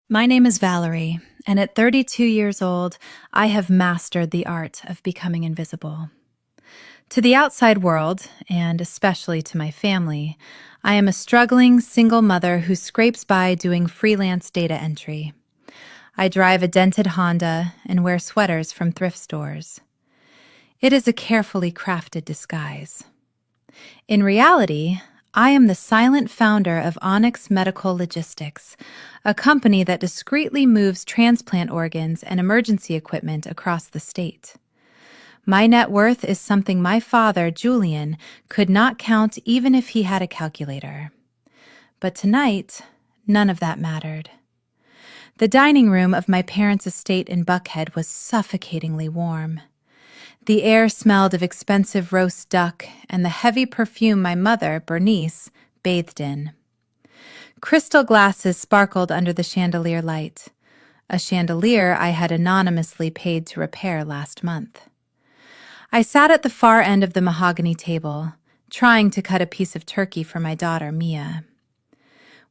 My name is Valerie, and at 32 years old, I have mastered the art of becoming invisible. To the outside world, and especially to my family, I am a struggling single mother who scrapes by doing freelance data entry. I drive a dented Honda and wear sweaters from thrift stores. It is a carefully crafted disguise. In reality, I am the silent founder of Onyx Medical Logistics, a company that discreetly moves transplant organs and emergency equipment across the state. My net worth is something my father, Julian, could not count even if he had a calculator. But tonight, none of that mattered. The dining room of my parents' estate in Buckhead was suffocatingly warm. The air smelled of expensive roast duck and the heavy perfume my mother, Bernice, bathed in. Crystal glasses sparkled under the chandelier light, a chandelier I had anonymously paid to repair last month. I sat at the far end of the mahogany table, trying to cut a piece of turkey for my daughter, Mia.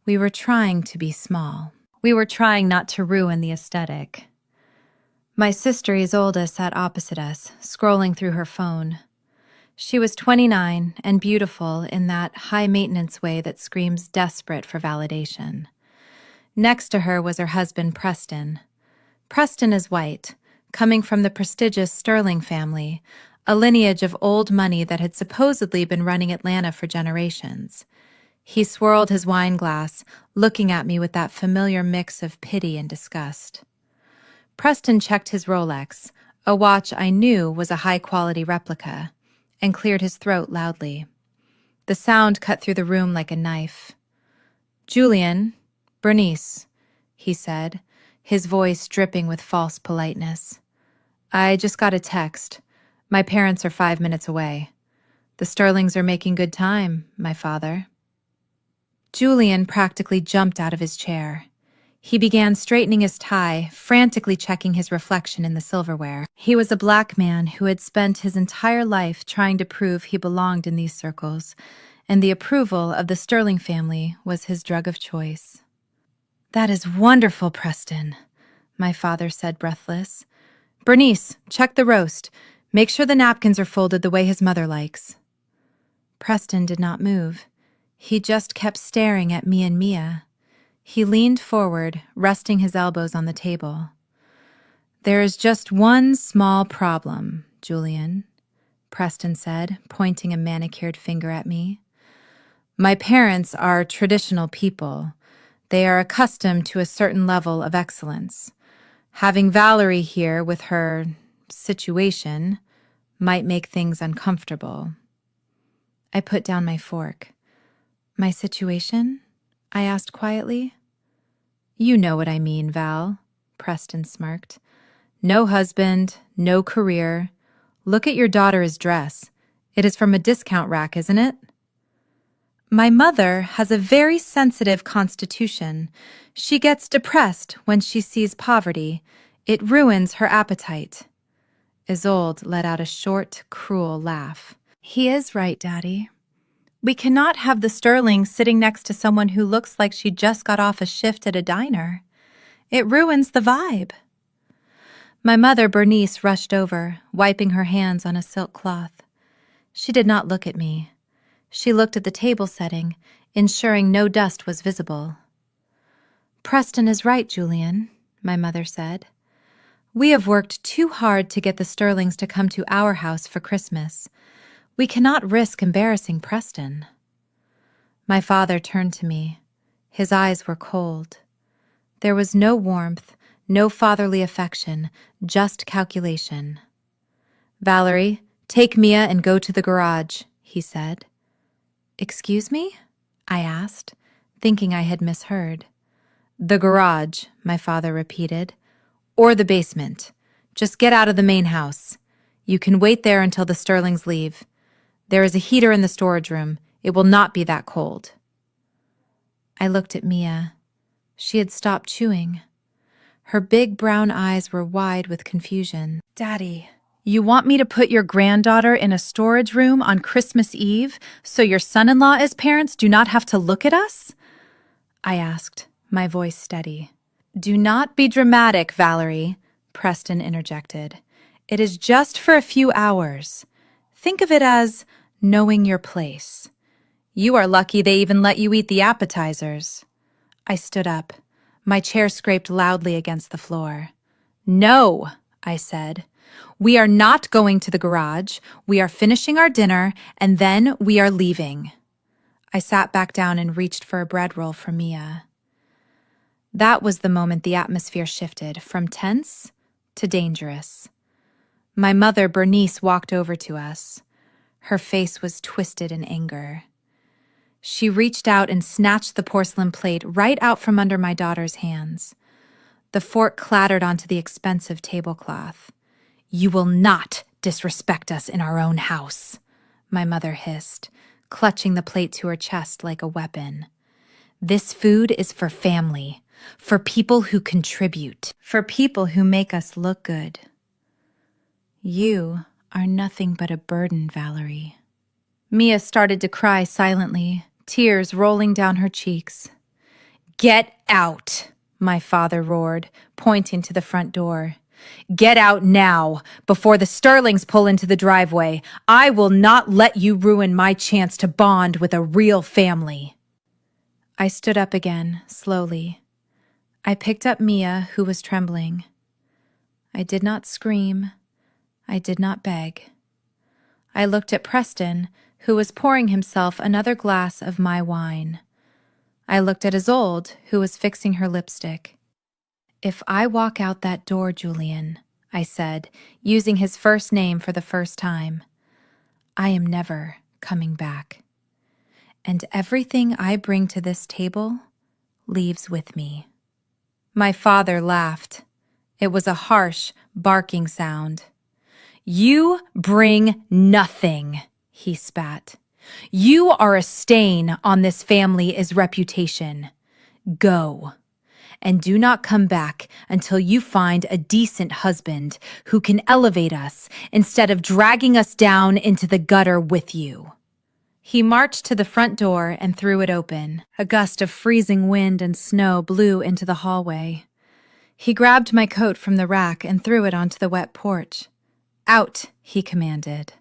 We were trying to be small. We were trying not to ruin the aesthetic. My sister Isolde sat opposite us, scrolling through her phone. She was 29 and beautiful in that high-maintenance way that screams desperate for validation. Next to her was her husband, Preston. Preston is white, coming from the prestigious Sterling family, a lineage of old money that had supposedly been running Atlanta for generations. He swirled his wine glass, looking at me with that familiar mix of pity and disgust. Preston checked his Rolex, a watch I knew was a high-quality replica, and cleared his throat loudly. The sound cut through the room like a knife. "Julian, Bernice," he said, his voice dripping with false politeness. "I just got a text. My parents are 5 minutes away. The Sterlings are making good time, my father." Julian practically jumped out of his chair. He began straightening his tie, frantically checking his reflection in the silverware. He was a black man who had spent his entire life trying to prove he belonged in these circles, and the approval of the Sterling family was his drug of choice. "That is wonderful, Preston," my father said, breathless. "Bernice, check the roast. Make sure the napkins are folded the way his mother likes." Preston did not move. He just kept staring at me and Mia. He leaned forward, resting his elbows on the table. "There is just one small problem, Julian," Preston said, pointing a manicured finger at me. "My parents are traditional people. They are accustomed to a certain level of excellence. Having Valerie here with her situation might make things uncomfortable." I put down my fork. "My situation?" I asked quietly. "You know what I mean, Val," Preston smirked. "No husband, no career. Look at your daughter's dress. It is from a discount rack, isn't it?" "My mother has a very sensitive constitution. She gets depressed when she sees poverty. It ruins her appetite." Isolde let out a short, cruel laugh. "He is right, Daddy. We cannot have the Sterlings sitting next to someone who looks like she just got off a shift at a diner. It ruins the vibe." My mother, Bernice, rushed over, wiping her hands on a silk cloth. She did not look at me. She looked at the table setting, ensuring no dust was visible. "Preston is right, Julian," my mother said. "We have worked too hard to get the Sterlings to come to our house for Christmas. We cannot risk embarrassing Preston." My father turned to me. His eyes were cold. There was no warmth, no fatherly affection, just calculation. "Valerie, take Mia and go to the garage," he said. "Excuse me?" I asked, thinking I had misheard. "The garage," my father repeated. "Or the basement. Just get out of the main house. You can wait there until the Sterlings leave. There is a heater in the storage room. It will not be that cold." I looked at Mia. She had stopped chewing. Her big brown eyes were wide with confusion. "Daddy, you want me to put your granddaughter in a storage room on Christmas Eve so your son-in-law as parents do not have to look at us?" I asked, my voice steady. Do not be dramatic, Valerie, Preston interjected. It is just for a few hours. Think of it as knowing your place. You are lucky they even let you eat the appetizers. I stood up. My chair scraped loudly against the floor. No, I said. We are not going to the garage. We are finishing our dinner, and then we are leaving. I sat back down and reached for a bread roll for Mia. That was the moment the atmosphere shifted from tense to dangerous. My mother, Bernice, walked over to us. Her face was twisted in anger. She reached out and snatched the porcelain plate right out from under my daughter's hands. The fork clattered onto the expensive tablecloth. You will not disrespect us in our own house, my mother hissed, clutching the plate to her chest like a weapon. This food is for family, for people who contribute, for people who make us look good. You are nothing but a burden, Valerie. Mia started to cry silently, tears rolling down her cheeks. Get out, my father roared, pointing to the front door. Get out now, before the Sterlings pull into the driveway. I will not let you ruin my chance to bond with a real family. I stood up again, slowly. I picked up Mia, who was trembling. I did not scream. I did not beg. I looked at Preston, who was pouring himself another glass of my wine. I looked at Isolde, who was fixing her lipstick. If I walk out that door, Julian, I said, using his first name for the first time, I am never coming back. And everything I bring to this table leaves with me. My father laughed. It was a harsh, barking sound. You bring nothing, he spat. You are a stain on this family's reputation. Go. And do not come back until you find a decent husband who can elevate us instead of dragging us down into the gutter with you. He marched to the front door and threw it open. A gust of freezing wind and snow blew into the hallway. He grabbed my coat from the rack and threw it onto the wet porch. Out, he commanded.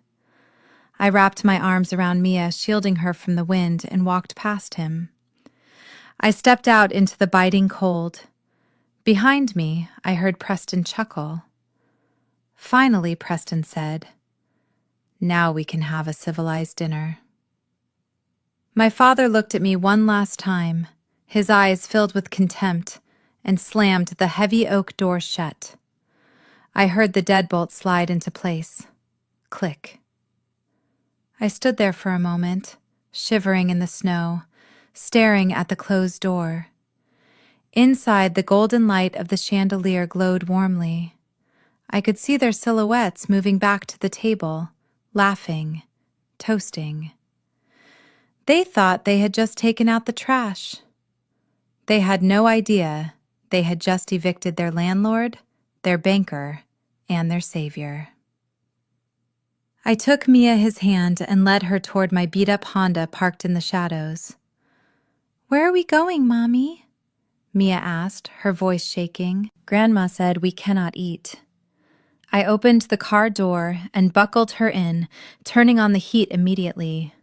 I wrapped my arms around Mia, shielding her from the wind, and walked past him. I stepped out into the biting cold. Behind me, I heard Preston chuckle. Finally, Preston said, Now we can have a civilized dinner. My father looked at me one last time, his eyes filled with contempt, and slammed the heavy oak door shut. I heard the deadbolt slide into place. Click. I stood there for a moment, shivering in the snow, staring at the closed door. Inside, the golden light of the chandelier glowed warmly. I could see their silhouettes moving back to the table, laughing, toasting. They thought they had just taken out the trash. They had no idea they had just evicted their landlord, their banker, and their savior. I took Mia his hand and led her toward my beat-up Honda parked in the shadows. Where are we going, Mommy? Mia asked, her voice shaking. Grandma said we cannot eat. I opened the car door and buckled her in, turning on the heat immediately.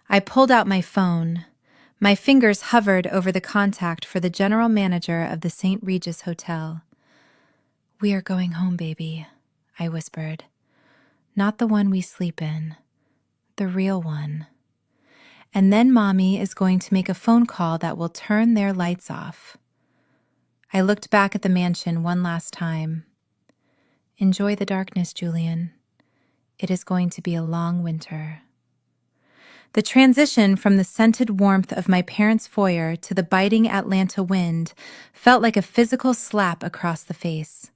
I pulled out my phone. My fingers hovered over the contact for the general manager of the St. Regis Hotel. We are going home, baby, I whispered. Not the one we sleep in, the real one. And then Mommy is going to make a phone call that will turn their lights off. I looked back at the mansion one last time. Enjoy the darkness, Julian. It is going to be a long winter. The transition from the scented warmth of my parents' foyer to the biting Atlanta wind felt like a physical slap across the face.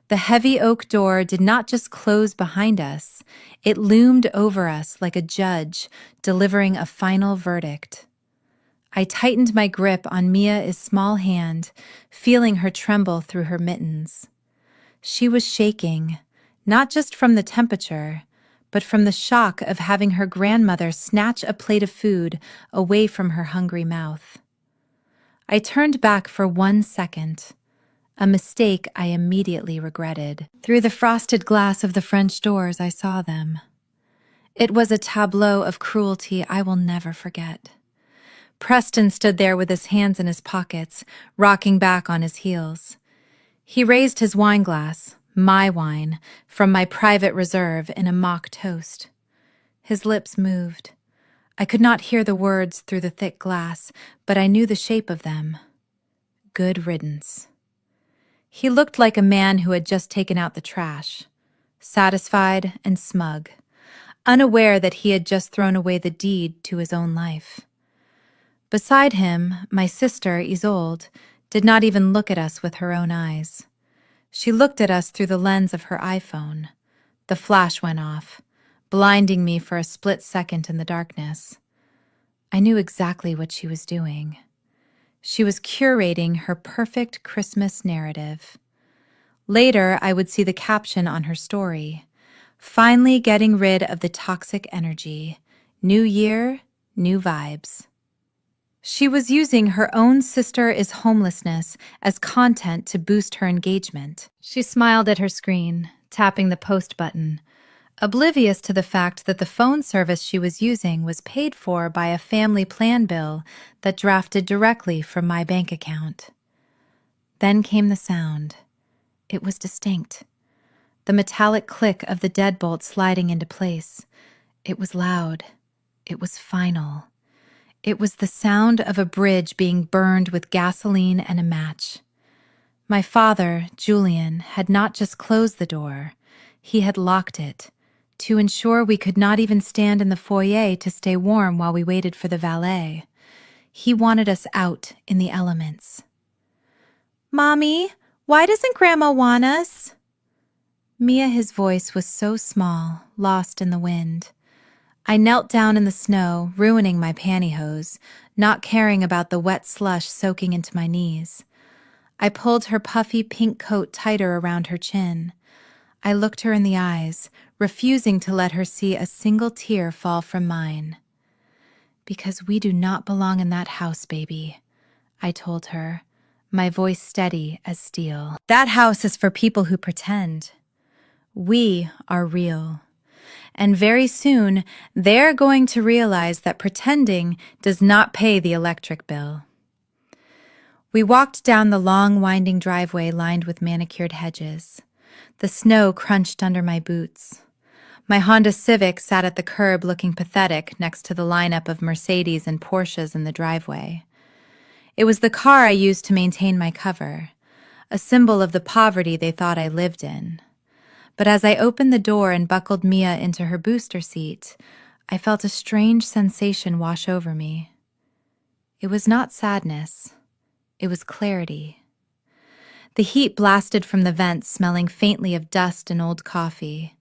The heavy oak door did not just close behind us, it loomed over us like a judge delivering a final verdict. I tightened my grip on Mia's small hand, feeling her tremble through her mittens. She was shaking, not just from the temperature, but from the shock of having her grandmother snatch a plate of food away from her hungry mouth. I turned back for 1 second, a mistake I immediately regretted. Through the frosted glass of the French doors, I saw them. It was a tableau of cruelty I will never forget. Preston stood there with his hands in his pockets, rocking back on his heels. He raised his wine glass, my wine, from my private reserve in a mock toast. His lips moved. I could not hear the words through the thick glass, but I knew the shape of them. Good riddance. He looked like a man who had just taken out the trash, satisfied and smug, unaware that he had just thrown away the deed to his own life. Beside him, my sister, Isolde, did not even look at us with her own eyes. She looked at us through the lens of her iPhone. The flash went off, blinding me for a split second in the darkness. I knew exactly what she was doing. She was curating her perfect Christmas narrative. Later, I would see the caption on her story, "Finally getting rid of the toxic energy. New year, new vibes." She was using her own sister is homelessness as content to boost her engagement. She smiled at her screen, tapping the post button, oblivious to the fact that the phone service she was using was paid for by a family plan bill that drafted directly from my bank account. Then came the sound. It was distinct. The metallic click of the deadbolt sliding into place. It was loud. It was final. It was the sound of a bridge being burned with gasoline and a match. My father, Julian, had not just closed the door. He had locked it, to ensure we could not even stand in the foyer to stay warm while we waited for the valet. He wanted us out in the elements. "Mommy, why doesn't Grandma want us?" Mia, his voice was so small, lost in the wind. I knelt down in the snow, ruining my pantyhose, not caring about the wet slush soaking into my knees. I pulled her puffy pink coat tighter around her chin. I looked her in the eyes, refusing to let her see a single tear fall from mine. "Because we do not belong in that house, baby," I told her, my voice steady as steel. "That house is for people who pretend. We are real. And very soon, they're going to realize that pretending does not pay the electric bill." We walked down the long, winding driveway lined with manicured hedges. The snow crunched under my boots. My Honda Civic sat at the curb looking pathetic next to the lineup of Mercedes and Porsches in the driveway. It was the car I used to maintain my cover, a symbol of the poverty they thought I lived in. But as I opened the door and buckled Mia into her booster seat, I felt a strange sensation wash over me. It was not sadness. It was clarity. The heat blasted from the vents, smelling faintly of dust and old coffee.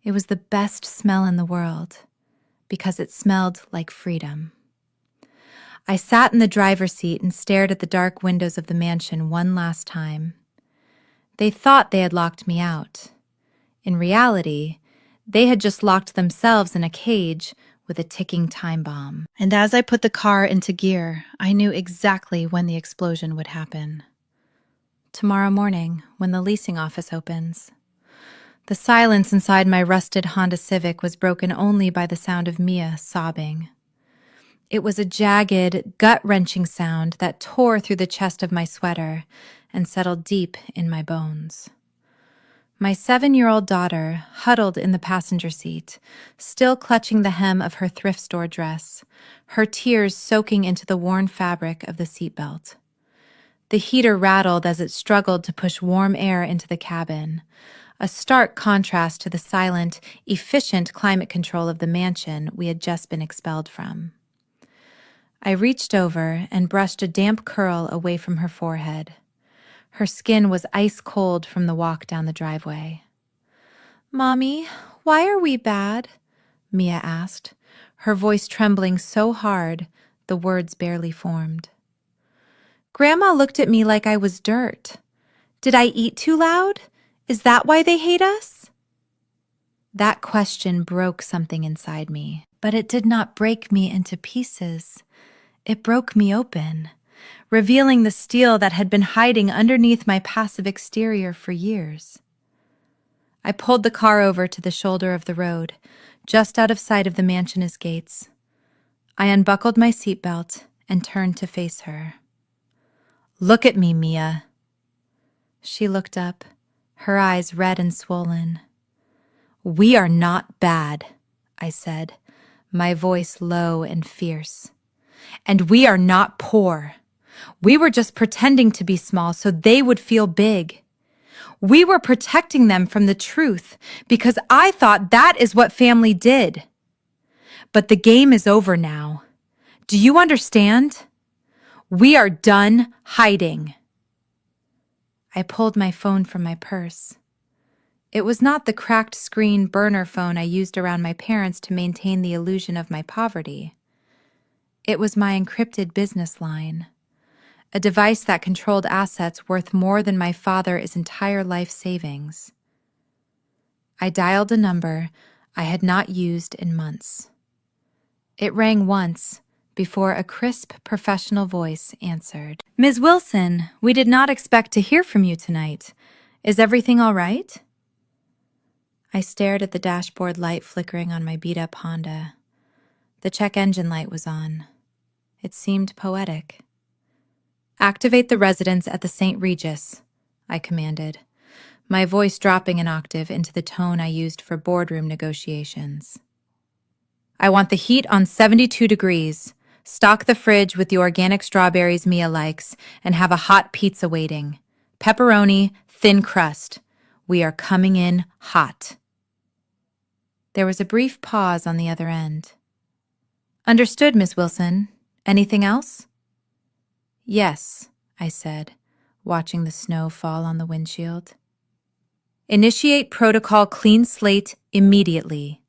It was the best smell in the world, because it smelled like freedom. I sat in the driver's seat and stared at the dark windows of the mansion one last time. They thought they had locked me out. In reality, they had just locked themselves in a cage with a ticking time bomb. And as I put the car into gear, I knew exactly when the explosion would happen. Tomorrow morning, when the leasing office opens. The silence inside my rusted Honda Civic was broken only by the sound of Mia sobbing. It was a jagged, gut-wrenching sound that tore through the chest of my sweater and settled deep in my bones. My 7-year-old daughter huddled in the passenger seat, still clutching the hem of her thrift store dress, her tears soaking into the worn fabric of the seatbelt. The heater rattled as it struggled to push warm air into the cabin, a stark contrast to the silent, efficient climate control of the mansion we had just been expelled from. I reached over and brushed a damp curl away from her forehead. Her skin was ice cold from the walk down the driveway. "Mommy, why are we bad?" Mia asked, her voice trembling so hard the words barely formed. "Grandma looked at me like I was dirt. Did I eat too loud? Is that why they hate us?" That question broke something inside me, but it did not break me into pieces. It broke me open, revealing the steel that had been hiding underneath my passive exterior for years. I pulled the car over to the shoulder of the road, just out of sight of the mansion's gates. I unbuckled my seatbelt and turned to face her. "Look at me, Mia." She looked up, her eyes red and swollen. "We are not bad," I said, my voice low and fierce. "And we are not poor. We were just pretending to be small so they would feel big. We were protecting them from the truth because I thought that is what family did. But the game is over now. Do you understand? We are done hiding." I pulled my phone from my purse. It was not the cracked screen burner phone I used around my parents to maintain the illusion of my poverty. It was my encrypted business line, a device that controlled assets worth more than my father's entire life savings. I dialed a number I had not used in months. It rang once before a crisp, professional voice answered. "Ms. Wilson, we did not expect to hear from you tonight. Is everything all right?" I stared at the dashboard light flickering on my beat-up Honda. The check engine light was on. It seemed poetic. "Activate the residence at the St. Regis," I commanded, my voice dropping an octave into the tone I used for boardroom negotiations. "I want the heat on 72 degrees. Stock the fridge with the organic strawberries Mia likes and have a hot pizza waiting. Pepperoni, thin crust. We are coming in hot." There was a brief pause on the other end. "Understood, Miss Wilson. Anything else?" "Yes," I said, watching the snow fall on the windshield. "Initiate Protocol Clean Slate immediately."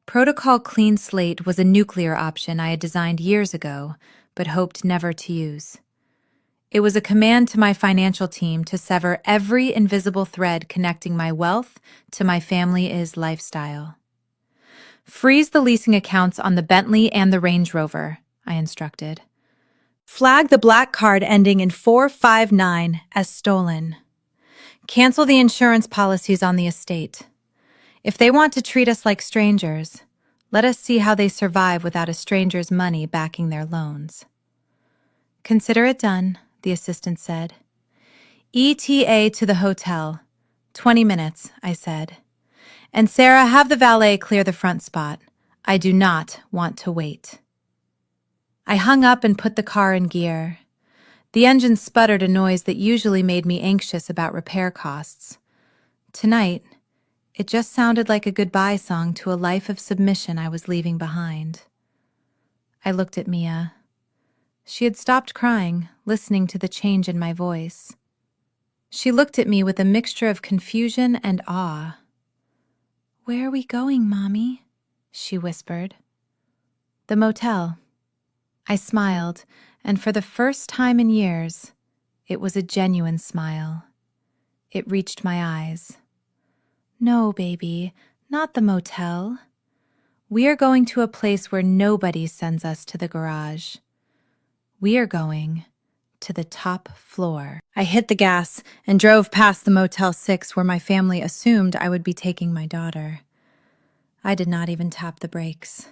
Protocol Clean Slate was a nuclear option I had designed years ago, but hoped never to use. It was a command to my financial team to sever every invisible thread connecting my wealth to my family's lifestyle. "Freeze the leasing accounts on the Bentley and the Range Rover," I instructed. "Flag the black card ending in 459 as stolen. Cancel the insurance policies on the estate. If they want to treat us like strangers, let us see how they survive without a stranger's money backing their loans." "Consider it done," the assistant said. "ETA to the hotel. 20 minutes, I said. "And Sarah, have the valet clear the front spot. I do not want to wait." I hung up and put the car in gear. The engine sputtered a noise that usually made me anxious about repair costs. Tonight, it just sounded like a goodbye song to a life of submission I was leaving behind. I looked at Mia. She had stopped crying, listening to the change in my voice. She looked at me with a mixture of confusion and awe. "Where are we going, Mommy?" she whispered. "The motel." I smiled, and for the first time in years, it was a genuine smile. It reached my eyes. "No, baby, not the motel. We are going to a place where nobody sends us to the garage. We are going to the top floor." I hit the gas and drove past the Motel 6 where my family assumed I would be taking my daughter. I did not even tap the brakes.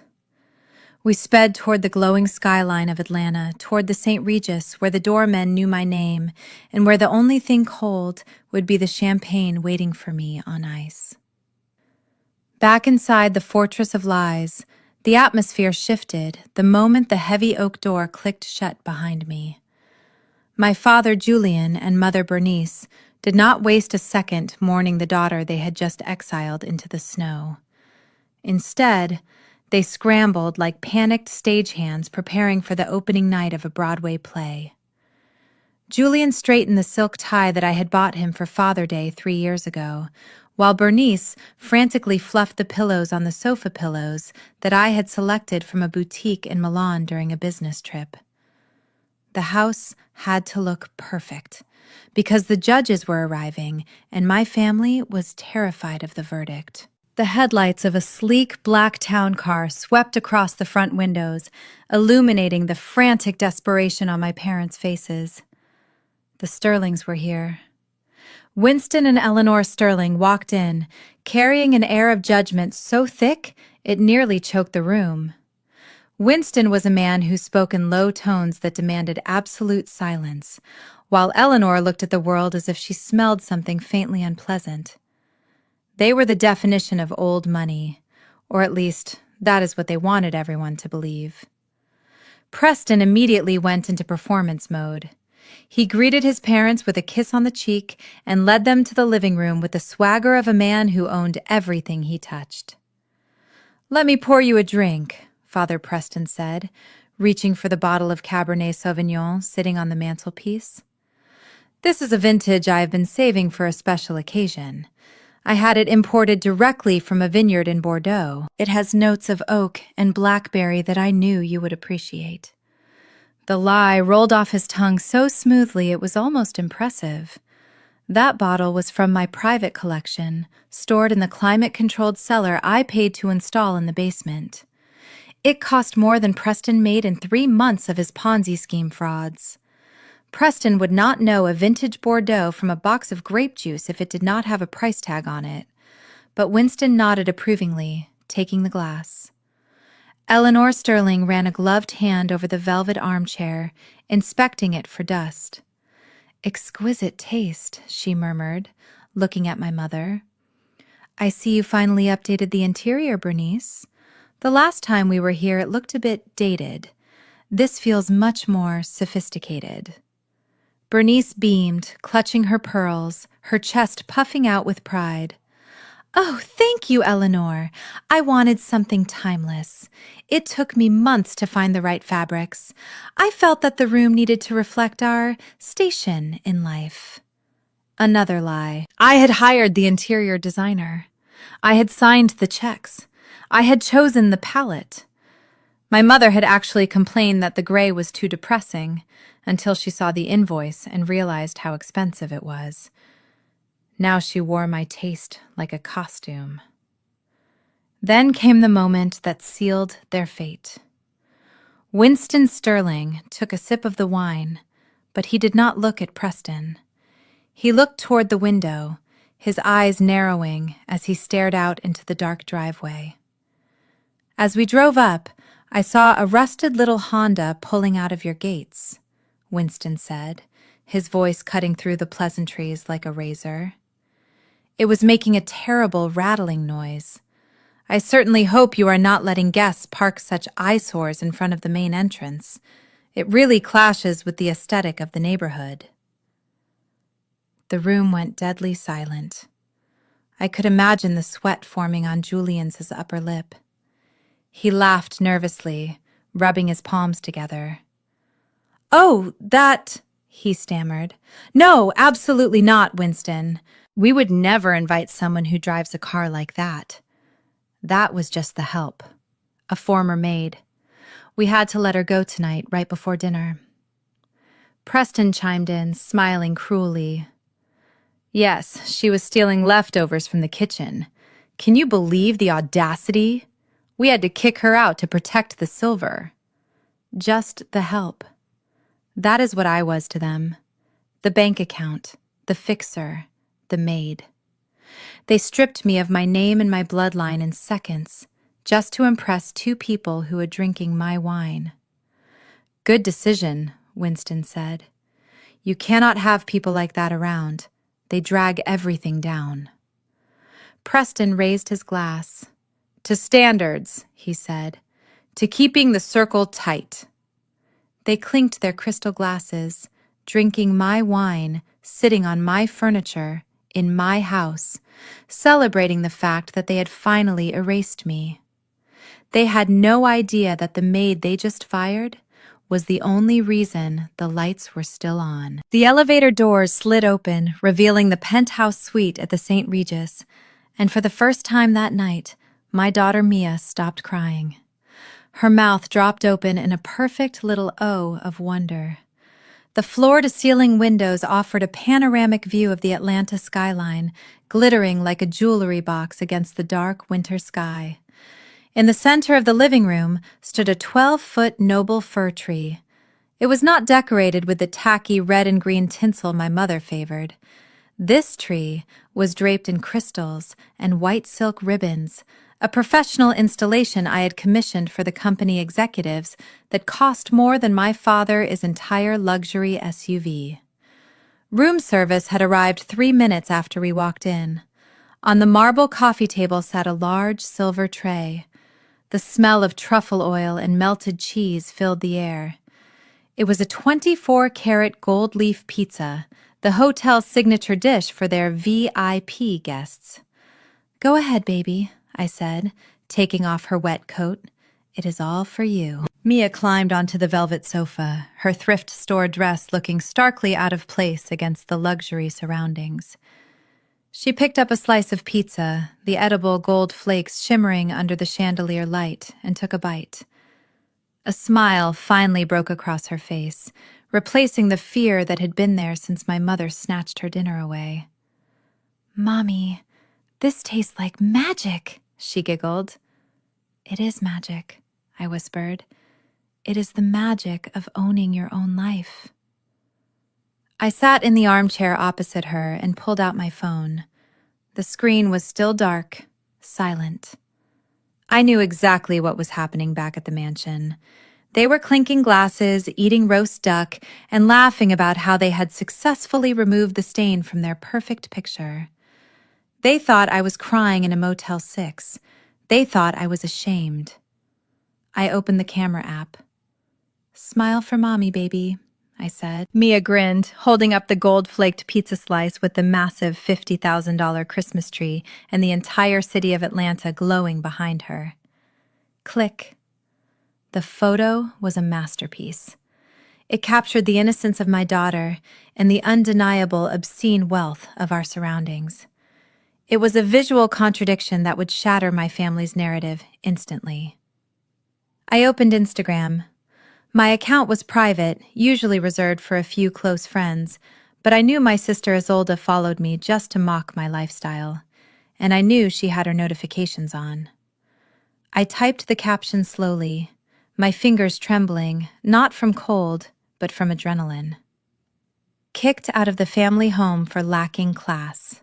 We sped toward the glowing skyline of Atlanta, toward the St. Regis, where the doormen knew my name, and where the only thing cold would be the champagne waiting for me on ice. Back inside the Fortress of Lies, the atmosphere shifted the moment the heavy oak door clicked shut behind me. My father, Julian, and mother, Bernice, did not waste a second mourning the daughter they had just exiled into the snow. Instead, they scrambled like panicked stagehands preparing for the opening night of a Broadway play. Julian straightened the silk tie that I had bought him for Father Day 3 years ago, while Bernice frantically fluffed the pillows on the sofa pillows that I had selected from a boutique in Milan during a business trip. The house had to look perfect, because the judges were arriving and my family was terrified of the verdict. The headlights of a sleek black town car swept across the front windows, illuminating the frantic desperation on my parents' faces. The Sterlings were here. Winston and Eleanor Sterling walked in, carrying an air of judgment so thick it nearly choked the room. Winston was a man who spoke in low tones that demanded absolute silence, while Eleanor looked at the world as if she smelled something faintly unpleasant. They were the definition of old money, or at least that is what they wanted everyone to believe. Preston immediately went into performance mode. He greeted his parents with a kiss on the cheek and led them to the living room with the swagger of a man who owned everything he touched. "Let me pour you a drink," Father Preston said, reaching for the bottle of Cabernet Sauvignon sitting on the mantelpiece. "This is a vintage I have been saving for a special occasion. I had it imported directly from a vineyard in Bordeaux. It has notes of oak and blackberry that I knew you would appreciate." The lie rolled off his tongue so smoothly it was almost impressive. That bottle was from my private collection, stored in the climate-controlled cellar I paid to install in the basement. It cost more than Preston made in 3 months of his Ponzi scheme frauds. Preston would not know a vintage Bordeaux from a box of grape juice if it did not have a price tag on it, but Winston nodded approvingly, taking the glass. Eleanor Sterling ran a gloved hand over the velvet armchair, inspecting it for dust. "Exquisite taste," she murmured, looking at my mother. "I see you finally updated the interior, Bernice. The last time we were here it looked a bit dated. This feels much more sophisticated." Bernice beamed, clutching her pearls, her chest puffing out with pride. "Oh, thank you, Eleanor. I wanted something timeless. It took me months to find the right fabrics. I felt that the room needed to reflect our station in life." Another lie. I had hired the interior designer. I had signed the checks. I had chosen the palette. My mother had actually complained that the gray was too depressing, until she saw the invoice and realized how expensive it was. Now she wore my taste like a costume. Then came the moment that sealed their fate. Winston Sterling took a sip of the wine, but he did not look at Preston. He looked toward the window, his eyes narrowing as he stared out into the dark driveway. "As we drove up, I saw a rusted little Honda pulling out of your gates," Winston said, his voice cutting through the pleasantries like a razor. "It was making a terrible rattling noise. I certainly hope you are not letting guests park such eyesores in front of the main entrance. It really clashes with the aesthetic of the neighborhood." The room went deadly silent. I could imagine the sweat forming on Julian's upper lip. He laughed nervously, rubbing his palms together. "Oh, that," he stammered. "No, absolutely not, Winston. We would never invite someone who drives a car like that. That was just the help. A former maid. We had to let her go tonight, right before dinner." Preston chimed in, smiling cruelly. "Yes, she was stealing leftovers from the kitchen. Can you believe the audacity? We had to kick her out to protect the silver." Just the help. That is what I was to them. The bank account, the fixer, the maid. They stripped me of my name and my bloodline in seconds, just to impress 2 people who were drinking my wine. "Good decision," Winston said. "You cannot have people like that around. They drag everything down." Preston raised his glass. "To standards," he said. "To keeping the circle tight." They clinked their crystal glasses, drinking my wine, sitting on my furniture, in my house, celebrating the fact that they had finally erased me. They had no idea that the maid they just fired was the only reason the lights were still on. The elevator doors slid open, revealing the penthouse suite at the St. Regis, and for the first time that night, my daughter Mia stopped crying. Her mouth dropped open in a perfect little O of wonder. The floor-to-ceiling windows offered a panoramic view of the Atlanta skyline, glittering like a jewelry box against the dark winter sky. In the center of the living room stood a 12-foot noble fir tree. It was not decorated with the tacky red and green tinsel my mother favored. This tree was draped in crystals and white silk ribbons, a professional installation I had commissioned for the company executives that cost more than my father's entire luxury SUV. Room service had arrived 3 minutes after we walked in. On the marble coffee table sat a large silver tray. The smell of truffle oil and melted cheese filled the air. It was a 24-karat gold leaf pizza, the hotel's signature dish for their VIP guests. "Go ahead, baby," I said, taking off her wet coat. "It is all for you." Mia climbed onto the velvet sofa, her thrift store dress looking starkly out of place against the luxury surroundings. She picked up a slice of pizza, the edible gold flakes shimmering under the chandelier light, and took a bite. A smile finally broke across her face, replacing the fear that had been there since my mother snatched her dinner away. "Mommy, this tastes like magic," she giggled. "It is magic," I whispered. "It is the magic of owning your own life." I sat in the armchair opposite her and pulled out my phone. The screen was still dark, silent. I knew exactly what was happening back at the mansion. They were clinking glasses, eating roast duck, and laughing about how they had successfully removed the stain from their perfect picture. They thought I was crying in a Motel 6. They thought I was ashamed. I opened the camera app. "Smile for mommy, baby," I said. Mia grinned, holding up the gold-flaked pizza slice with the massive $50,000 Christmas tree and the entire city of Atlanta glowing behind her. Click. The photo was a masterpiece. It captured the innocence of my daughter and the undeniable obscene wealth of our surroundings. It was a visual contradiction that would shatter my family's narrative instantly. I opened Instagram. My account was private, usually reserved for a few close friends, but I knew my sister Isolde followed me just to mock my lifestyle, and I knew she had her notifications on. I typed the caption slowly, my fingers trembling, not from cold, but from adrenaline. "Kicked out of the family home for lacking class.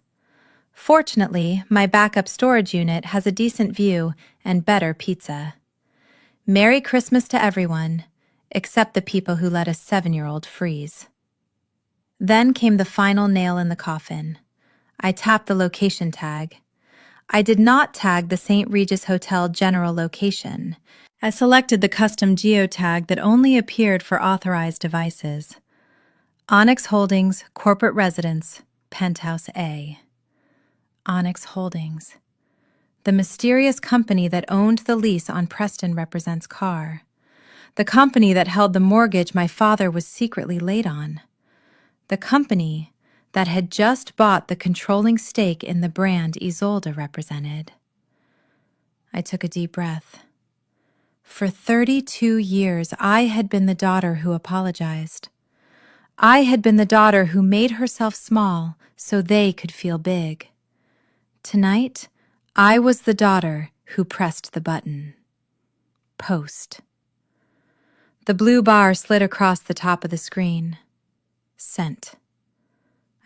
Fortunately, my backup storage unit has a decent view and better pizza. Merry Christmas to everyone, except the people who let a 7-year-old freeze." Then came the final nail in the coffin. I tapped the location tag. I did not tag the St. Regis Hotel general location. I selected the custom geotag that only appeared for authorized devices. Onyx Holdings, Corporate Residence, Penthouse A. Onyx Holdings. The mysterious company that owned the lease on Preston Represents car. The company that held the mortgage my father was secretly late on. The company that had just bought the controlling stake in the brand Isolde represented. I took a deep breath. For 32 years, I had been the daughter who apologized. I had been the daughter who made herself small so they could feel big. Tonight, I was the daughter who pressed the button. Post. The blue bar slid across the top of the screen. Sent.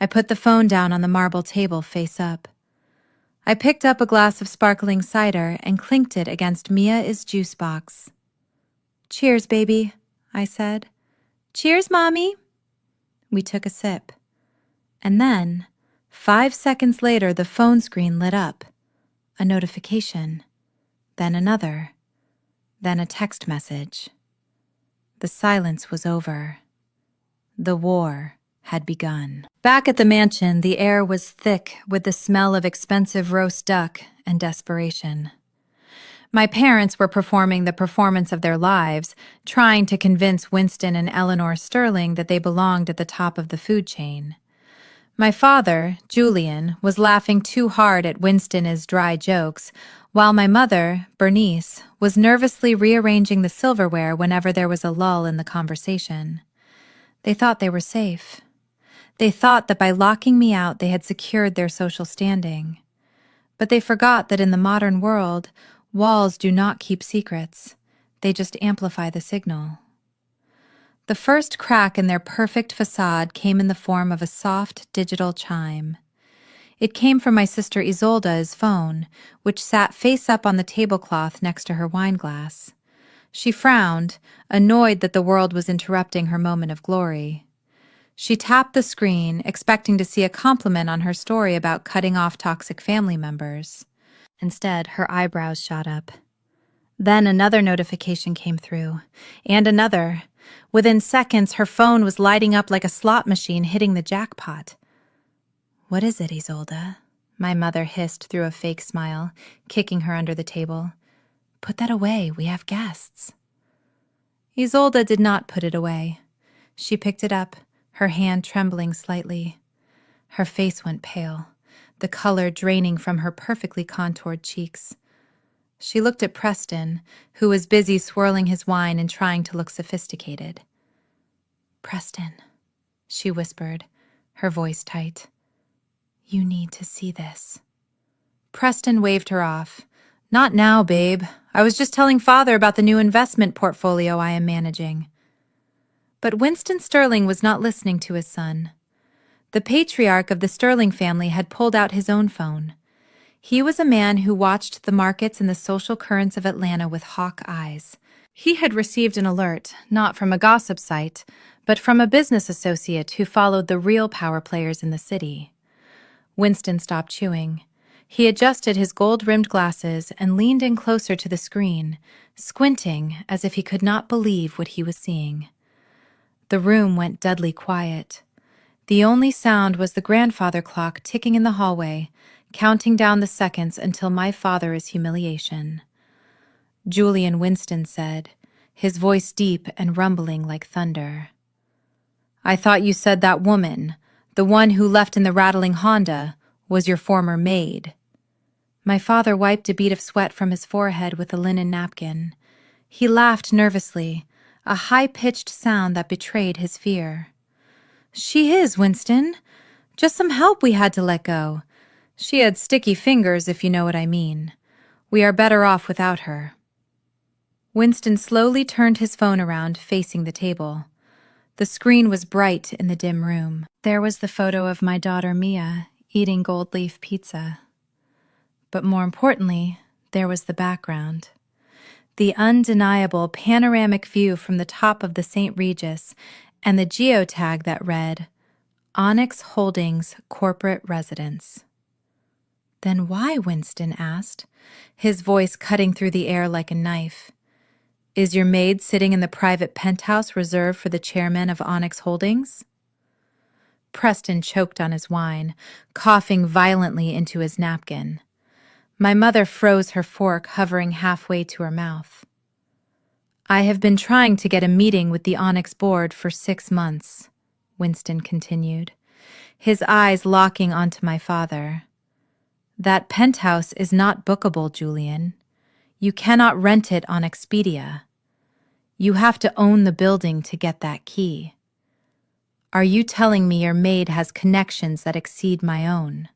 I put the phone down on the marble table face up. I picked up a glass of sparkling cider and clinked it against Mia's juice box. "Cheers, baby," I said. "Cheers, Mommy." We took a sip. And then, 5 seconds later, the phone screen lit up. A notification. Then another. Then a text message. The silence was over. The war had begun. Back at the mansion, the air was thick with the smell of expensive roast duck and desperation. My parents were performing the performance of their lives, trying to convince Winston and Eleanor Sterling that they belonged at the top of the food chain. My father, Julian, was laughing too hard at Winston's dry jokes, while my mother, Bernice, was nervously rearranging the silverware whenever there was a lull in the conversation. They thought they were safe. They thought that by locking me out, they had secured their social standing. But they forgot that in the modern world, walls do not keep secrets. They just amplify the signal. The first crack in their perfect facade came in the form of a soft digital chime. It came from my sister Isolde's phone, which sat face up on the tablecloth next to her wine glass. She frowned, annoyed that the world was interrupting her moment of glory. She tapped the screen, expecting to see a compliment on her story about cutting off toxic family members. Instead, her eyebrows shot up. Then another notification came through, and another. Within seconds, her phone was lighting up like a slot machine hitting the jackpot. "What is it, Isolde?" my mother hissed through a fake smile, kicking her under the table. "Put that away, we have guests." Isolde did not put it away. She picked it up, her hand trembling slightly. Her face went pale, the color draining from her perfectly contoured cheeks. She looked at Preston, who was busy swirling his wine and trying to look sophisticated. "Preston," she whispered, her voice tight. "You need to see this." Preston waved her off. "Not now, babe. I was just telling Father about the new investment portfolio I am managing." But Winston Sterling was not listening to his son. The patriarch of the Sterling family had pulled out his own phone. He was a man who watched the markets and the social currents of Atlanta with hawk eyes. He had received an alert, not from a gossip site, but from a business associate who followed the real power players in the city. Winston stopped chewing. He adjusted his gold-rimmed glasses and leaned in closer to the screen, squinting as if he could not believe what he was seeing. The room went deadly quiet. The only sound was the grandfather clock ticking in the hallway, counting down the seconds until my father's humiliation. Julian Winston said, his voice deep and rumbling like thunder. "I thought you said that woman, the one who left in the rattling Honda, was your former maid." My father wiped a bead of sweat from his forehead with a linen napkin. He laughed nervously, a high-pitched sound that betrayed his fear. "She is, Winston. Just some help we had to let go. She had sticky fingers, if you know what I mean. We are better off without her." Winston slowly turned his phone around, facing the table. The screen was bright in the dim room. There was the photo of my daughter Mia eating gold leaf pizza. But more importantly, there was the background. The undeniable panoramic view from the top of the St. Regis and the geotag that read, "Onyx Holdings Corporate Residence." "Then why?" Winston asked, his voice cutting through the air like a knife. "Is your maid sitting in the private penthouse reserved for the chairman of Onyx Holdings?" Preston choked on his wine, coughing violently into his napkin. My mother froze her fork, hovering halfway to her mouth. "I have been trying to get a meeting with the Onyx board for 6 months," Winston continued, his eyes locking onto my father. "That penthouse is not bookable, Julian. You cannot rent it on Expedia. You have to own the building to get that key. Are you telling me your maid has connections that exceed my own?"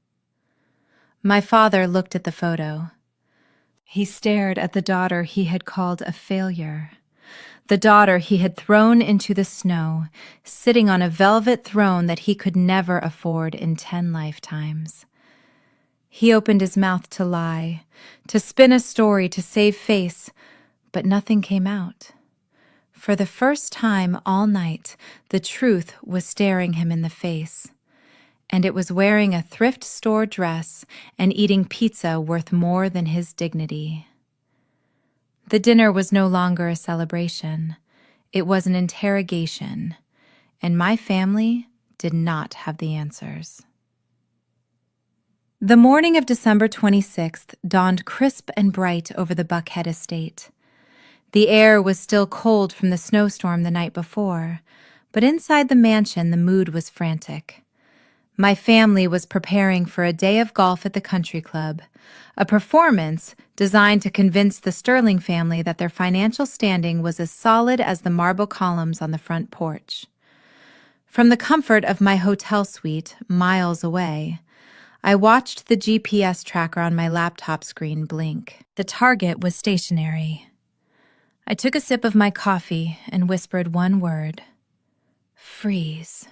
My father looked at the photo. He stared at the daughter he had called a failure, the daughter he had thrown into the snow, sitting on a velvet throne that he could never afford in 10 lifetimes. He opened his mouth to lie, to spin a story to save face, but nothing came out. For the first time all night, the truth was staring him in the face. And it was wearing a thrift store dress and eating pizza worth more than his dignity. The dinner was no longer a celebration. It was an interrogation, and my family did not have the answers. The morning of December 26th dawned crisp and bright over the Buckhead estate. The air was still cold from the snowstorm the night before, but inside the mansion the mood was frantic. My family was preparing for a day of golf at the country club, a performance designed to convince the Sterling family that their financial standing was as solid as the marble columns on the front porch. From the comfort of my hotel suite, miles away, I watched the GPS tracker on my laptop screen blink. The target was stationary. I took a sip of my coffee and whispered one word: freeze.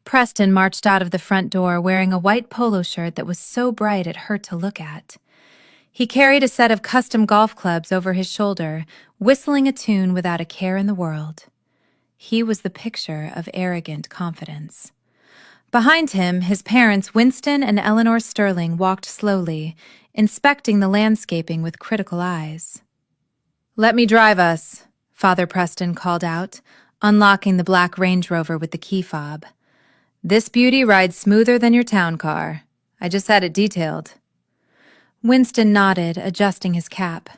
Preston marched out of the front door wearing a white polo shirt that was so bright it hurt to look at. He carried a set of custom golf clubs over his shoulder, whistling a tune without a care in the world. He was the picture of arrogant confidence. Behind him, his parents, Winston and Eleanor Sterling, walked slowly, inspecting the landscaping with critical eyes. "Let me drive us," Father Preston called out, unlocking the black Range Rover with the key fob. "This beauty rides smoother than your town car. I just had it detailed." Winston nodded, adjusting his cap.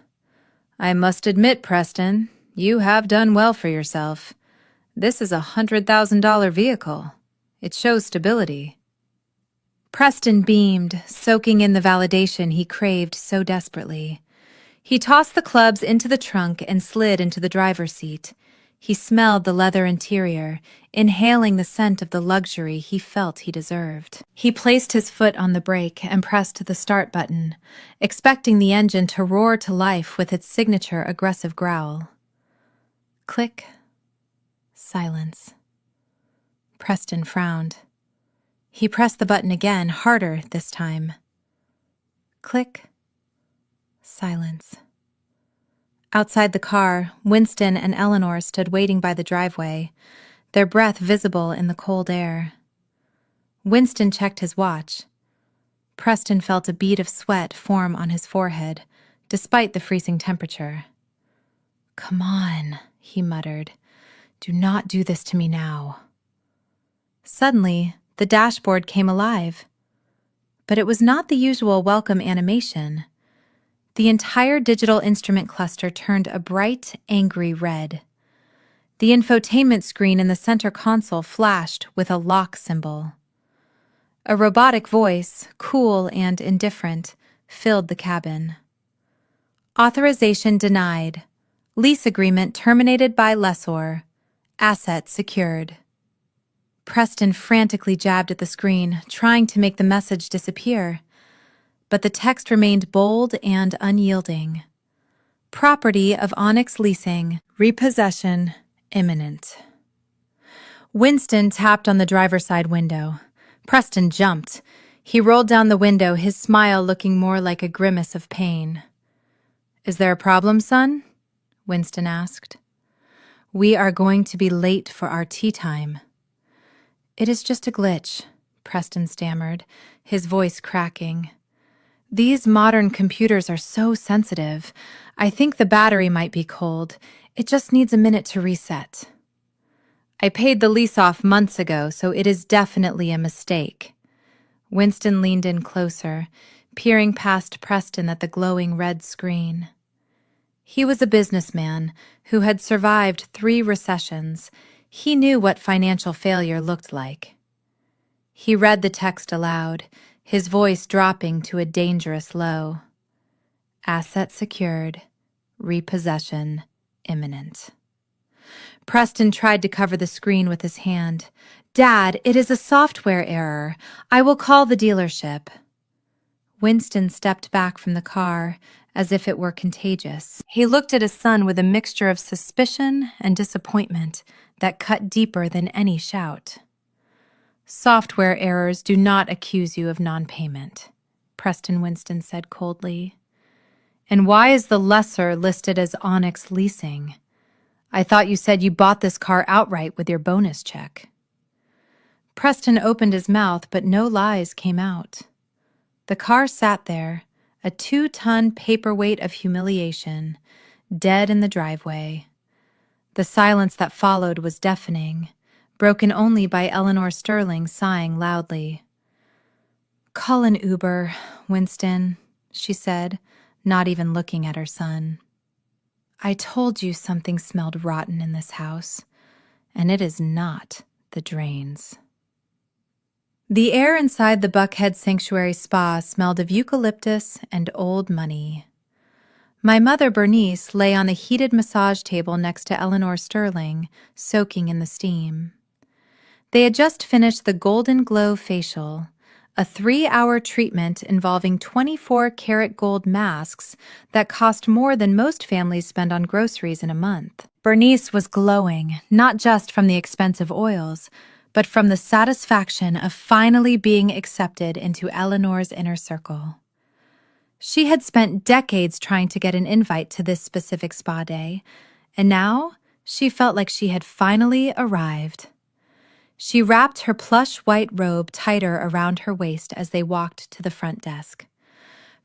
"I must admit, Preston, you have done well for yourself. This is a $100,000 vehicle. It shows stability." Preston beamed, soaking in the validation he craved so desperately. He tossed the clubs into the trunk and slid into the driver's seat. He smelled the leather interior, inhaling the scent of the luxury he felt he deserved. He placed his foot on the brake and pressed the start button, expecting the engine to roar to life with its signature aggressive growl. Click. Silence. Preston frowned. He pressed the button again, harder this time. Click. Silence. Outside the car, Winston and Eleanor stood waiting by the driveway, their breath visible in the cold air. Winston checked his watch. Preston felt a bead of sweat form on his forehead, despite the freezing temperature. "Come on," he muttered. "Do not do this to me now." Suddenly, the dashboard came alive. But it was not the usual welcome animation. The entire digital instrument cluster turned a bright, angry red. The infotainment screen in the center console flashed with a lock symbol. A robotic voice, cool and indifferent, filled the cabin. Authorization denied. Lease agreement terminated by lessor. Asset secured. Preston frantically jabbed at the screen, trying to make the message disappear. But the text remained bold and unyielding. Property of Onyx Leasing, repossession, imminent. Winston tapped on the driver's side window. Preston jumped. He rolled down the window, his smile looking more like a grimace of pain. "Is there a problem, son?" Winston asked. "We are going to be late for our tea time." "It is just a glitch," Preston stammered, his voice cracking. "These modern computers are so sensitive. I think the battery might be cold. It just needs a minute to reset." "I paid the lease off months ago, so it is definitely a mistake." Winston leaned in closer, peering past Preston at the glowing red screen. He was a businessman who had survived 3 recessions. He knew what financial failure looked like. He read the text aloud, his voice dropping to a dangerous low. Asset secured. Repossession imminent. Preston tried to cover the screen with his hand. "Dad, it is a software error. I will call the dealership." Winston stepped back from the car, as if it were contagious. He looked at his son with a mixture of suspicion and disappointment that cut deeper than any shout. "Software errors do not accuse you of non-payment," Preston Winston said coldly. "And why is the lessor listed as Onyx Leasing? I thought you said you bought this car outright with your bonus check." Preston opened his mouth, but no lies came out. The car sat there, a 2-ton paperweight of humiliation, dead in the driveway. The silence that followed was deafening, broken only by Eleanor Sterling sighing loudly. "Call an Uber, Winston," she said, not even looking at her son. "I told you something smelled rotten in this house, and it is not the drains." The air inside the Buckhead Sanctuary Spa smelled of eucalyptus and old money. My mother, Bernice, lay on a heated massage table next to Eleanor Sterling, soaking in the steam. They had just finished the Golden Glow facial, a 3-hour treatment involving 24-karat gold masks that cost more than most families spend on groceries in a month. Bernice was glowing, not just from the expensive oils, but from the satisfaction of finally being accepted into Eleanor's inner circle. She had spent decades trying to get an invite to this specific spa day, and now she felt like she had finally arrived. She wrapped her plush white robe tighter around her waist as they walked to the front desk.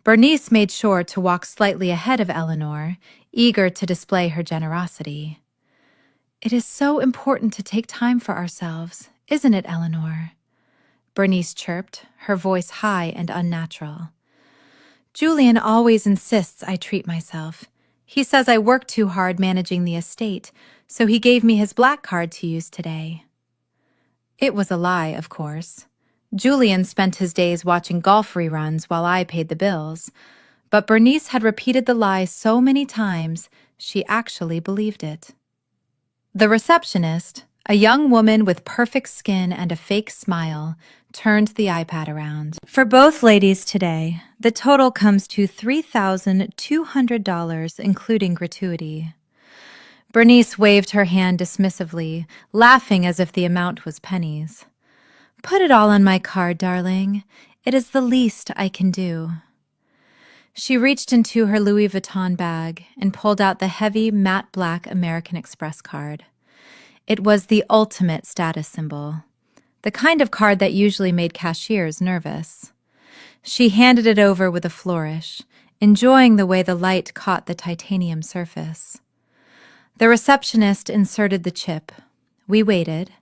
Bernice made sure to walk slightly ahead of Eleanor, eager to display her generosity. "It is so important to take time for ourselves, isn't it, Eleanor?" Bernice chirped, her voice high and unnatural. "Julian always insists I treat myself. He says I work too hard managing the estate, so he gave me his black card to use today." It was a lie, of course. Julian spent his days watching golf reruns while I paid the bills, but Bernice had repeated the lie so many times she actually believed it. The receptionist, a young woman with perfect skin and a fake smile, turned the iPad around. "For both ladies today, the total comes to $3,200, including gratuity." Bernice waved her hand dismissively, laughing as if the amount was pennies. "Put it all on my card, darling. It is the least I can do." She reached into her Louis Vuitton bag and pulled out the heavy, matte black American Express card. It was the ultimate status symbol, the kind of card that usually made cashiers nervous. She handed it over with a flourish, enjoying the way the light caught the titanium surface. The receptionist inserted the chip. We waited.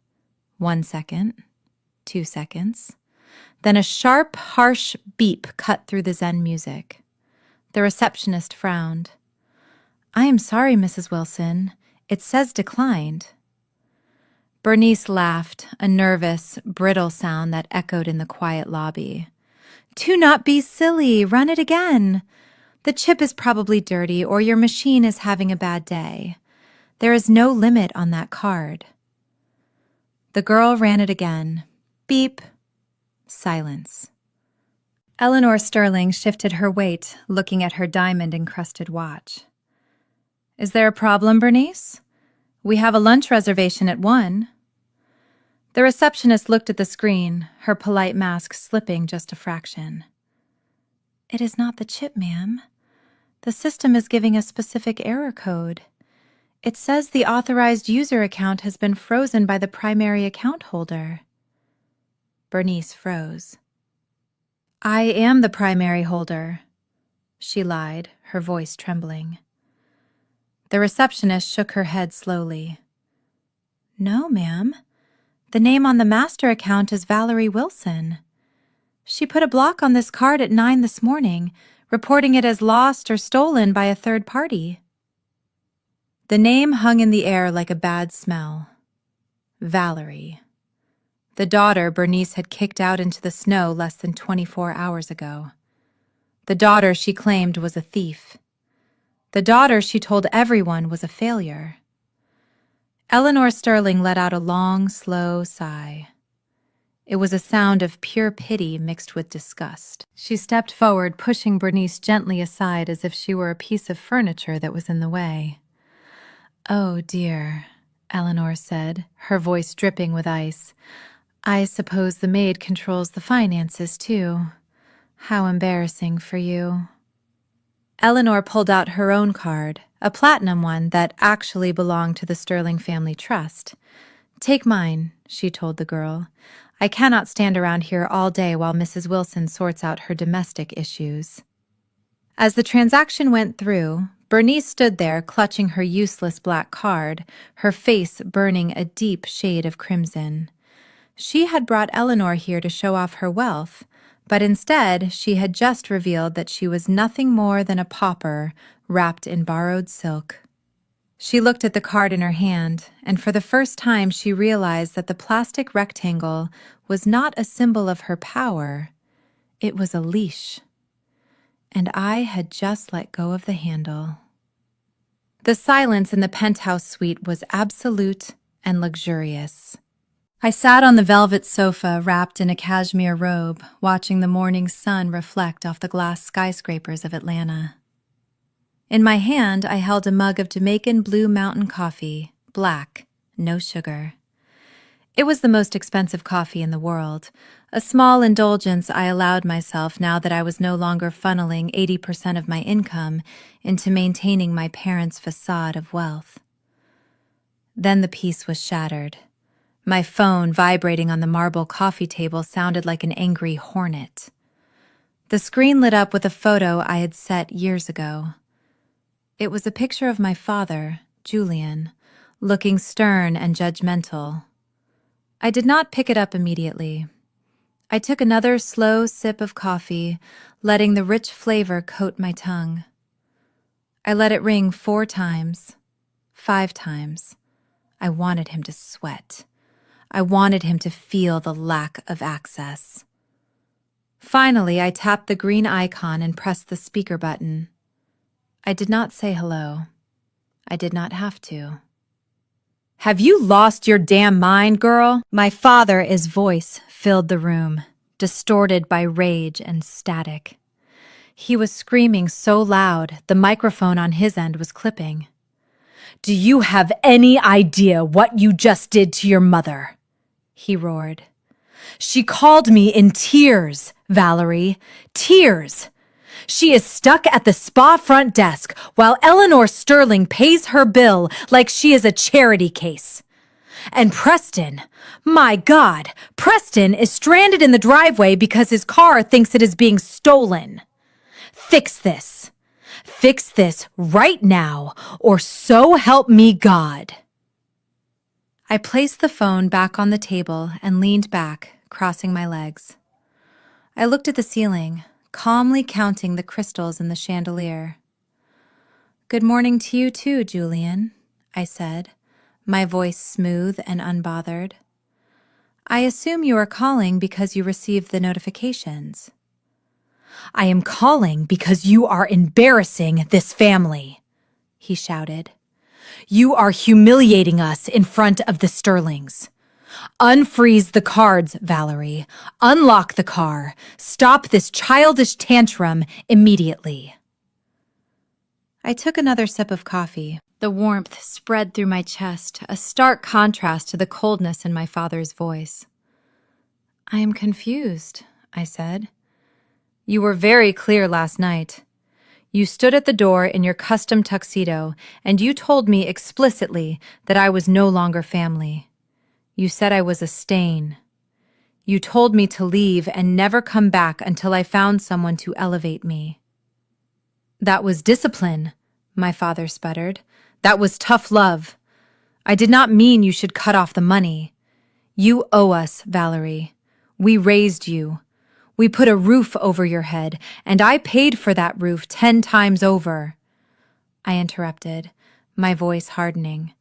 1 second, 2 seconds. Then a sharp, harsh beep cut through the Zen music. The receptionist frowned. "I am sorry, Mrs. Wilson. It says declined." Bernice laughed, a nervous, brittle sound that echoed in the quiet lobby. "Do not be silly. Run it again. The chip is probably dirty or your machine is having a bad day. There is no limit on that card." The girl ran it again. Beep. Silence. Eleanor Sterling shifted her weight, looking at her diamond-encrusted watch. "Is there a problem, Bernice? We have a lunch reservation at 1. The receptionist looked at the screen, her polite mask slipping just a fraction. "It is not the chip, ma'am. The system is giving a specific error code. It says the authorized user account has been frozen by the primary account holder." Bernice froze. "I am the primary holder," she lied, her voice trembling. The receptionist shook her head slowly. "No, ma'am. The name on the master account is Valerie Wilson. She put a block on this card at 9 this morning, reporting it as lost or stolen by a third party." The name hung in the air like a bad smell. Valerie. The daughter Bernice had kicked out into the snow less than 24 hours ago. The daughter she claimed was a thief. The daughter she told everyone was a failure. Eleanor Sterling let out a long, slow sigh. It was a sound of pure pity mixed with disgust. She stepped forward, pushing Bernice gently aside as if she were a piece of furniture that was in the way. "Oh, dear," Eleanor said, her voice dripping with ice. "I suppose the maid controls the finances, too. How embarrassing for you." Eleanor pulled out her own card, a platinum one that actually belonged to the Sterling Family Trust. "Take mine," she told the girl. "I cannot stand around here all day while Mrs. Wilson sorts out her domestic issues." As the transaction went through, Bernice stood there clutching her useless black card, her face burning a deep shade of crimson. She had brought Eleanor here to show off her wealth, but instead she had just revealed that she was nothing more than a pauper wrapped in borrowed silk. She looked at the card in her hand, and for the first time she realized that the plastic rectangle was not a symbol of her power. It was a leash. And I had just let go of the handle. The silence in the penthouse suite was absolute and luxurious. I sat on the velvet sofa wrapped in a cashmere robe, watching the morning sun reflect off the glass skyscrapers of Atlanta. In my hand, I held a mug of Jamaican Blue Mountain coffee, black, no sugar. It was the most expensive coffee in the world, a small indulgence I allowed myself now that I was no longer funneling 80% of my income into maintaining my parents' facade of wealth. Then the peace was shattered. My phone vibrating on the marble coffee table sounded like an angry hornet. The screen lit up with a photo I had set years ago. It was a picture of my father, Julian, looking stern and judgmental. I did not pick it up immediately. I took another slow sip of coffee, letting the rich flavor coat my tongue. I let it ring 4 times, 5 times. I wanted him to sweat. I wanted him to feel the lack of access. Finally, I tapped the green icon and pressed the speaker button. I did not say hello. I did not have to. "Have you lost your damn mind, girl?" My father's voice filled the room, distorted by rage and static. He was screaming so loud, the microphone on his end was clipping. "Do you have any idea what you just did to your mother?" he roared. "She called me in tears, Valerie. Tears. She is stuck at the spa front desk while Eleanor Sterling pays her bill like she is a charity case. And Preston, my God, Preston is stranded in the driveway because his car thinks it is being stolen. Fix this. Fix this right now, or so help me God." I placed the phone back on the table and leaned back, crossing my legs. I looked at the ceiling, calmly counting the crystals in the chandelier. "Good morning to you too, Julian," I said, my voice smooth and unbothered. "I assume you are calling because you received the notifications." "I am calling because you are embarrassing this family," he shouted. "You are humiliating us in front of the Sterlings. Unfreeze the cards, Valerie. Unlock the car. Stop this childish tantrum immediately." I took another sip of coffee. The warmth spread through my chest, a stark contrast to the coldness in my father's voice. "I am confused," I said. "You were very clear last night. You stood at the door in your custom tuxedo, and you told me explicitly that I was no longer family. You said I was a stain. You told me to leave and never come back until I found someone to elevate me." "That was discipline," my father sputtered. "That was tough love. I did not mean you should cut off the money. You owe us, Valerie. We raised you. We put a roof over your head, and I paid for that roof 10 times over." I interrupted, my voice hardening.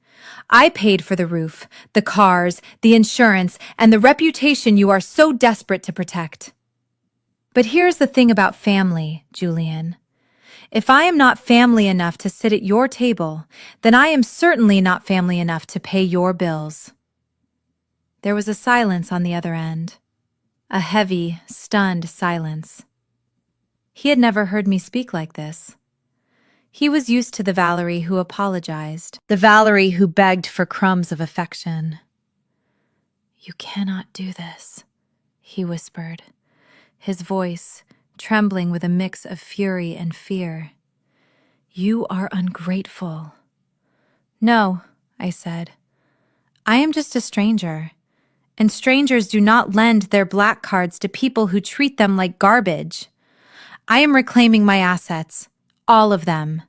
"I paid for the roof, the cars, the insurance, and the reputation you are so desperate to protect. But here's the thing about family, Julian. If I am not family enough to sit at your table, then I am certainly not family enough to pay your bills." There was a silence on the other end. A heavy, stunned silence. He had never heard me speak like this. He was used to the Valerie who apologized, the Valerie who begged for crumbs of affection. "You cannot do this," he whispered, his voice trembling with a mix of fury and fear. "You are ungrateful." "No," I said. "I am just a stranger. And strangers do not lend their black cards to people who treat them like garbage. I am reclaiming my assets, all of them.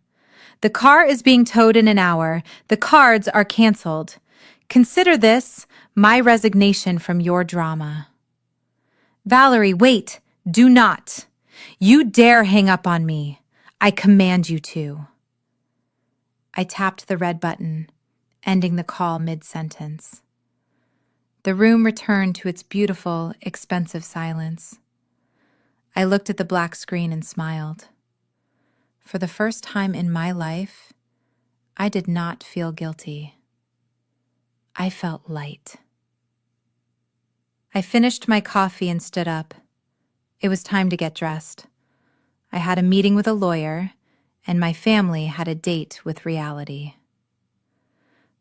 The car is being towed in an hour. The cards are canceled. Consider this my resignation from your drama." "Valerie, wait! Do not! You dare hang up on me. I command you to." I tapped the red button, ending the call mid-sentence. The room returned to its beautiful, expensive silence. I looked at the black screen and smiled. For the first time in my life, I did not feel guilty. I felt light. I finished my coffee and stood up. It was time to get dressed. I had a meeting with a lawyer, and my family had a date with reality.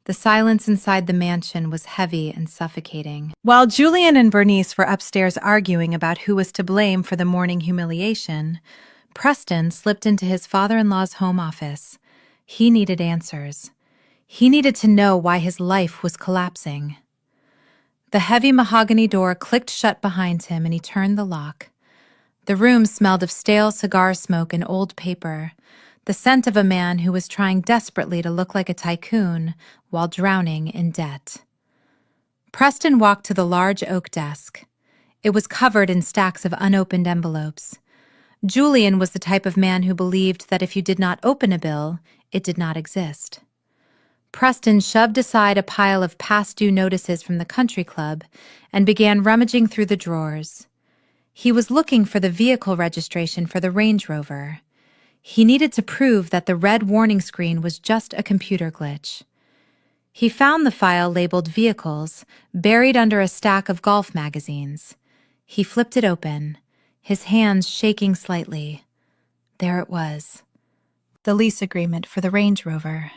The silence inside the mansion was heavy and suffocating. While Julian and Bernice were upstairs arguing about who was to blame for the morning humiliation, Preston slipped into his father-in-law's home office. He needed answers. He needed to know why his life was collapsing. The heavy mahogany door clicked shut behind him, and he turned the lock. The room smelled of stale cigar smoke and old paper, the scent of a man who was trying desperately to look like a tycoon while drowning in debt. Preston walked to the large oak desk. It was covered in stacks of unopened envelopes. Julian was the type of man who believed that if you did not open a bill, it did not exist. Preston shoved aside a pile of past due notices from the country club and began rummaging through the drawers. He was looking for the vehicle registration for the Range Rover. He needed to prove that the red warning screen was just a computer glitch. He found the file labeled Vehicles, buried under a stack of golf magazines. He flipped it open, his hands shaking slightly. There it was, the lease agreement for the Range Rover.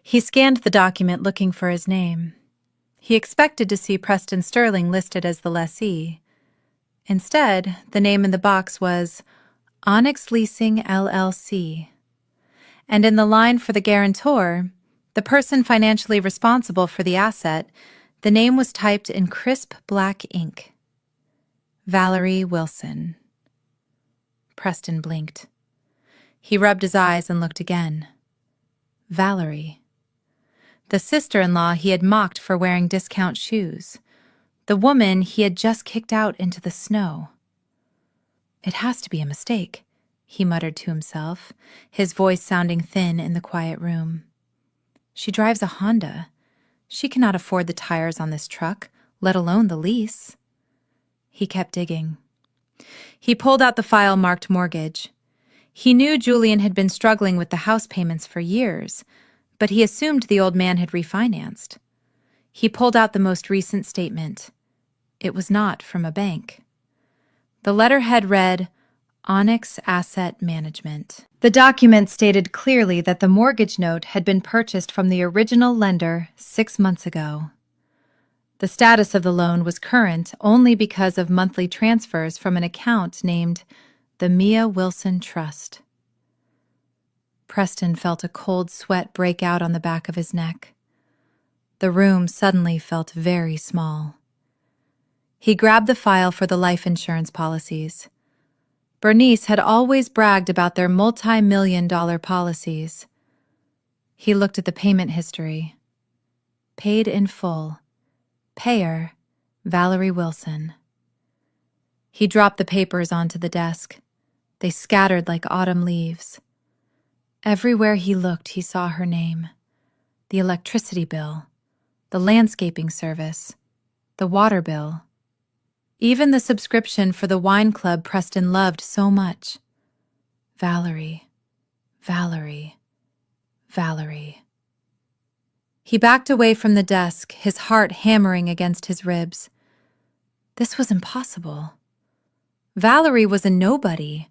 He scanned the document looking for his name. He expected to see Preston Sterling listed as the lessee. Instead, the name in the box was Onyx Leasing LLC. And in the line for the guarantor, the person financially responsible for the asset, the name was typed in crisp black ink. Valerie Wilson. Preston blinked. He rubbed his eyes and looked again. Valerie. The sister-in-law he had mocked for wearing discount shoes. The woman he had just kicked out into the snow. It has to be a mistake, he muttered to himself, his voice sounding thin in the quiet room. She drives a Honda. She cannot afford the tires on this truck, let alone the lease. He kept digging. He pulled out the file marked mortgage. He knew Julian had been struggling with the house payments for years, but he assumed the old man had refinanced. He pulled out the most recent statement. It was not from a bank. The letterhead read, Onyx Asset Management. The document stated clearly that the mortgage note had been purchased from the original lender 6 months ago. The status of the loan was current only because of monthly transfers from an account named the Mia Wilson Trust. Preston felt a cold sweat break out on the back of his neck. The room suddenly felt very small. He grabbed the file for the life insurance policies. Bernice had always bragged about their multi-million-dollar policies. He looked at the payment history. Paid in full. Payer, Valerie Wilson. He dropped the papers onto the desk. They scattered like autumn leaves. Everywhere he looked, he saw her name. The electricity bill, the landscaping service, the water bill. Even the subscription for the wine club Preston loved so much. Valerie, Valerie, Valerie. He backed away from the desk, his heart hammering against his ribs. This was impossible. Valerie was a nobody.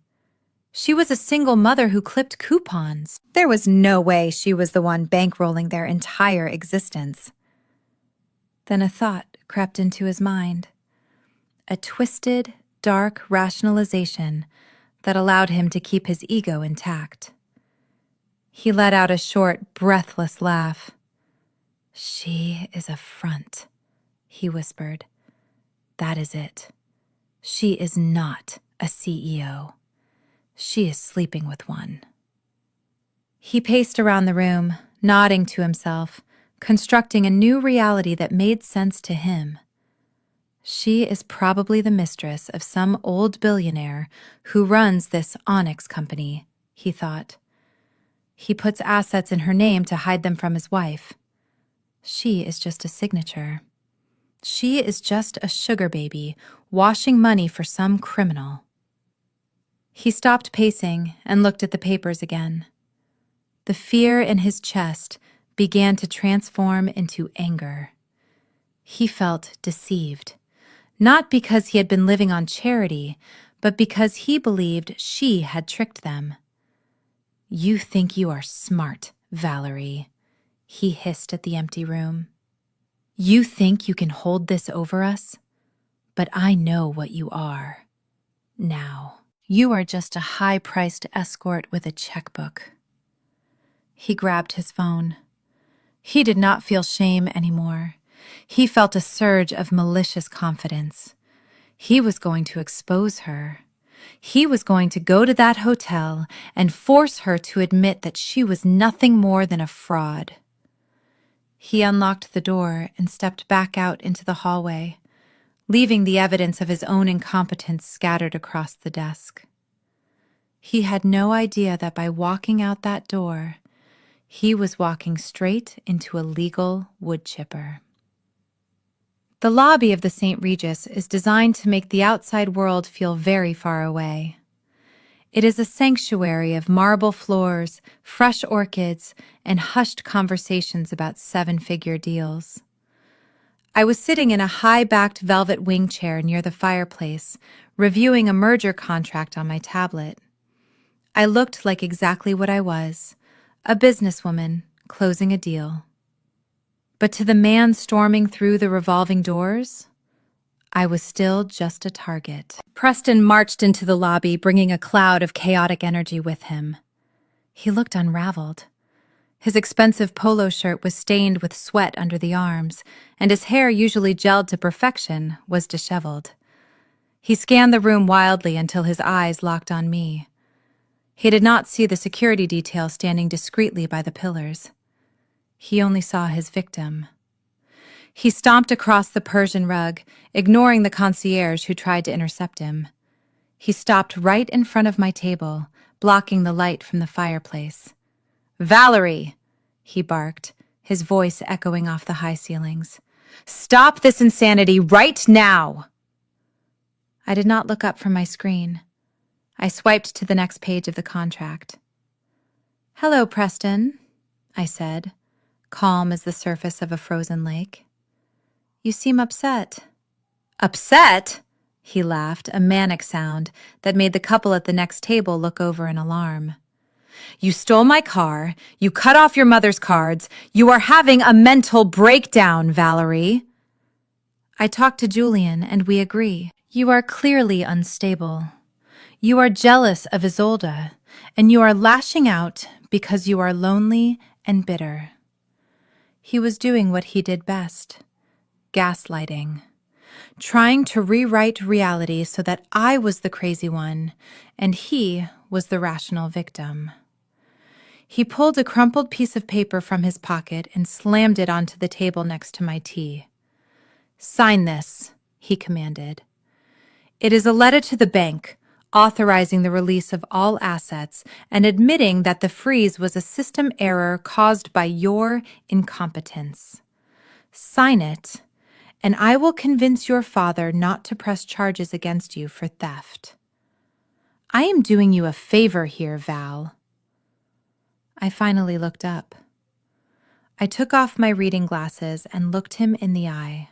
She was a single mother who clipped coupons. There was no way she was the one bankrolling their entire existence. Then a thought crept into his mind. A twisted, dark rationalization that allowed him to keep his ego intact. He let out a short, breathless laugh. She is a front, he whispered. That is it. She is not a CEO. She is sleeping with one. He paced around the room, nodding to himself, constructing a new reality that made sense to him. She is probably the mistress of some old billionaire who runs this Onyx company, he thought. He puts assets in her name to hide them from his wife. She is just a signature. She is just a sugar baby washing money for some criminal. He stopped pacing and looked at the papers again. The fear in his chest began to transform into anger. He felt deceived. Not because he had been living on charity, but because he believed she had tricked them. "You think you are smart, Valerie," he hissed at the empty room. "You think you can hold this over us? But I know what you are. Now, you are just a high-priced escort with a checkbook." He grabbed his phone. He did not feel shame anymore. He felt a surge of malicious confidence. He was going to expose her. He was going to go to that hotel and force her to admit that she was nothing more than a fraud. He unlocked the door and stepped back out into the hallway, leaving the evidence of his own incompetence scattered across the desk. He had no idea that by walking out that door, he was walking straight into a legal wood chipper. The lobby of the St. Regis is designed to make the outside world feel very far away. It is a sanctuary of marble floors, fresh orchids, and hushed conversations about seven-figure deals. I was sitting in a high-backed velvet wing chair near the fireplace, reviewing a merger contract on my tablet. I looked like exactly what I was, a businesswoman closing a deal. But to the man storming through the revolving doors, I was still just a target. Preston marched into the lobby, bringing a cloud of chaotic energy with him. He looked unraveled. His expensive polo shirt was stained with sweat under the arms, and his hair, usually gelled to perfection, was disheveled. He scanned the room wildly until his eyes locked on me. He did not see the security detail standing discreetly by the pillars. He only saw his victim. He stomped across the Persian rug, ignoring the concierge who tried to intercept him. He stopped right in front of my table, blocking the light from the fireplace. "Valerie!" he barked, his voice echoing off the high ceilings. "Stop this insanity right now!" I did not look up from my screen. I swiped to the next page of the contract. "Hello, Preston," I said, calm as the surface of a frozen lake. "You seem upset." "Upset?" he laughed, a manic sound that made the couple at the next table look over in alarm. "You stole my car, you cut off your mother's cards, you are having a mental breakdown, Valerie." "I talked to Julian and we agree. You are clearly unstable. You are jealous of Isolde, and you are lashing out because you are lonely and bitter." He was doing what he did best, gaslighting, trying to rewrite reality so that I was the crazy one and he was the rational victim. He pulled a crumpled piece of paper from his pocket and slammed it onto the table next to my tea. "Sign this," he commanded. "It is a letter to the bank, authorizing the release of all assets and admitting that the freeze was a system error caused by your incompetence. Sign it, and I will convince your father not to press charges against you for theft. I am doing you a favor here, Val." I finally looked up. I took off my reading glasses and looked him in the eye.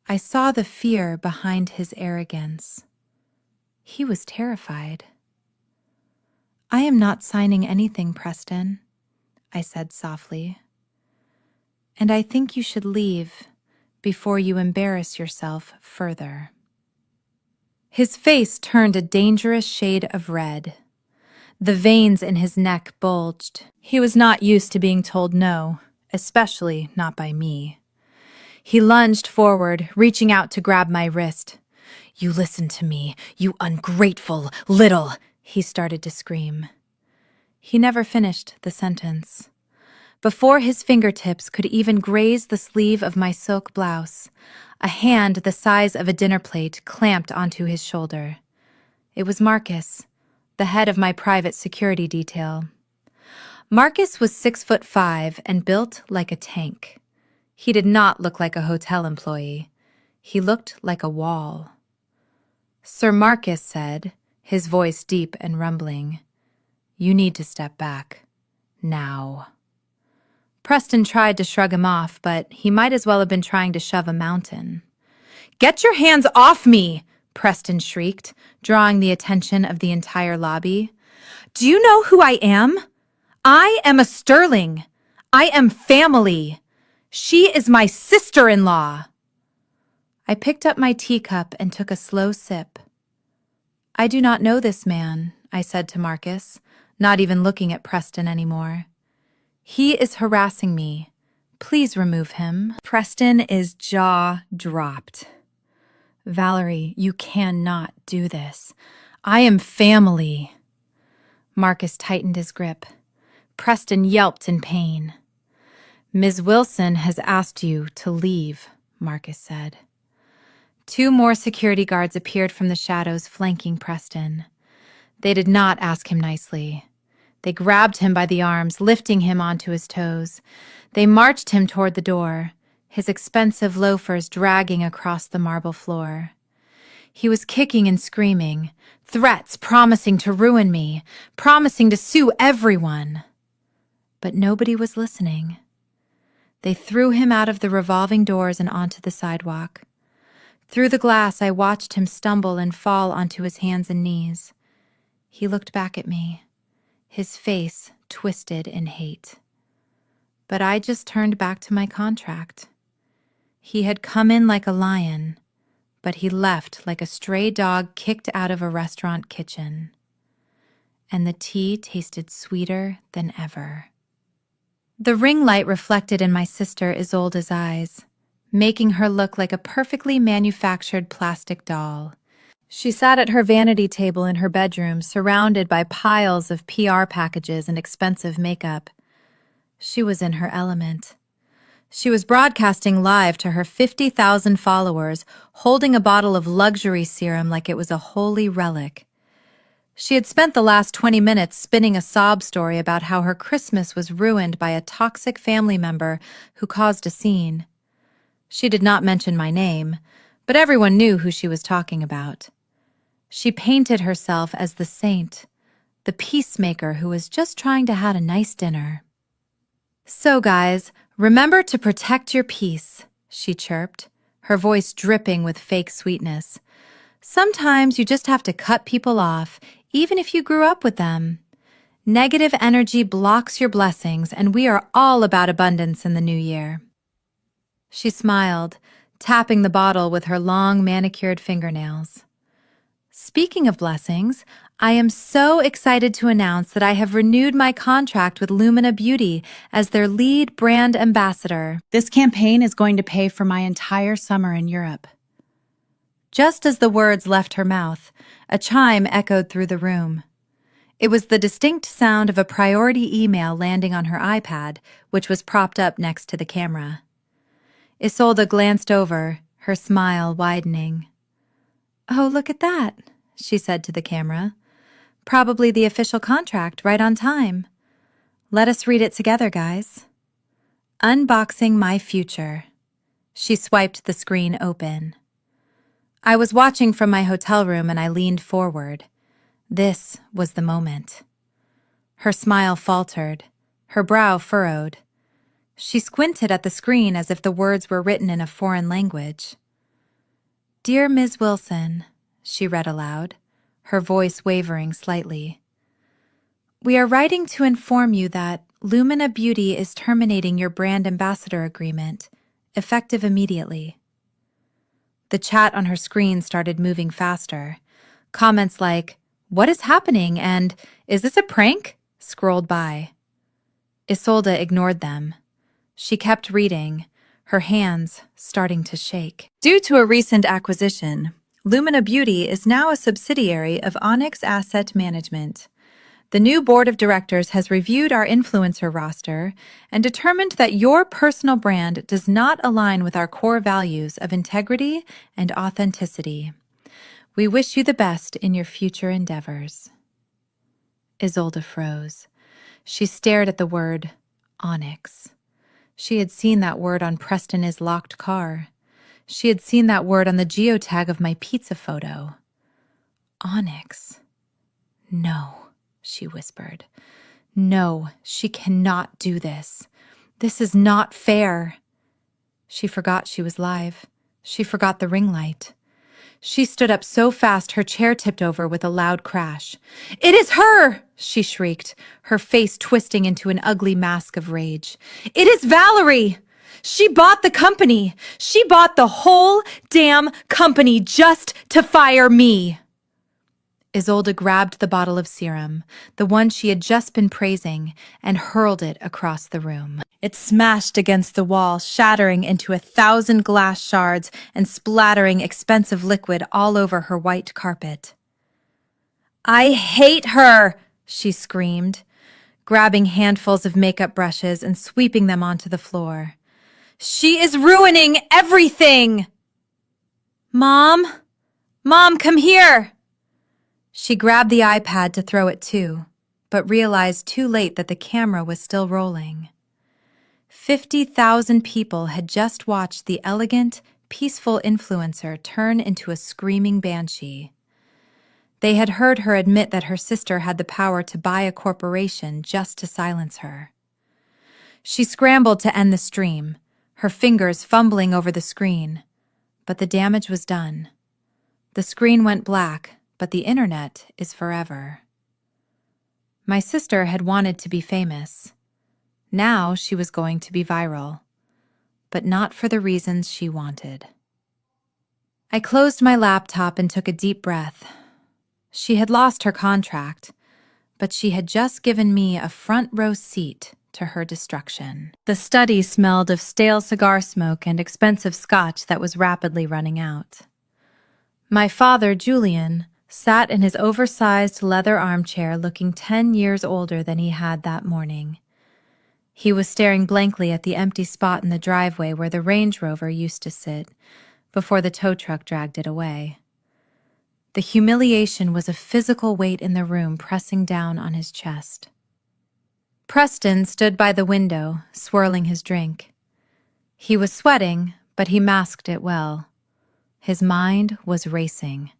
I saw the fear behind his arrogance. He was terrified. "I am not signing anything, Preston," I said softly. "And I think you should leave before you embarrass yourself further." His face turned a dangerous shade of red. The veins in his neck bulged. He was not used to being told no, especially not by me. He lunged forward, reaching out to grab my wrist. "You listen to me, you ungrateful little," he started to scream. He never finished the sentence. Before his fingertips could even graze the sleeve of my silk blouse, a hand the size of a dinner plate clamped onto his shoulder. It was Marcus, the head of my private security detail. Marcus was 6'5" and built like a tank. He did not look like a hotel employee. He looked like a wall. Sir Marcus said, his voice deep and rumbling, "You need to step back. Now." Preston tried to shrug him off, but he might as well have been trying to shove a mountain. "Get your hands off me!" Preston shrieked, drawing the attention of the entire lobby. "Do you know who I am? I am a Sterling. I am family. She is my sister-in-law." I picked up my teacup and took a slow sip. "I do not know this man," I said to Marcus, not even looking at Preston anymore. "He is harassing me. Please remove him." Preston's jaw dropped. "Valerie, you cannot do this. I am family." Marcus tightened his grip. Preston yelped in pain. "Ms. Wilson has asked you to leave," Marcus said. 2 more security guards appeared from the shadows flanking Preston. They did not ask him nicely. They grabbed him by the arms, lifting him onto his toes. They marched him toward the door, his expensive loafers dragging across the marble floor. He was kicking and screaming, threats promising to ruin me, promising to sue everyone. But nobody was listening. They threw him out of the revolving doors and onto the sidewalk. Through the glass, I watched him stumble and fall onto his hands and knees. He looked back at me, his face twisted in hate. But I just turned back to my contract. He had come in like a lion, but he left like a stray dog kicked out of a restaurant kitchen. And the tea tasted sweeter than ever. The ring light reflected in my sister Isolde's eyes, making her look like a perfectly manufactured plastic doll. She sat at her vanity table in her bedroom, surrounded by piles of PR packages and expensive makeup. She was in her element. She was broadcasting live to her 50,000 followers, holding a bottle of luxury serum like it was a holy relic. She had spent the last 20 minutes spinning a sob story about how her Christmas was ruined by a toxic family member who caused a scene. She did not mention my name, but everyone knew who she was talking about. She painted herself as the saint, the peacemaker who was just trying to have a nice dinner. "So, guys, remember to protect your peace," she chirped, her voice dripping with fake sweetness. "Sometimes you just have to cut people off, even if you grew up with them. Negative energy blocks your blessings, and we are all about abundance in the new year." She smiled, tapping the bottle with her long manicured fingernails. "Speaking of blessings, I am so excited to announce that I have renewed my contract with Lumina Beauty as their lead brand ambassador. This campaign is going to pay for my entire summer in Europe." Just as the words left her mouth, a chime echoed through the room. It was the distinct sound of a priority email landing on her iPad, which was propped up next to the camera. Isolde glanced over, her smile widening. "Oh, look at that," she said to the camera. "Probably the official contract, right on time. Let us read it together, guys. Unboxing my future." She swiped the screen open. I was watching from my hotel room and I leaned forward. This was the moment. Her smile faltered, her brow furrowed. She squinted at the screen as if the words were written in a foreign language. "Dear Ms. Wilson," she read aloud, her voice wavering slightly. "We are writing to inform you that Lumina Beauty is terminating your brand ambassador agreement, effective immediately." The chat on her screen started moving faster. Comments like, "What is happening?" and "Is this a prank?" scrolled by. Isolde ignored them. She kept reading, her hands starting to shake. "Due to a recent acquisition, Lumina Beauty is now a subsidiary of Onyx Asset Management. The new board of directors has reviewed our influencer roster and determined that your personal brand does not align with our core values of integrity and authenticity. We wish you the best in your future endeavors." Isolde froze. She stared at the word Onyx. She had seen that word on Preston's locked car. She had seen that word on the geotag of my pizza photo. Onyx. "No," she whispered. "No, she cannot do this. This is not fair." She forgot she was live. She forgot the ring light. She stood up so fast her chair tipped over with a loud crash. "It is her!" she shrieked, her face twisting into an ugly mask of rage. "It is Valerie! She bought the company! She bought the whole damn company just to fire me!" Isolde grabbed the bottle of serum, the one she had just been praising, and hurled it across the room. It smashed against the wall, shattering into 1,000 glass shards and splattering expensive liquid all over her white carpet. "I hate her!" she screamed, grabbing handfuls of makeup brushes and sweeping them onto the floor. "She is ruining everything!" "Mom? Mom, come here!" She grabbed the iPad to throw it too, but realized too late that the camera was still rolling. 50,000 people had just watched the elegant, peaceful influencer turn into a screaming banshee. They had heard her admit that her sister had the power to buy a corporation just to silence her. She scrambled to end the stream, her fingers fumbling over the screen, but the damage was done. The screen went black, but the internet is forever. My sister had wanted to be famous. Now she was going to be viral, but not for the reasons she wanted. I closed my laptop and took a deep breath. She had lost her contract, but she had just given me a front row seat to her destruction. The study smelled of stale cigar smoke and expensive scotch that was rapidly running out. My father, Julian, sat in his oversized leather armchair looking 10 years older than he had that morning. He was staring blankly at the empty spot in the driveway where the Range Rover used to sit before the tow truck dragged it away. The humiliation was a physical weight in the room pressing down on his chest. Preston stood by the window, swirling his drink. He was sweating, but he masked it well. His mind was racing.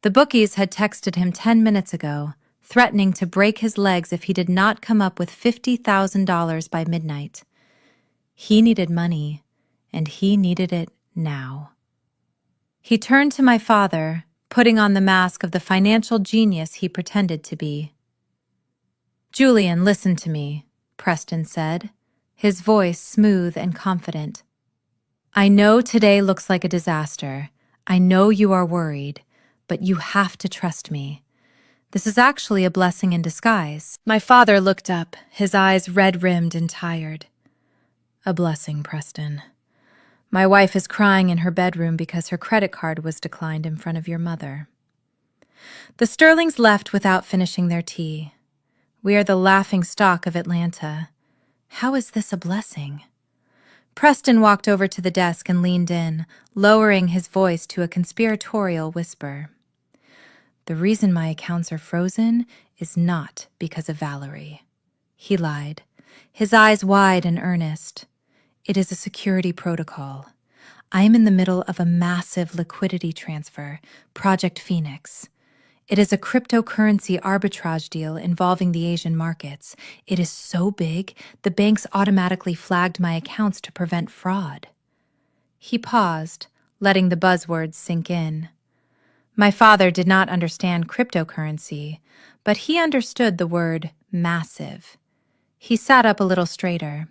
The bookies had texted him 10 minutes ago, threatening to break his legs if he did not come up with $50,000 by midnight. He needed money, and he needed it now. He turned to my father, putting on the mask of the financial genius he pretended to be. "Julian, listen to me," Preston said, his voice smooth and confident. "I know today looks like a disaster. I know you are worried, but you have to trust me. This is actually a blessing in disguise." My father looked up, his eyes red-rimmed and tired. "A blessing, Preston. My wife is crying in her bedroom because her credit card was declined in front of your mother." The Sterlings left without finishing their tea. We are the laughing stock of Atlanta. How is this a blessing? Preston walked over to the desk and leaned in, lowering his voice to a conspiratorial whisper. "The reason my accounts are frozen is not because of Valerie." He lied, his eyes wide and earnest. "It is a security protocol. I am in the middle of a massive liquidity transfer, Project Phoenix. It is a cryptocurrency arbitrage deal involving the Asian markets. It is so big, the banks automatically flagged my accounts to prevent fraud." He paused, letting the buzzwords sink in. My father did not understand cryptocurrency, but he understood the word massive. He sat up a little straighter.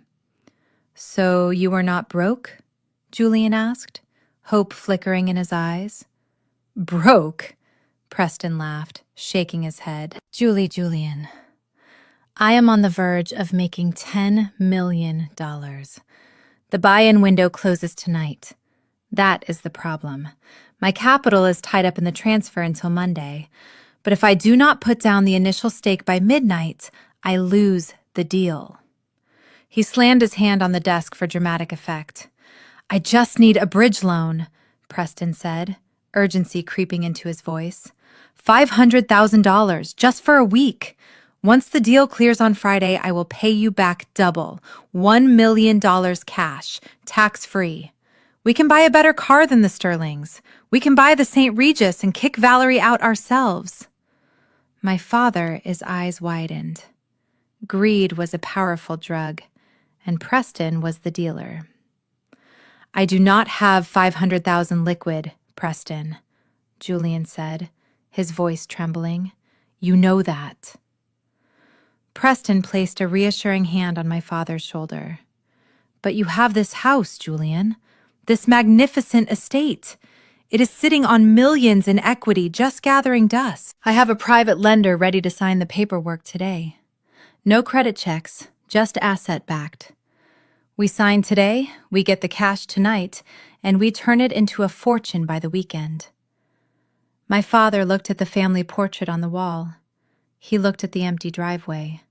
"So you were not broke?" Julian asked, hope flickering in his eyes. "Broke?" Preston laughed, shaking his head. Julian, I am on the verge of making $10 million. The buy-in window closes tonight. That is the problem. My capital is tied up in the transfer until Monday, but if I do not put down the initial stake by midnight, I lose the deal. He slammed his hand on the desk for dramatic effect. "I just need a bridge loan," Preston said, urgency creeping into his voice. $500,000 just for a week. Once the deal clears on Friday, I will pay you back double, $1 million cash, tax-free. We can buy a better car than the Sterlings. We can buy the St. Regis and kick Valerie out ourselves." My father's eyes widened. Greed was a powerful drug, and Preston was the dealer. I do not have 500,000 liquid, Preston, Julian said, his voice trembling. You know that. Preston placed a reassuring hand on my father's shoulder. But you have this house, Julian. This magnificent estate. It is sitting on millions in equity, just gathering dust. I have a private lender ready to sign the paperwork today. No credit checks, just asset-backed. We sign today, we get the cash tonight, and we turn it into a fortune by the weekend. My father looked at the family portrait on the wall. He looked at the empty driveway.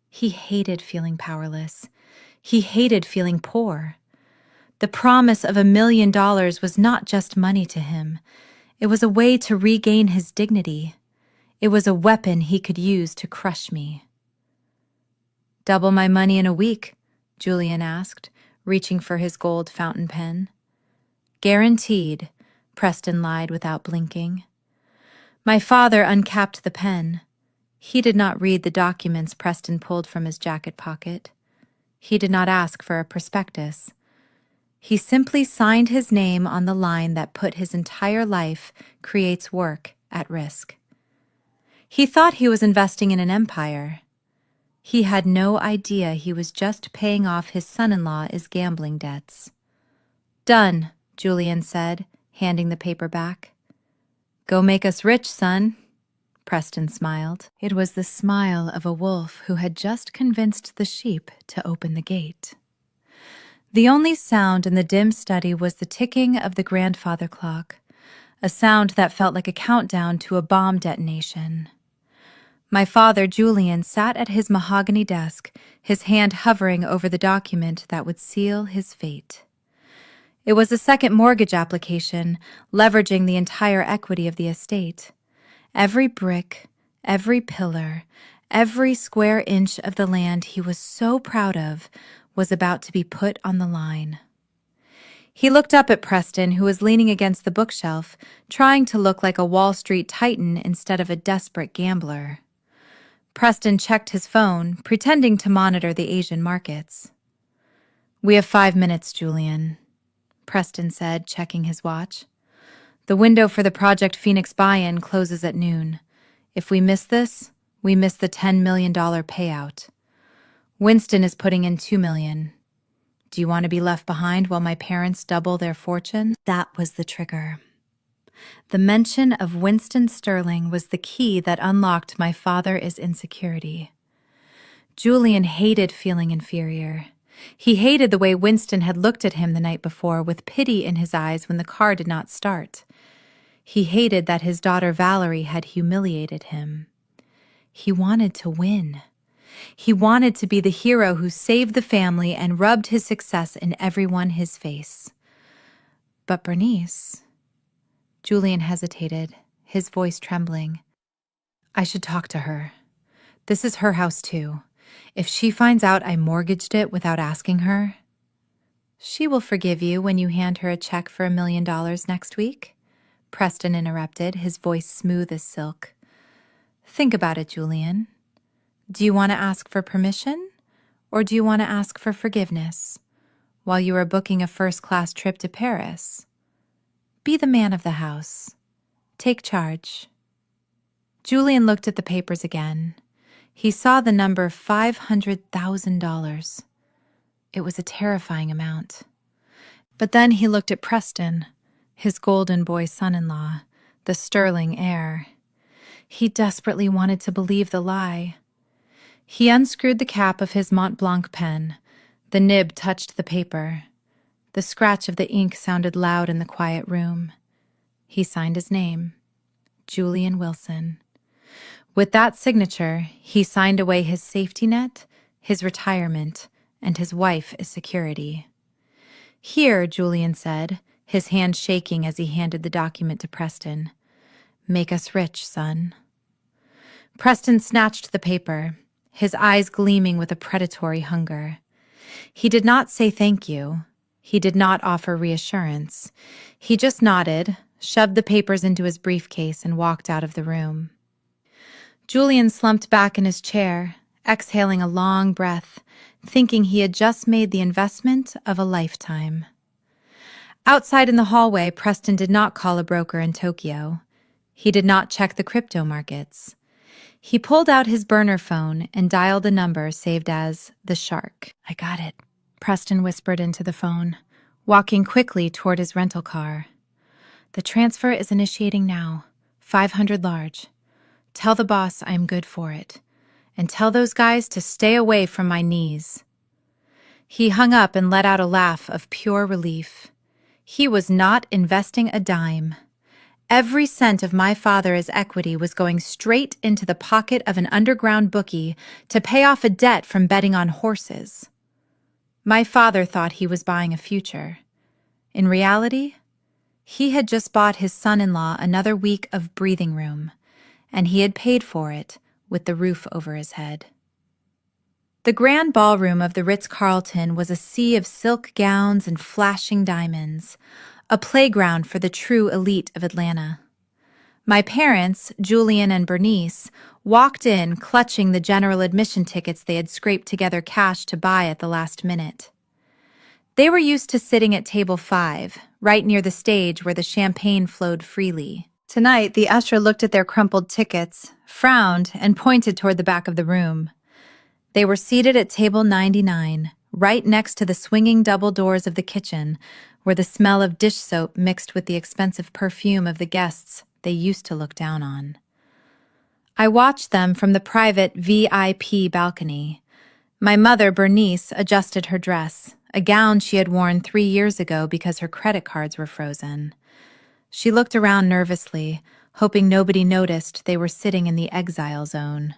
He hated feeling powerless. He hated feeling poor. The promise of $1 million was not just money to him. It was a way to regain his dignity. It was a weapon he could use to crush me. Double my money in a week, Julian asked, reaching for his gold fountain pen. Guaranteed, Preston lied without blinking. My father uncapped the pen. He did not read the documents Preston pulled from his jacket pocket. He did not ask for a prospectus. He simply signed his name on the line that put his entire life creates work at risk. He thought he was investing in an empire. He had no idea he was just paying off his son-in-law's gambling debts. Done, Julian said, handing the paper back. Go make us rich, son. Preston smiled. It was the smile of a wolf who had just convinced the sheep to open the gate. The only sound in the dim study was the ticking of the grandfather clock, a sound that felt like a countdown to a bomb detonation. My father, Julian, sat at his mahogany desk, his hand hovering over the document that would seal his fate. It was a second mortgage application, leveraging the entire equity of the estate. Every brick, every pillar, every square inch of the land he was so proud of was about to be put on the line. He looked up at Preston, who was leaning against the bookshelf, trying to look like a Wall Street titan instead of a desperate gambler. Preston checked his phone, pretending to monitor the Asian markets. We have 5 minutes, Julian, Preston said, checking his watch. The window for the Project Phoenix buy-in closes at noon. If we miss this, we miss the $10 million payout. Winston is putting in $2 million. Do you want to be left behind while my parents double their fortune? That was the trigger. The mention of Winston Sterling was the key that unlocked my father's insecurity. Julian hated feeling inferior. He hated the way Winston had looked at him the night before with pity in his eyes when the car did not start. He hated that his daughter Valerie had humiliated him. He wanted to win. He wanted to be the hero who saved the family and rubbed his success in everyone his face. But Bernice... Julian hesitated, his voice trembling. I should talk to her. This is her house too. If she finds out I mortgaged it without asking her... She will forgive you when you hand her a check for $1 million next week, Preston interrupted, his voice smooth as silk. Think about it, Julian. Do you want to ask for permission, or do you want to ask for forgiveness while you are booking a first-class trip to Paris? Be the man of the house. Take charge. Julian looked at the papers again. He saw the number $500,000. It was a terrifying amount. But then he looked at Preston, his golden boy son-in-law, the sterling heir. He desperately wanted to believe the lie. He unscrewed the cap of his Mont Blanc pen. The nib touched the paper. The scratch of the ink sounded loud in the quiet room. He signed his name, Julian Wilson. With that signature, he signed away his safety net, his retirement, and his wife as security. Here, Julian said, his hand shaking as he handed the document to Preston. Make us rich, son. Preston snatched the paper, his eyes gleaming with a predatory hunger. He did not say thank you. He did not offer reassurance. He just nodded, shoved the papers into his briefcase, and walked out of the room. Julian slumped back in his chair, exhaling a long breath, thinking he had just made the investment of a lifetime. Outside in the hallway, Preston did not call a broker in Tokyo. He did not check the crypto markets. He pulled out his burner phone and dialed a number saved as the Shark. "I got it," Preston whispered into the phone, walking quickly toward his rental car. "The transfer is initiating now. 500 large. Tell the boss I am good for it. And tell those guys to stay away from my knees." He hung up and let out a laugh of pure relief. He was not investing a dime. Every cent of my father's equity was going straight into the pocket of an underground bookie to pay off a debt from betting on horses. My father thought he was buying a future. In reality, he had just bought his son-in-law another week of breathing room, and he had paid for it with the roof over his head. The grand ballroom of the Ritz-Carlton was a sea of silk gowns and flashing diamonds, a playground for the true elite of Atlanta. My parents, Julian and Bernice, walked in clutching the general admission tickets they had scraped together cash to buy at the last minute. They were used to sitting at table 5, right near the stage where the champagne flowed freely. Tonight, the usher looked at their crumpled tickets, frowned, and pointed toward the back of the room. They were seated at table 99, right next to the swinging double doors of the kitchen, where the smell of dish soap mixed with the expensive perfume of the guests they used to look down on. I watched them from the private VIP balcony. My mother, Bernice, adjusted her dress, a gown she had worn 3 years ago because her credit cards were frozen. She looked around nervously, hoping nobody noticed they were sitting in the exile zone.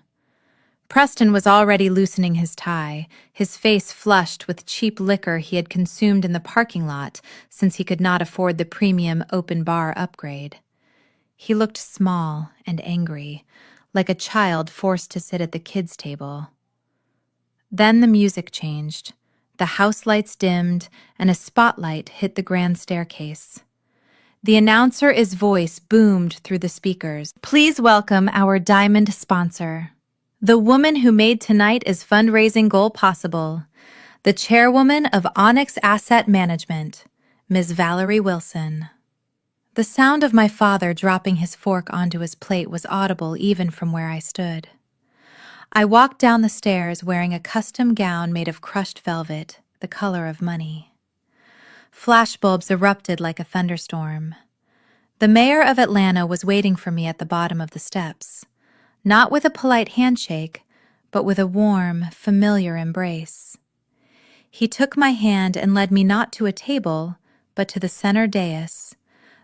Preston was already loosening his tie, his face flushed with cheap liquor he had consumed in the parking lot since he could not afford the premium open bar upgrade. He looked small and angry, like a child forced to sit at the kids' table. Then the music changed. The house lights dimmed, and a spotlight hit the grand staircase. The announcer's voice boomed through the speakers. "Please welcome our diamond sponsor. The woman who made tonight's fundraising goal possible, the chairwoman of Onyx Asset Management, Ms. Valerie Wilson." The sound of my father dropping his fork onto his plate was audible even from where I stood. I walked down the stairs wearing a custom gown made of crushed velvet, the color of money. Flashbulbs erupted like a thunderstorm. The mayor of Atlanta was waiting for me at the bottom of the steps. Not with a polite handshake, but with a warm, familiar embrace. He took my hand and led me not to a table, but to the center dais,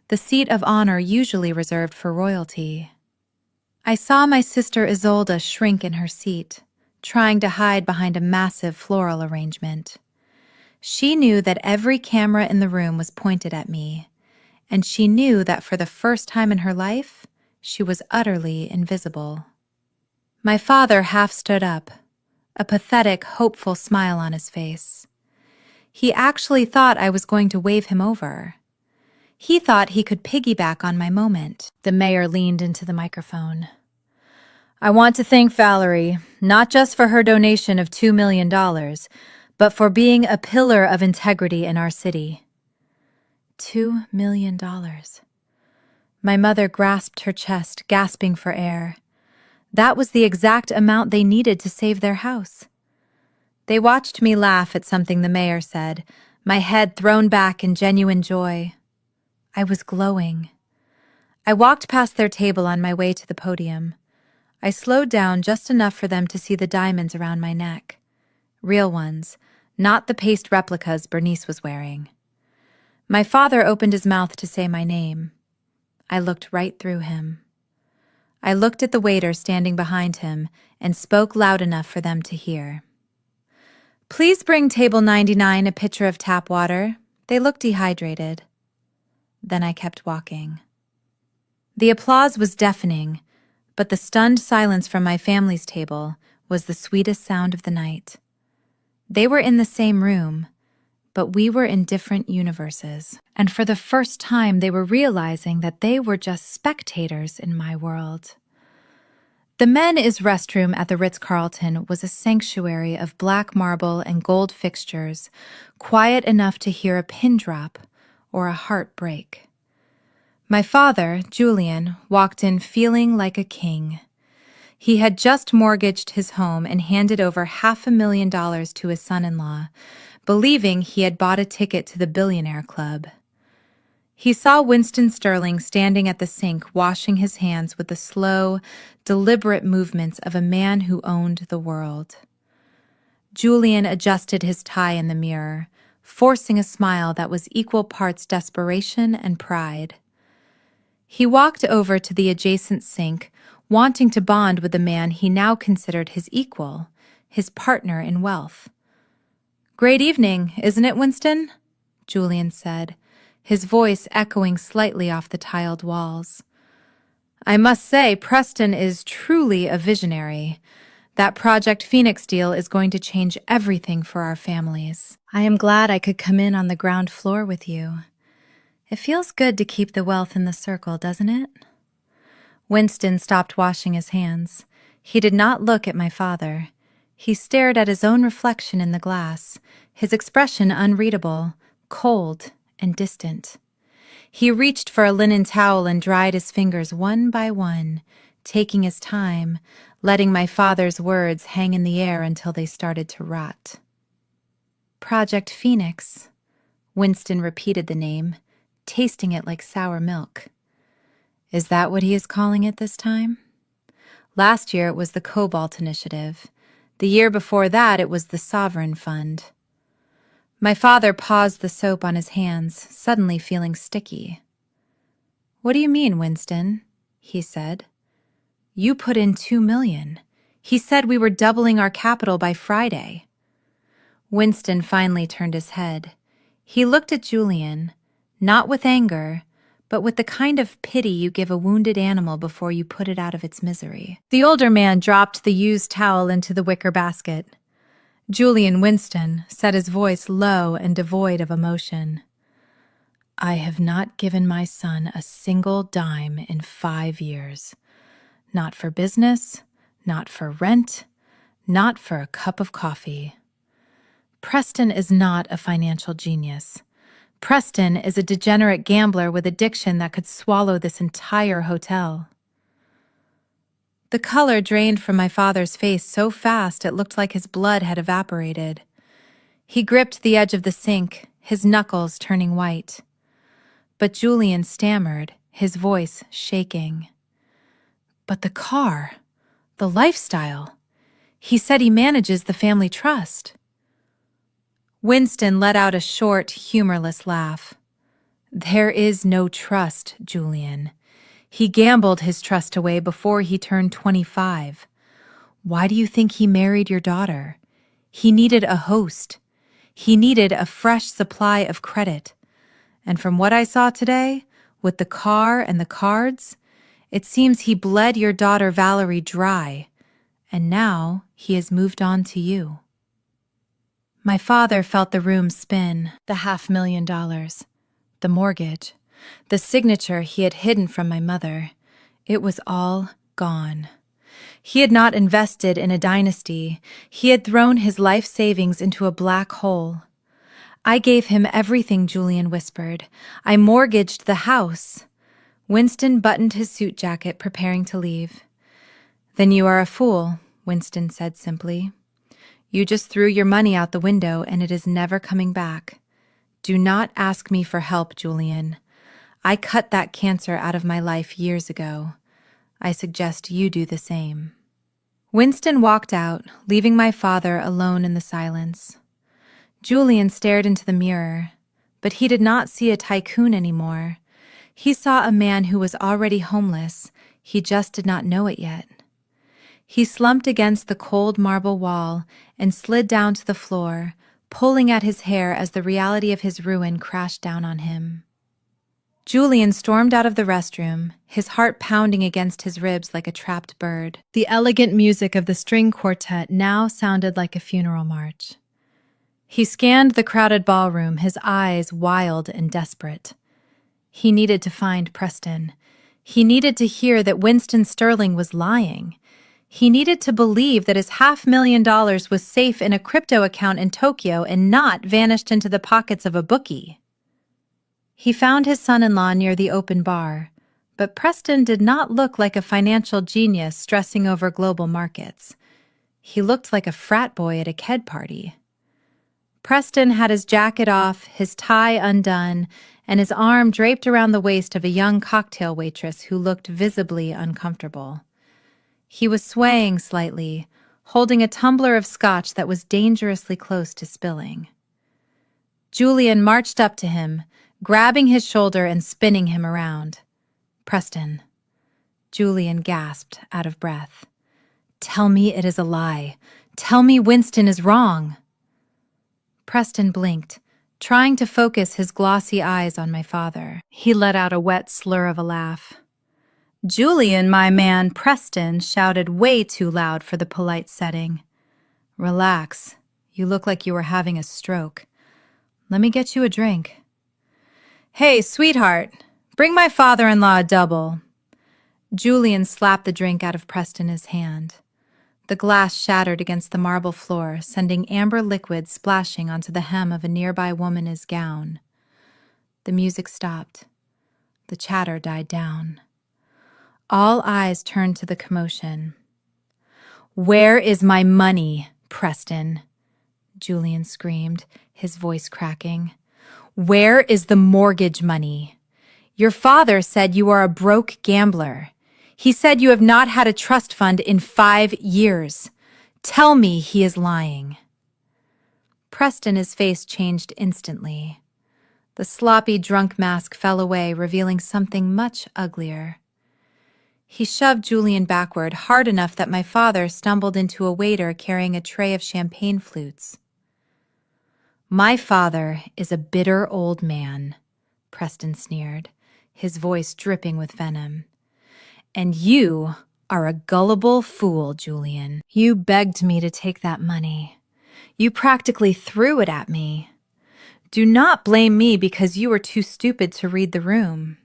the seat of honor usually reserved for royalty. I saw my sister Isolde shrink in her seat, trying to hide behind a massive floral arrangement. She knew that every camera in the room was pointed at me, and she knew that for the first time in her life, she was utterly invisible. My father half stood up, a pathetic, hopeful smile on his face. He actually thought I was going to wave him over. He thought he could piggyback on my moment. The mayor leaned into the microphone. "I want to thank Valerie, not just for her donation of $2 million, but for being a pillar of integrity in our city." $2 million. My mother grasped her chest, gasping for air. That was the exact amount they needed to save their house. They watched me laugh at something the mayor said, my head thrown back in genuine joy. I was glowing. I walked past their table on my way to the podium. I slowed down just enough for them to see the diamonds around my neck. Real ones, not the paste replicas Bernice was wearing. My father opened his mouth to say my name. I looked right through him. I looked at the waiter standing behind him and spoke loud enough for them to hear. "Please bring table 99 a pitcher of tap water. They look dehydrated." Then I kept walking. The applause was deafening, but the stunned silence from my family's table was the sweetest sound of the night. They were in the same room, but we were in different universes, and for the first time they were realizing that they were just spectators in my world. The men's restroom at the Ritz-Carlton was a sanctuary of black marble and gold fixtures, quiet enough to hear a pin drop or a heartbreak. My father, Julian, walked in feeling like a king. He had just mortgaged his home and handed over $500,000 to his son-in-law, believing he had bought a ticket to the billionaire club. He saw Winston Sterling standing at the sink washing his hands with the slow, deliberate movements of a man who owned the world. Julian adjusted his tie in the mirror, forcing a smile that was equal parts desperation and pride. He walked over to the adjacent sink, wanting to bond with the man he now considered his equal, his partner in wealth. "Great evening, isn't it, Winston?" Julian said, his voice echoing slightly off the tiled walls. "I must say, Preston is truly a visionary. That Project Phoenix deal is going to change everything for our families. I am glad I could come in on the ground floor with you. It feels good to keep the wealth in the circle, doesn't it?" Winston stopped washing his hands. He did not look at my father. He stared at his own reflection in the glass, his expression unreadable, cold, and distant. He reached for a linen towel and dried his fingers one by one, taking his time, letting my father's words hang in the air until they started to rot. "Project Phoenix." Winston repeated the name, tasting it like sour milk. "Is that what he is calling it this time? Last year it was the Cobalt Initiative. The year before that it was the Sovereign Fund." My father paused the soap on his hands, suddenly feeling sticky. "What do you mean, Winston?" he said. "You put in $2 million. He said we were doubling our capital by Friday." Winston finally turned his head. He looked at Julian, not with anger, but with the kind of pity you give a wounded animal before you put it out of its misery. The older man dropped the used towel into the wicker basket. "Julian Winston," said his voice low and devoid of emotion, "I have not given my son a single dime in 5 years. Not for business, not for rent, not for a cup of coffee. Preston is not a financial genius. Preston is a degenerate gambler with addiction that could swallow this entire hotel." The color drained from my father's face so fast it looked like his blood had evaporated. He gripped the edge of the sink, his knuckles turning white. But Julian stammered, his voice shaking. "But the car, the lifestyle. He said he manages the family trust." Winston let out a short, humorless laugh. "There is no trust, Julian. He gambled his trust away before he turned 25. Why do you think he married your daughter? He needed a host. He needed a fresh supply of credit. And from what I saw today, with the car and the cards, it seems he bled your daughter Valerie dry, and now he has moved on to you." My father felt the room spin, the $500,000, the mortgage, the signature he had hidden from my mother. It was all gone. He had not invested in a dynasty. He had thrown his life savings into a black hole. "I gave him everything," Julian whispered. "I mortgaged the house." Winston buttoned his suit jacket, preparing to leave. "Then you are a fool," Winston said simply. "You just threw your money out the window and it is never coming back. Do not ask me for help, Julian. I cut that cancer out of my life years ago. I suggest you do the same." Winston walked out, leaving my father alone in the silence. Julian stared into the mirror, but he did not see a tycoon anymore. He saw a man who was already homeless. He just did not know it yet. He slumped against the cold marble wall and slid down to the floor, pulling at his hair as the reality of his ruin crashed down on him. Julian stormed out of the restroom, his heart pounding against his ribs like a trapped bird. The elegant music of the string quartet now sounded like a funeral march. He scanned the crowded ballroom, his eyes wild and desperate. He needed to find Preston. He needed to hear that Winston Sterling was lying. He needed to believe that his $500,000 was safe in a crypto account in Tokyo and not vanished into the pockets of a bookie. He found his son-in-law near the open bar, but Preston did not look like a financial genius stressing over global markets. He looked like a frat boy at a keg party. Preston had his jacket off, his tie undone, and his arm draped around the waist of a young cocktail waitress who looked visibly uncomfortable. He was swaying slightly, holding a tumbler of scotch that was dangerously close to spilling. Julian marched up to him, grabbing his shoulder and spinning him around. "Preston." Julian gasped, out of breath. "Tell me it is a lie. Tell me Winston is wrong." Preston blinked, trying to focus his glossy eyes on my father. He let out a wet slur of a laugh. "Julian, my man," Preston shouted way too loud for the polite setting. "Relax. You look like you were having a stroke. Let me get you a drink." "Hey, sweetheart, bring my father-in-law a double." Julian slapped the drink out of Preston's hand. The glass shattered against the marble floor, sending amber liquid splashing onto the hem of a nearby woman's gown. The music stopped. The chatter died down. All eyes turned to the commotion. "Where is my money, Preston?" Julian screamed, his voice cracking. "Where is the mortgage money? Your father said you are a broke gambler. He said you have not had a trust fund in 5 years. Tell me he is lying." Preston's face changed instantly. The sloppy drunk mask fell away, revealing something much uglier. He shoved Julian backward hard enough that my father stumbled into a waiter carrying a tray of champagne flutes. "My father is a bitter old man," Preston sneered, his voice dripping with venom. "And you are a gullible fool, Julian. You begged me to take that money. You practically threw it at me. Do not blame me because you were too stupid to read the room."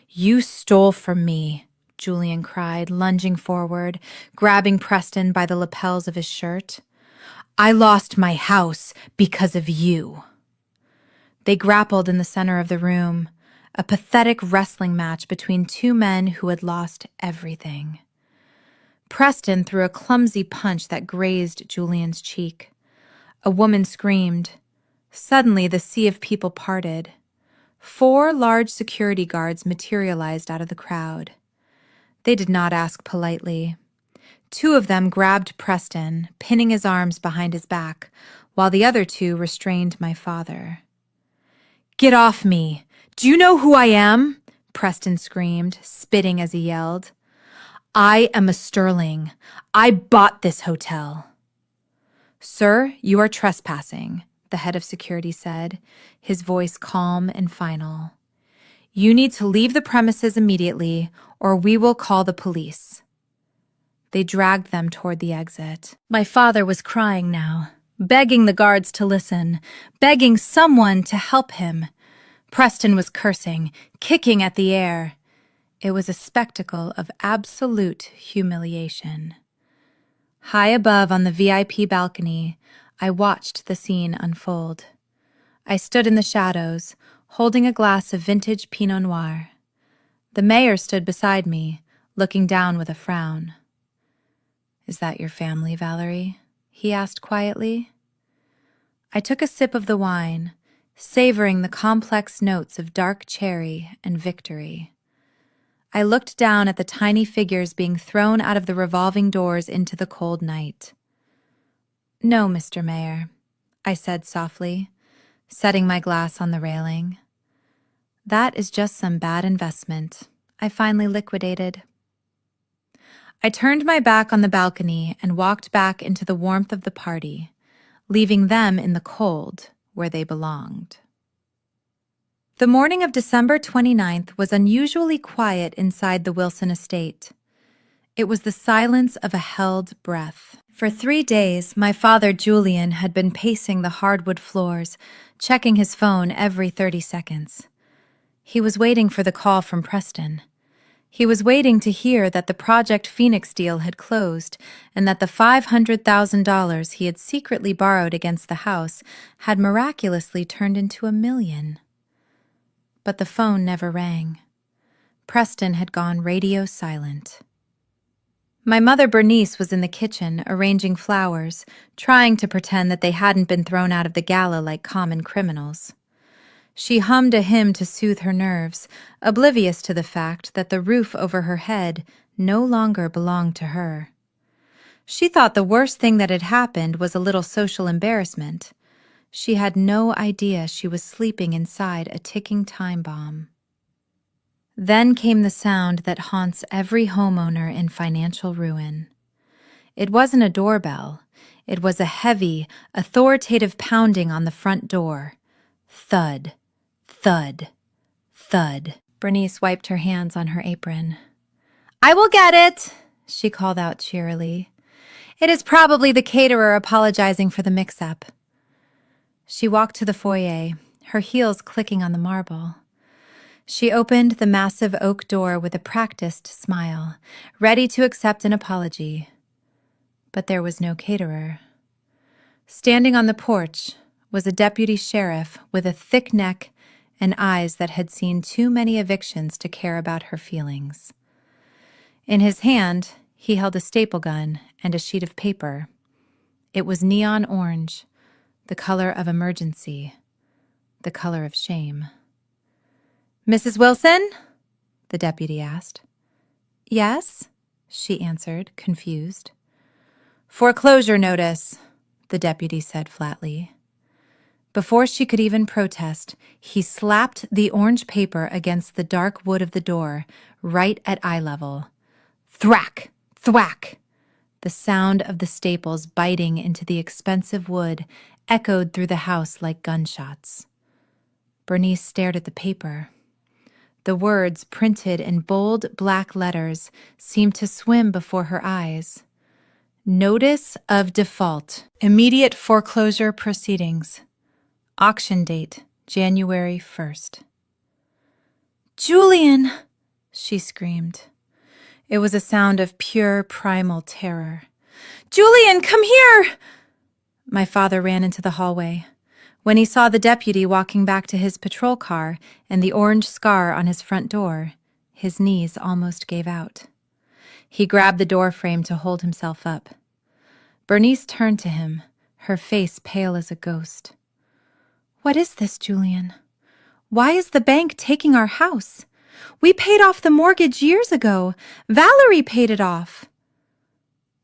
"You stole from me," Julian cried, lunging forward, grabbing Preston by the lapels of his shirt. "I lost my house because of you." They grappled in the center of the room, a pathetic wrestling match between two men who had lost everything. Preston threw a clumsy punch that grazed Julian's cheek. A woman screamed. Suddenly, the sea of people parted. 4 large security guards materialized out of the crowd. They did not ask politely. 2 of them grabbed Preston, pinning his arms behind his back, while the other 2 restrained my father. "Get off me! Do you know who I am?" Preston screamed, spitting as he yelled. "I am a Sterling. I bought this hotel." "Sir, you are trespassing," the head of security said, his voice calm and final. "You need to leave the premises immediately, or we will call the police." They dragged them toward the exit. My father was crying now, begging the guards to listen, begging someone to help him. Preston was cursing, kicking at the air. It was a spectacle of absolute humiliation. High above on the VIP balcony, I watched the scene unfold. I stood in the shadows, holding a glass of vintage Pinot Noir. The mayor stood beside me, looking down with a frown. "Is that your family, Valerie?" he asked quietly. I took a sip of the wine, savoring the complex notes of dark cherry and victory. I looked down at the tiny figures being thrown out of the revolving doors into the cold night. "No, Mr. Mayor," I said softly, setting my glass on the railing. "That is just some bad investment I finally liquidated." I turned my back on the balcony and walked back into the warmth of the party, leaving them in the cold where they belonged. The morning of December 29th was unusually quiet inside the Wilson estate. It was the silence of a held breath. For 3 days, my father Julian had been pacing the hardwood floors, checking his phone every 30 seconds. He was waiting for the call from Preston. He was waiting to hear that the Project Phoenix deal had closed and that the $500,000 he had secretly borrowed against the house had miraculously turned into $1 million. but the phone never rang. Preston had gone radio silent. My mother Bernice was in the kitchen, arranging flowers, trying to pretend that they hadn't been thrown out of the gala like common criminals. She hummed a hymn to soothe her nerves, oblivious to the fact that the roof over her head no longer belonged to her. She thought the worst thing that had happened was a little social embarrassment. She had no idea she was sleeping inside a ticking time bomb. Then came the sound that haunts every homeowner in financial ruin. It wasn't a doorbell. It was a heavy, authoritative pounding on the front door. Thud, thud, thud. Bernice wiped her hands on her apron. "I will get it," she called out cheerily. "It is probably the caterer apologizing for the mix-up." She walked to the foyer, her heels clicking on the marble. She opened the massive oak door with a practiced smile, ready to accept an apology. But there was no caterer. Standing on the porch was a deputy sheriff with a thick neck and eyes that had seen too many evictions to care about her feelings. In his hand, he held a staple gun and a sheet of paper. It was neon orange, the color of emergency, the color of shame. "Mrs. Wilson?" the deputy asked. "Yes," she answered, confused. "Foreclosure notice," the deputy said flatly. Before she could even protest, he slapped the orange paper against the dark wood of the door, right at eye level. Thwack! Thwack! The sound of the staples biting into the expensive wood echoed through the house like gunshots. Bernice stared at the paper. The words, printed in bold black letters, seemed to swim before her eyes. Notice of default. Immediate foreclosure proceedings. Auction date, January 1st. "Julian!" she screamed. It was a sound of pure primal terror. "Julian, come here!" My father ran into the hallway. When he saw the deputy walking back to his patrol car and the orange scar on his front door, his knees almost gave out. He grabbed the door frame to hold himself up. Bernice turned to him, her face pale as a ghost. "What is this, Julian? Why is the bank taking our house? We paid off the mortgage years ago. Valerie paid it off."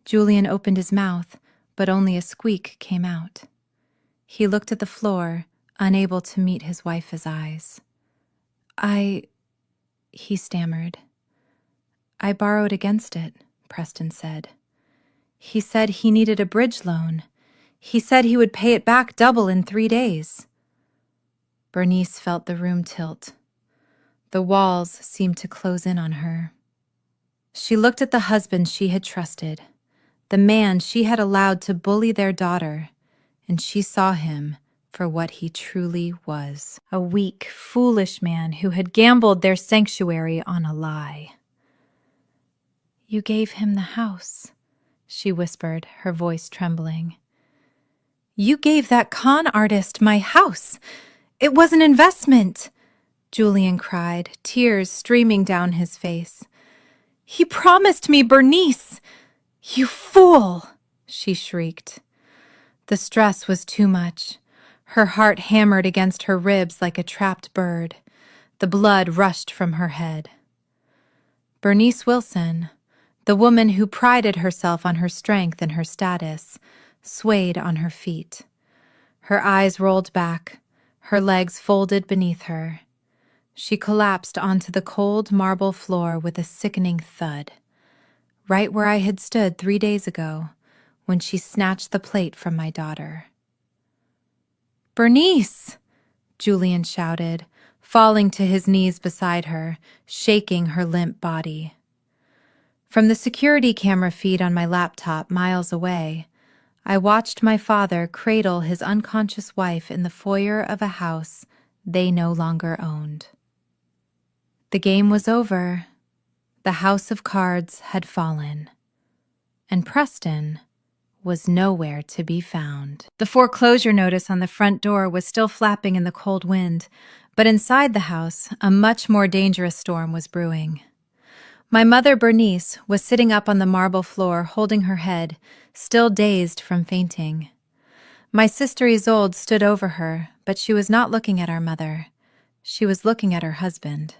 Julian opened his mouth, but only a squeak came out. He looked at the floor, unable to meet his wife's eyes. He stammered. "I borrowed against it," Preston said. "He said he needed a bridge loan. He said he would pay it back double in 3 days." Bernice felt the room tilt. The walls seemed to close in on her. She looked at the husband she had trusted, the man she had allowed to bully their daughter, and she saw him for what he truly was, a weak, foolish man who had gambled their sanctuary on a lie. "You gave him the house," she whispered, her voice trembling. "You gave that con artist my house. It was an investment," Julian cried, tears streaming down his face. "He promised me Bernice. You fool!" she shrieked. The stress was too much. Her heart hammered against her ribs like a trapped bird. The blood rushed from her head. Bernice Wilson, the woman who prided herself on her strength and her status, swayed on her feet. Her eyes rolled back, her legs folded beneath her. She collapsed onto the cold marble floor with a sickening thud, right where I had stood 3 days ago when she snatched the plate from my daughter. "Bernice!" Julian shouted, falling to his knees beside her, shaking her limp body. From the security camera feed on my laptop miles away, I watched my father cradle his unconscious wife in the foyer of a house they no longer owned. The game was over. The house of cards had fallen. And Preston was nowhere to be found. The foreclosure notice on the front door was still flapping in the cold wind, But inside the house, a much more dangerous storm was brewing. My mother, Bernice, was sitting up on the marble floor holding her head, still dazed from fainting. My sister Isolde stood over her, but she was not looking at our mother. She was looking at her husband.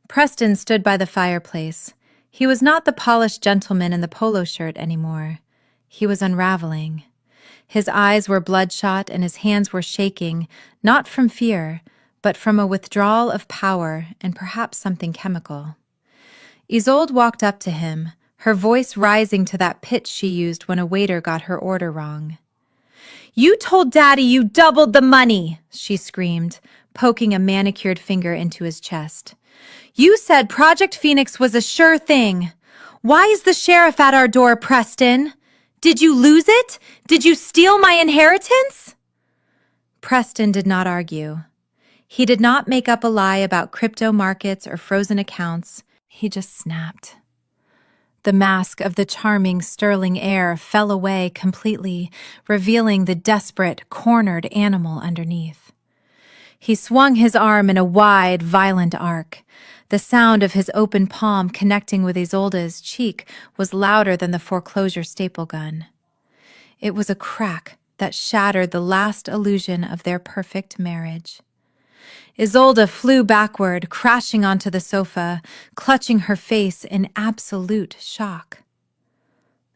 Preston stood by the fireplace. He was not the polished gentleman in the polo shirt anymore. He was unraveling. His eyes were bloodshot and his hands were shaking, not from fear, but from a withdrawal of power and perhaps something chemical. Isolde walked up to him, her voice rising to that pitch she used when a waiter got her order wrong. "You told Daddy you doubled the money," she screamed, poking a manicured finger into his chest. "You said Project Phoenix was a sure thing. Why is the sheriff at our door, Preston? Did you lose it? Did you steal my inheritance?" Preston did not argue. He did not make up a lie about crypto markets or frozen accounts. He just snapped. The mask of the charming sterling heir fell away completely, revealing the desperate, cornered animal underneath. He swung his arm in a wide, violent arc. The sound of his open palm connecting with Isolde's cheek was louder than the foreclosure staple gun. It was a crack that shattered the last illusion of their perfect marriage. Isolde flew backward, crashing onto the sofa, clutching her face in absolute shock.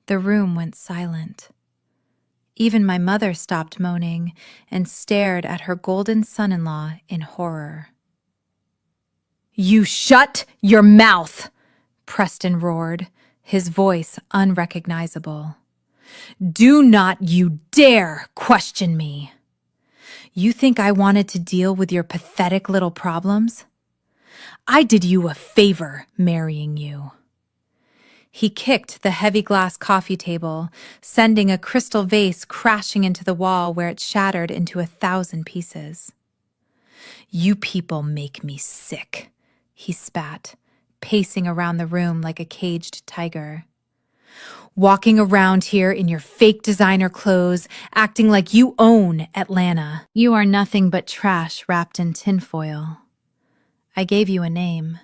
The room went silent. Even my mother stopped moaning and stared at her golden son-in-law in horror. "You shut your mouth!" Preston roared, his voice unrecognizable. "Do not you dare question me! You think I wanted to deal with your pathetic little problems? I did you a favor marrying you." He kicked the heavy glass coffee table, sending a crystal vase crashing into the wall where it shattered into 1,000 pieces. "You people make me sick," he spat, pacing around the room like a caged tiger. "Walking around here in your fake designer clothes, acting like you own Atlanta. You are nothing but trash wrapped in tinfoil. I gave you a name.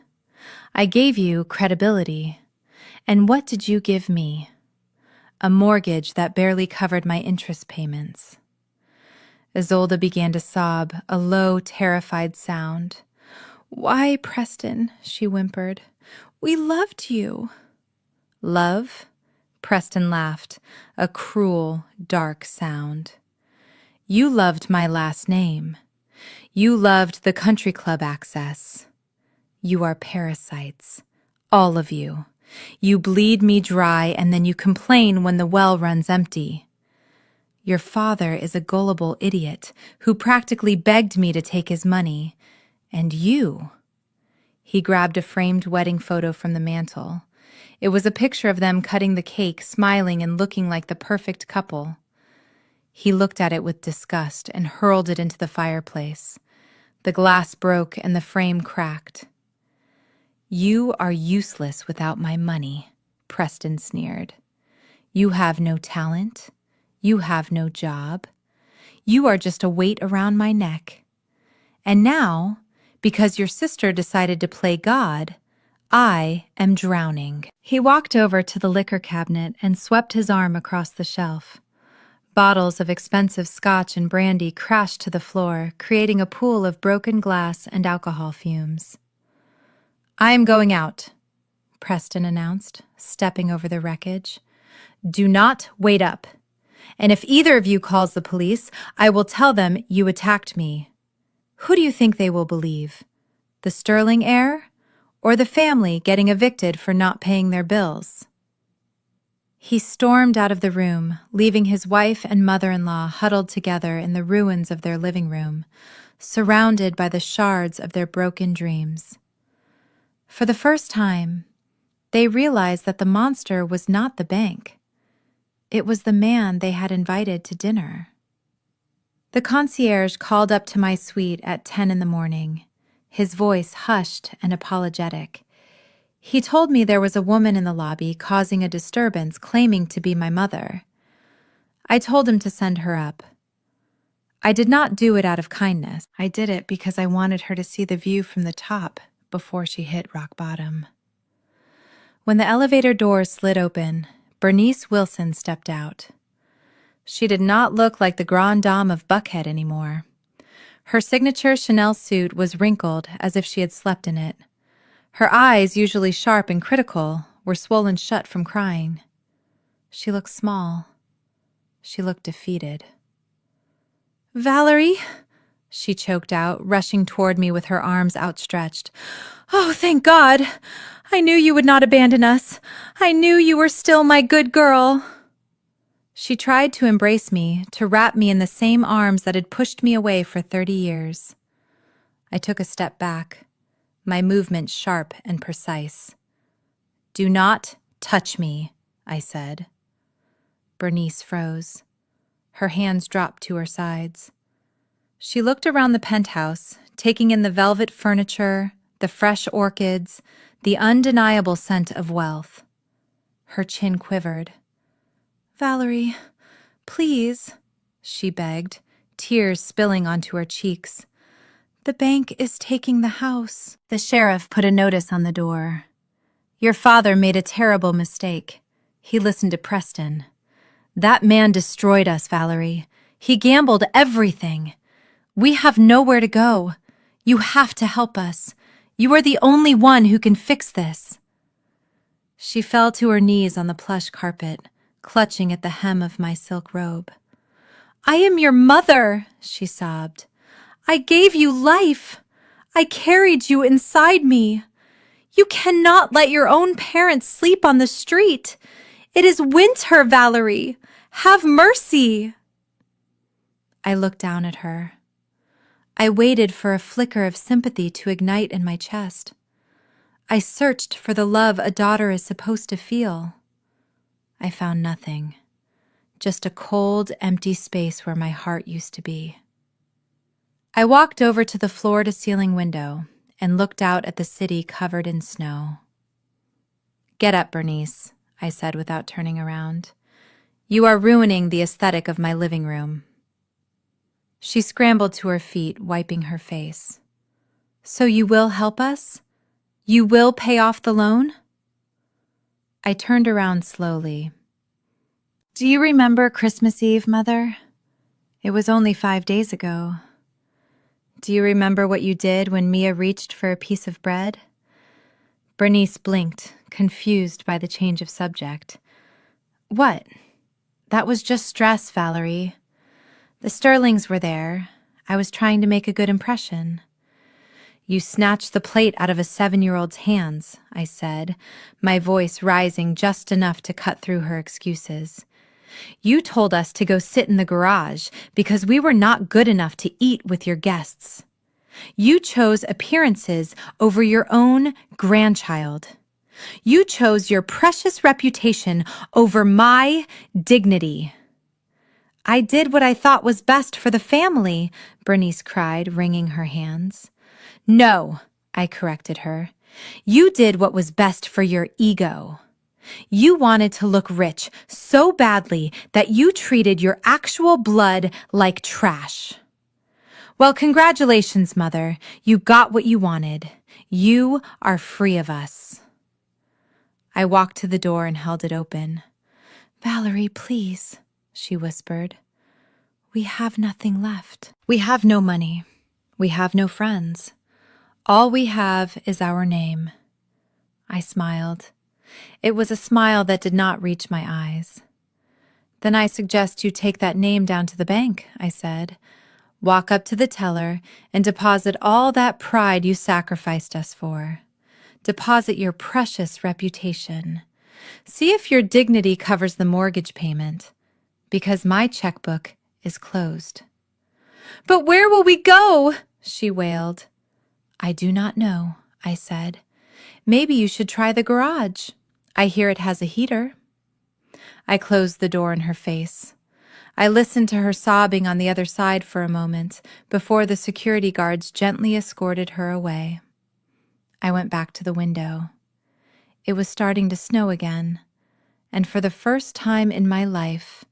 I gave you credibility. And what did you give me? A mortgage that barely covered my interest payments." Isolde began to sob, a low, terrified sound. "Why, Preston," she whimpered. "We loved you." "Love?" Preston laughed, a cruel, dark sound. "You loved my last name. You loved the country club access. You are parasites, all of you. You bleed me dry and then you complain when the well runs empty. Your father is a gullible idiot who practically begged me to take his money. And you..." He grabbed a framed wedding photo from the mantel. It was a picture of them cutting the cake, smiling and looking like the perfect couple. He looked at it with disgust and hurled it into the fireplace. The glass broke and the frame cracked. "You are useless without my money," Preston sneered. "You have no talent. You have no job. You are just a weight around my neck. And now, because your sister decided to play God, I am drowning." He walked over to the liquor cabinet and swept his arm across the shelf. Bottles of expensive scotch and brandy crashed to the floor, creating a pool of broken glass and alcohol fumes. "I am going out," Preston announced, stepping over the wreckage. "Do not wait up. And if either of you calls the police, I will tell them you attacked me. Who do you think they will believe? The sterling heir? Or the family getting evicted for not paying their bills?" He stormed out of the room, leaving his wife and mother-in-law huddled together in the ruins of their living room, surrounded by the shards of their broken dreams. For the first time, they realized that the monster was not the bank. It was the man they had invited to dinner. The concierge called up to my suite at 10 in the morning, his voice hushed and apologetic. He told me there was a woman in the lobby causing a disturbance, claiming to be my mother. I told him to send her up. I did not do it out of kindness. I did it because I wanted her to see the view from the top before she hit rock bottom. When the elevator doors slid open, Bernice Wilson stepped out. She did not look like the grande dame of Buckhead anymore. Her signature Chanel suit was wrinkled as if she had slept in it. Her eyes, usually sharp and critical, were swollen shut from crying. She looked small. She looked defeated. "Valerie," she choked out, rushing toward me with her arms outstretched. "Oh, thank God! I knew you would not abandon us. I knew you were still my good girl." She tried to embrace me, to wrap me in the same arms that had pushed me away for 30 years. I took a step back, my movement sharp and precise. "Do not touch me," I said. Bernice froze. Her hands dropped to her sides. She looked around the penthouse, taking in the velvet furniture, the fresh orchids, the undeniable scent of wealth. Her chin quivered. "Valerie, please," she begged, tears spilling onto her cheeks. "The bank is taking the house." The sheriff put a notice on the door. "Your father made a terrible mistake. He listened to Preston. That man destroyed us, Valerie. He gambled everything. We have nowhere to go. You have to help us. You are the only one who can fix this." She fell to her knees on the plush carpet, clutching at the hem of my silk robe. "I am your mother," she sobbed. "I gave you life. I carried you inside me. You cannot let your own parents sleep on the street. It is winter, Valerie. Have mercy." I looked down at her. I waited for a flicker of sympathy to ignite in my chest. I searched for the love a daughter is supposed to feel. I found nothing, just a cold, empty space where my heart used to be. I walked over to the floor-to-ceiling window and looked out at the city covered in snow. "Get up, Bernice," I said without turning around. "You are ruining the aesthetic of my living room." She scrambled to her feet, wiping her face. "So you will help us? You will pay off the loan?" I turned around slowly. "Do you remember Christmas Eve, Mother? It was only 5 days ago. Do you remember what you did when Mia reached for a piece of bread?" Bernice blinked, confused by the change of subject. "What? That was just stress, Valerie. The Sterlings were there. I was trying to make a good impression." "You snatched the plate out of a 7-year-old's hands," I said, my voice rising just enough to cut through her excuses. "You told us to go sit in the garage because we were not good enough to eat with your guests. You chose appearances over your own grandchild. You chose your precious reputation over my dignity." "I did what I thought was best for the family," Bernice cried, wringing her hands. "No," I corrected her. "You did what was best for your ego. You wanted to look rich so badly that you treated your actual blood like trash." "Well, congratulations, Mother. You got what you wanted. You are free of us." I walked to the door and held it open. "Valerie, please," she whispered. "We have nothing left. We have no money. We have no friends. All we have is our name." I smiled. It was a smile that did not reach my eyes. "Then I suggest you take that name down to the bank," I said. "Walk up to the teller and deposit all that pride you sacrificed us for. Deposit your precious reputation. See if your dignity covers the mortgage payment, because my checkbook is closed." "But where will we go?" she wailed. "I do not know," I said. "Maybe you should try the garage. I hear it has a heater." I closed the door in her face. I listened to her sobbing on the other side for a moment before the security guards gently escorted her away. I went back to the window. It was starting to snow again, and for the first time in my life,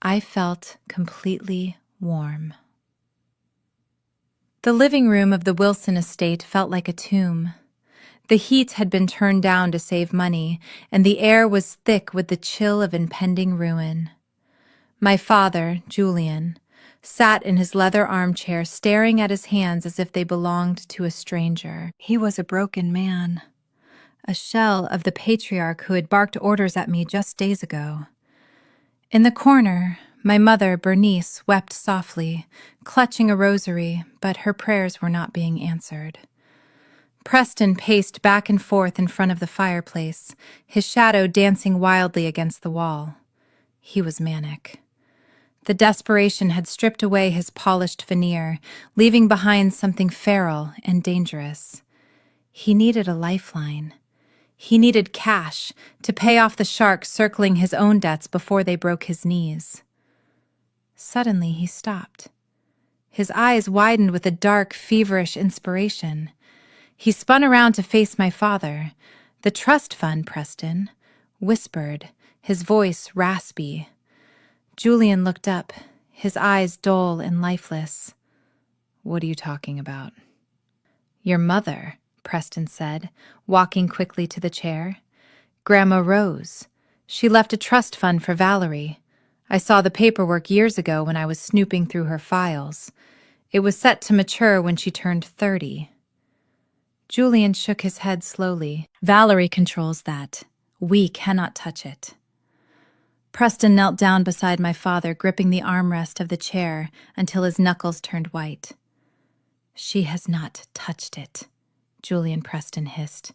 I felt completely warm. The living room of the Wilson estate felt like a tomb. The heat had been turned down to save money, and the air was thick with the chill of impending ruin. My father, Julian, sat in his leather armchair staring at his hands as if they belonged to a stranger. He was a broken man, a shell of the patriarch who had barked orders at me just days ago. In the corner, my mother, Bernice, wept softly, clutching a rosary, but her prayers were not being answered. Preston paced back and forth in front of the fireplace, his shadow dancing wildly against the wall. He was manic. The desperation had stripped away his polished veneer, leaving behind something feral and dangerous. He needed a lifeline. He needed cash to pay off the sharks circling his own debts before they broke his knees. Suddenly he stopped. His eyes widened with a dark, feverish inspiration. He spun around to face my father. "The trust fund, Preston," whispered, his voice raspy. Julian looked up, his eyes dull and lifeless. "What are you talking about?" "Your mother," Preston said, walking quickly to the chair. "Grandma Rose. She left a trust fund for Valerie. I saw the paperwork years ago when I was snooping through her files. It was set to mature when she turned 30. Julian shook his head slowly. "Valerie controls that. We cannot touch it." Preston knelt down beside my father, gripping the armrest of the chair until his knuckles turned white. "She has not touched it," Julian Preston hissed.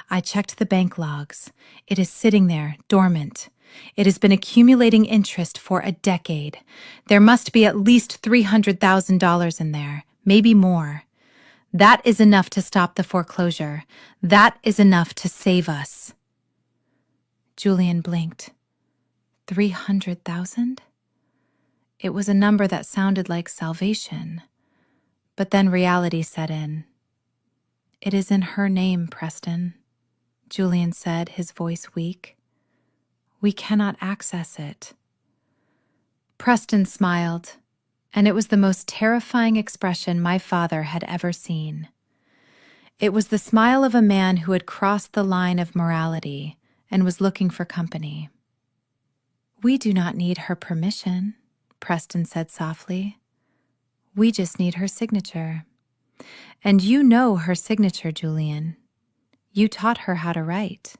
"I checked the bank logs. It is sitting there, dormant. It has been accumulating interest for a decade. There must be at least $300,000 in there, maybe more. That is enough to stop the foreclosure. That is enough to save us." Julian blinked. 300,000? It was a number that sounded like salvation. But then reality set in. "It is in her name, Preston," Julian said, his voice weak. "We cannot access it." Preston smiled, and it was the most terrifying expression my father had ever seen. It was the smile of a man who had crossed the line of morality and was looking for company. "We do not need her permission," Preston said softly. "We just need her signature. And you know her signature, Julian. You taught her how to write.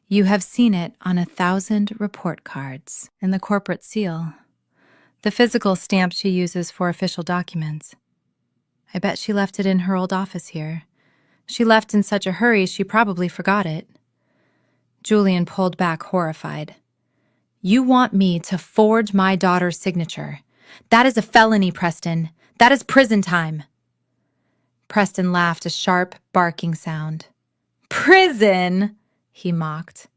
You have seen it on 1,000 report cards and the corporate seal, the physical stamp she uses for official documents. I bet she left it in her old office here. She left in such a hurry she probably forgot it." Julian pulled back, horrified. "You want me to forge my daughter's signature? That is a felony, Preston. That is prison time." Preston laughed, a sharp, barking sound. "Prison?" he mocked.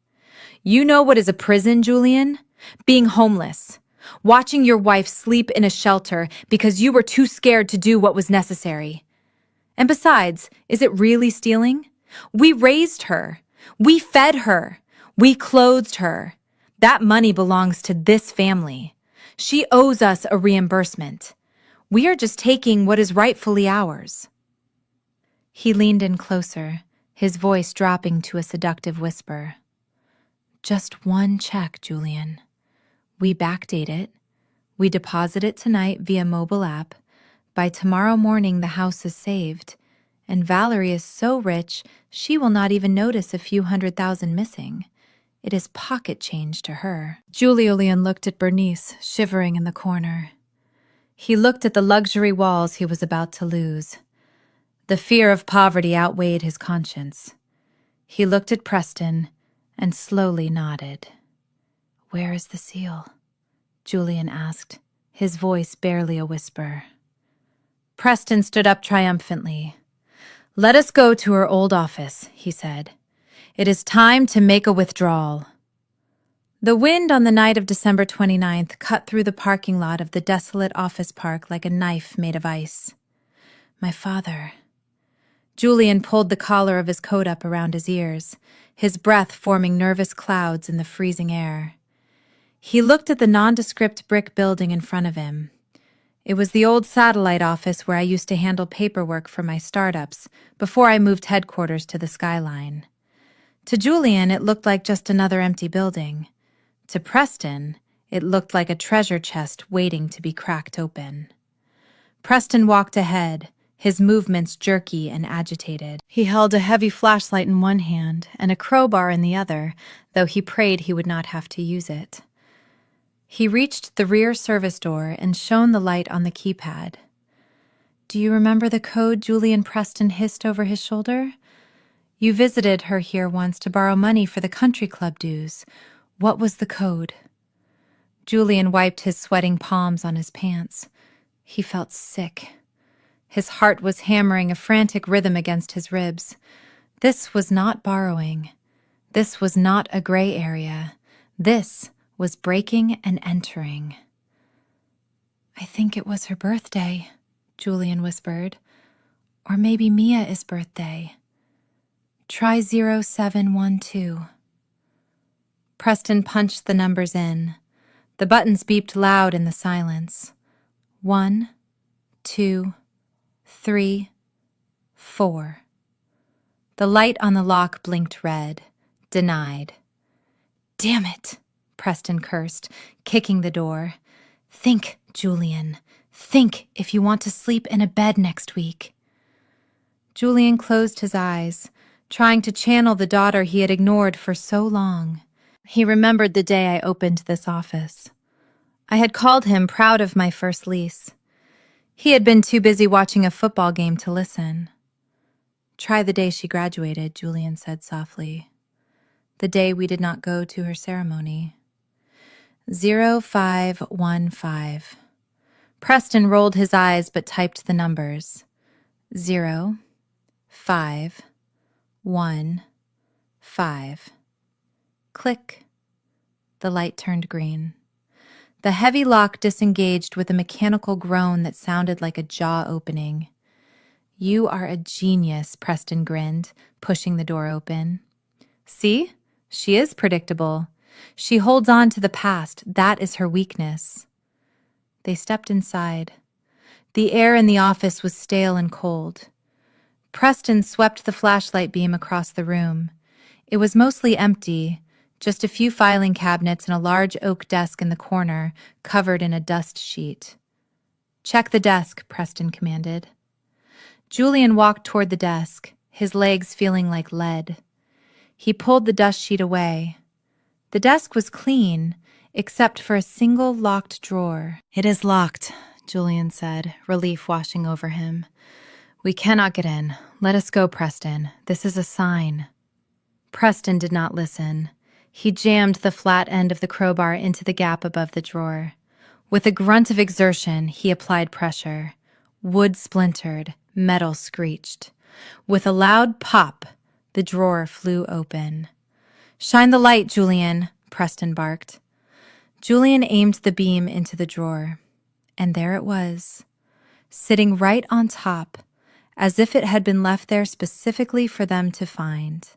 "You know what is a prison, Julian? Being homeless. Watching your wife sleep in a shelter because you were too scared to do what was necessary. And besides, is it really stealing? We raised her. We fed her. We clothed her. That money belongs to this family. She owes us a reimbursement. We are just taking what is rightfully ours." He leaned in closer, his voice dropping to a seductive whisper. "Just one check, Julian. We backdate it. We deposit it tonight via mobile app. By tomorrow morning, the house is saved. And Valerie is so rich, she will not even notice a few $100,000 missing. It is pocket change to her." Julian looked at Bernice, shivering in the corner. He looked at the luxury walls he was about to lose. The fear of poverty outweighed his conscience. He looked at Preston and slowly nodded. "Where is the seal?" Julian asked, his voice barely a whisper. Preston stood up triumphantly. "Let us go to her old office," he said. "It is time to make a withdrawal." The wind on the night of December 29th cut through the parking lot of the desolate office park like a knife made of ice. My father. Julian pulled the collar of his coat up around his ears, his breath forming nervous clouds in the freezing air. He looked at the nondescript brick building in front of him. It was the old satellite office where I used to handle paperwork for my startups before I moved headquarters to the skyline. To Julian, it looked like just another empty building. To Preston, it looked like a treasure chest waiting to be cracked open. Preston walked ahead, his movements jerky and agitated. He held a heavy flashlight in one hand and a crowbar in the other, though he prayed he would not have to use it. He reached the rear service door and shone the light on the keypad. "Do you remember the code Julian Preston hissed over his shoulder? You visited her here once to borrow money for the country club dues. What was the code?" Julian wiped his sweating palms on his pants. He felt sick. His heart was hammering a frantic rhythm against his ribs. This was not borrowing. This was not a gray area. This was breaking and entering. "I think it was her birthday," Julian whispered. "Or maybe Mia's birthday. Try 0712. Preston punched the numbers in. The buttons beeped loud in the silence. 1, 2, 3, 4. The light on the lock blinked red. Denied. "Damn it," Preston cursed, kicking the door. "Think, Julian. Think if you want to sleep in a bed next week." Julian closed his eyes, trying to channel the daughter he had ignored for so long. He remembered the day I opened this office. I had called him proud of my first lease. He had been too busy watching a football game to listen. "Try the day she graduated," Julian said softly. "The day we did not go to her ceremony." 0515. Preston rolled his eyes but typed the numbers. 0, 5, 1, 5. Click. The light turned green. The heavy lock disengaged with a mechanical groan that sounded like a jaw opening. "You are a genius," Preston grinned, pushing the door open. "See? She is predictable. She holds on to the past. That is her weakness." They stepped inside. The air in the office was stale and cold. Preston swept the flashlight beam across the room. It was mostly empty, just a few filing cabinets and a large oak desk in the corner, covered in a dust sheet. "Check the desk," Preston commanded. Julian walked toward the desk, his legs feeling like lead. He pulled the dust sheet away. The desk was clean, except for a single locked drawer. "It is locked," Julian said, relief washing over him. "We cannot get in. Let us go, Preston. This is a sign." Preston did not listen. He jammed the flat end of the crowbar into the gap above the drawer. With a grunt of exertion, he applied pressure. Wood splintered, metal screeched. With a loud pop, the drawer flew open. "Shine the light, Julian," Preston barked. Julian aimed the beam into the drawer, and there it was, sitting right on top, as if it had been left there specifically for them to find.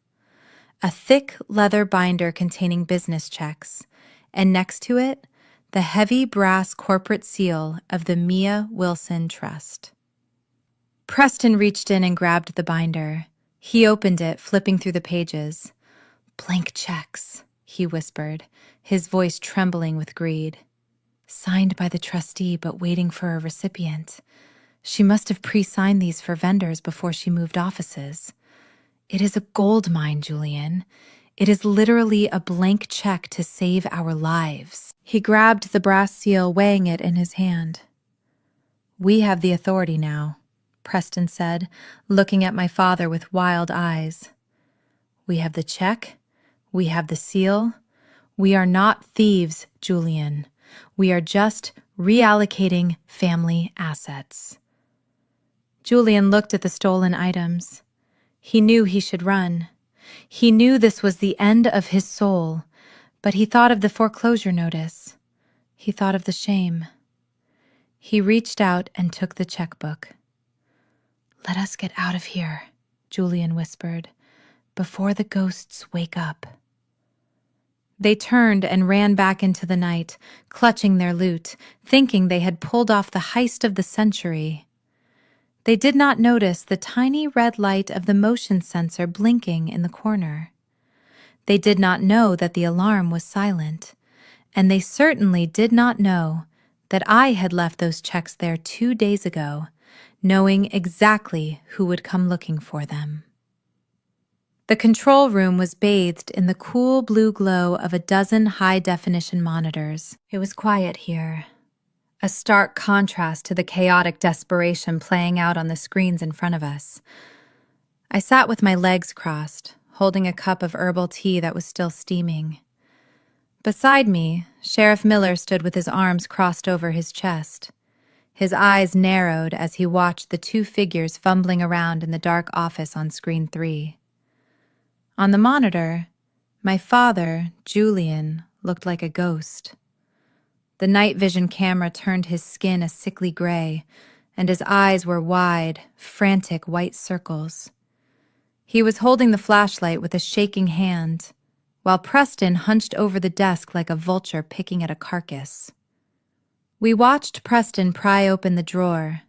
A thick leather binder containing business checks, and next to it, the heavy brass corporate seal of the Mia Wilson Trust. Preston reached in and grabbed the binder. He opened it, flipping through the pages. "Blank checks," he whispered, his voice trembling with greed. "Signed by the trustee, but waiting for a recipient. She must have pre-signed these for vendors before she moved offices. It is a gold mine, Julian. It is literally a blank check to save our lives." He grabbed the brass seal, weighing it in his hand. "We have the authority now," Preston said, looking at my father with wild eyes. "We have the check. We have the seal. We are not thieves, Julian. We are just reallocating family assets." Julian looked at the stolen items. He knew he should run. He knew this was the end of his soul, but he thought of the foreclosure notice. He thought of the shame. He reached out and took the checkbook. "Let us get out of here," Julian whispered, "before the ghosts wake up." They turned and ran back into the night, clutching their loot, thinking they had pulled off the heist of the century. They did not notice the tiny red light of the motion sensor blinking in the corner. They did not know that the alarm was silent, and they certainly did not know that I had left those checks there 2 days ago, knowing exactly who would come looking for them. The control room was bathed in the cool blue glow of a dozen high-definition monitors. It was quiet here, a stark contrast to the chaotic desperation playing out on the screens in front of us. I sat with my legs crossed, holding a cup of herbal tea that was still steaming. Beside me, Sheriff Miller stood with his arms crossed over his chest. His eyes narrowed as he watched the two figures fumbling around in the dark office on screen 3. On the monitor, my father, Julian, looked like a ghost. The night vision camera turned his skin a sickly gray, and his eyes were wide, frantic white circles. He was holding the flashlight with a shaking hand, while Preston hunched over the desk like a vulture picking at a carcass. We watched Preston pry open the drawer.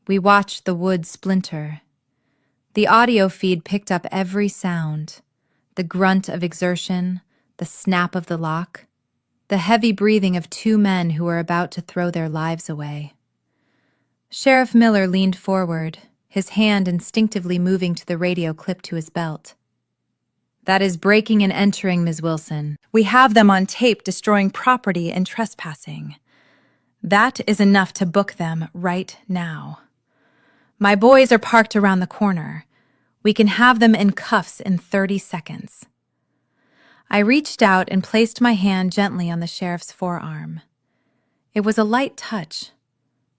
We watched the wood splinter. The audio feed picked up every sound, the grunt of exertion, the snap of the lock, the heavy breathing of two men who were about to throw their lives away. Sheriff Miller leaned forward, his hand instinctively moving to the radio clipped to his belt. "That is breaking and entering, Ms. Wilson. We have them on tape destroying property and trespassing. That is enough to book them right now. My boys are parked around the corner. We can have them in cuffs in 30 seconds. I reached out and placed my hand gently on the sheriff's forearm. It was a light touch,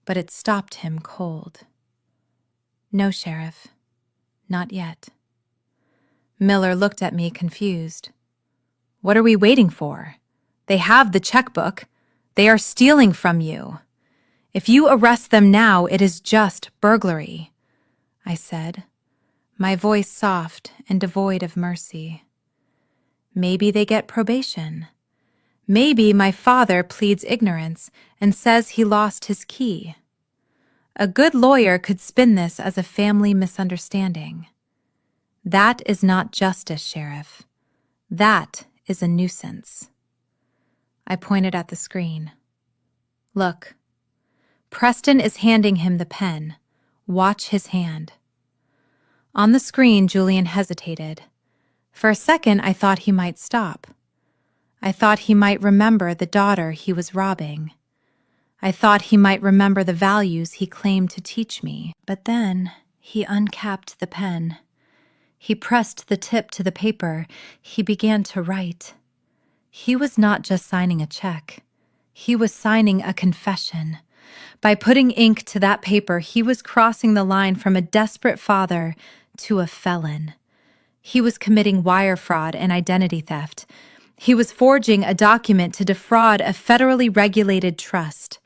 but it stopped him cold. "No, Sheriff. Not yet." Miller looked at me confused. "What are we waiting for? They have the checkbook. They are stealing from you. If you arrest them now, it is just burglary," I said, my voice soft and devoid of mercy. Maybe they get probation. Maybe my father pleads ignorance and says he lost his key. A good lawyer could spin this as a family misunderstanding. That is not justice, Sheriff. That is a nuisance. I pointed at the screen. "Look. Preston is handing him the pen. Watch his hand." On the screen, Julian hesitated. For a second, I thought he might stop. I thought he might remember the daughter he was robbing. I thought he might remember the values he claimed to teach me. But then he uncapped the pen. He pressed the tip to the paper. He began to write. He was not just signing a check. He was signing a confession. By putting ink to that paper, he was crossing the line from a desperate father to a felon. He was committing wire fraud and identity theft. He was forging a document to defraud a federally regulated trust.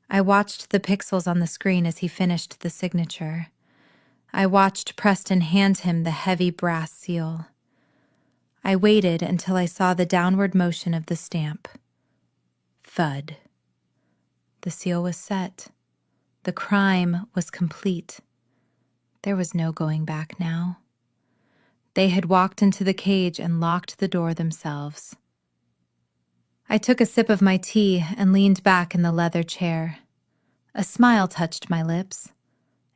I watched the pixels on the screen as he finished the signature. I watched Preston hand him the heavy brass seal. I waited until I saw the downward motion of the stamp. Thud. The seal was set. The crime was complete. There was no going back now. They had walked into the cage and locked the door themselves. I took a sip of my tea and leaned back in the leather chair. A smile touched my lips.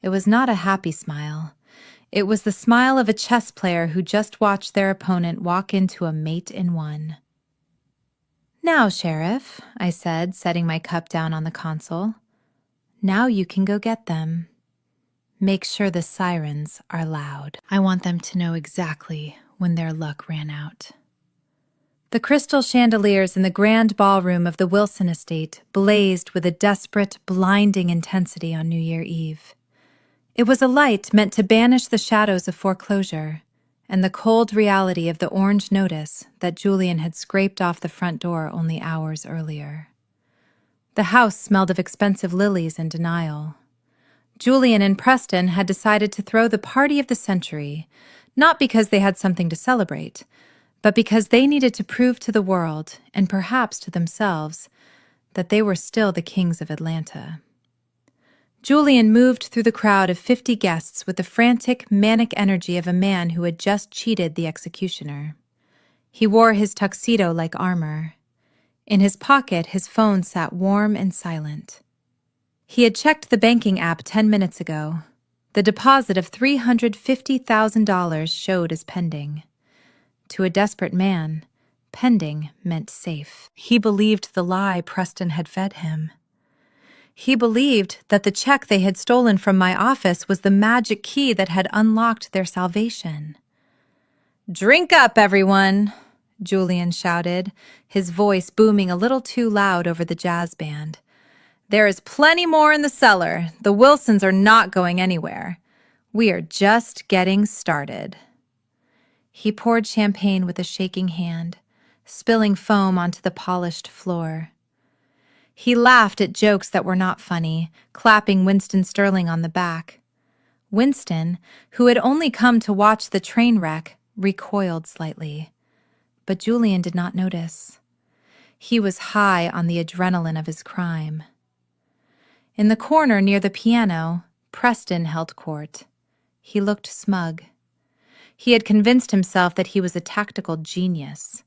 It was not a happy smile. It was the smile of a chess player who just watched their opponent walk into a mate in one. "Now, Sheriff," I said, setting my cup down on the console. "Now you can go get them. Make sure the sirens are loud. I want them to know exactly when their luck ran out." The crystal chandeliers in the grand ballroom of the Wilson estate blazed with a desperate, blinding intensity on New Year Eve. It was a light meant to banish the shadows of foreclosure and the cold reality of the orange notice that Julian had scraped off the front door only hours earlier. The house smelled of expensive lilies and denial. Julian and Preston had decided to throw the party of the century, not because they had something to celebrate, but because they needed to prove to the world, and perhaps to themselves, that they were still the kings of Atlanta. Julian moved through the crowd of 50 guests with the frantic, manic energy of a man who had just cheated the executioner. He wore his tuxedo like armor. In his pocket, his phone sat warm and silent. He had checked the banking app 10 minutes ago. The deposit of $350,000 showed as pending. To a desperate man, pending meant safe. He believed the lie Preston had fed him. He believed that the check they had stolen from my office was the magic key that had unlocked their salvation. "Drink up, everyone!" Julian shouted, his voice booming a little too loud over the jazz band. "There is plenty more in the cellar. The Wilsons are not going anywhere. We are just getting started." He poured champagne with a shaking hand, spilling foam onto the polished floor. He laughed at jokes that were not funny, clapping Winston Sterling on the back. Winston, who had only come to watch the train wreck, recoiled slightly. But Julian did not notice. He was high on the adrenaline of his crime. In the corner near the piano, Preston held court. He looked smug. He had convinced himself that he was a tactical genius.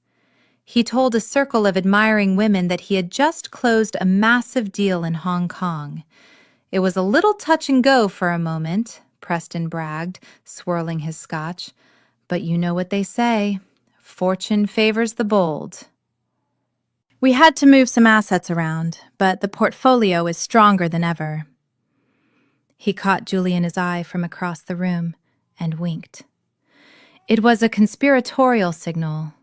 He told a circle of admiring women that he had just closed a massive deal in Hong Kong. "It was a little touch and go for a moment," Preston bragged, swirling his scotch. "But you know what they say. Fortune favors the bold." "We had to move some assets around, but the portfolio is stronger than ever." He caught Julian's eye from across the room and winked. It was a conspiratorial signal,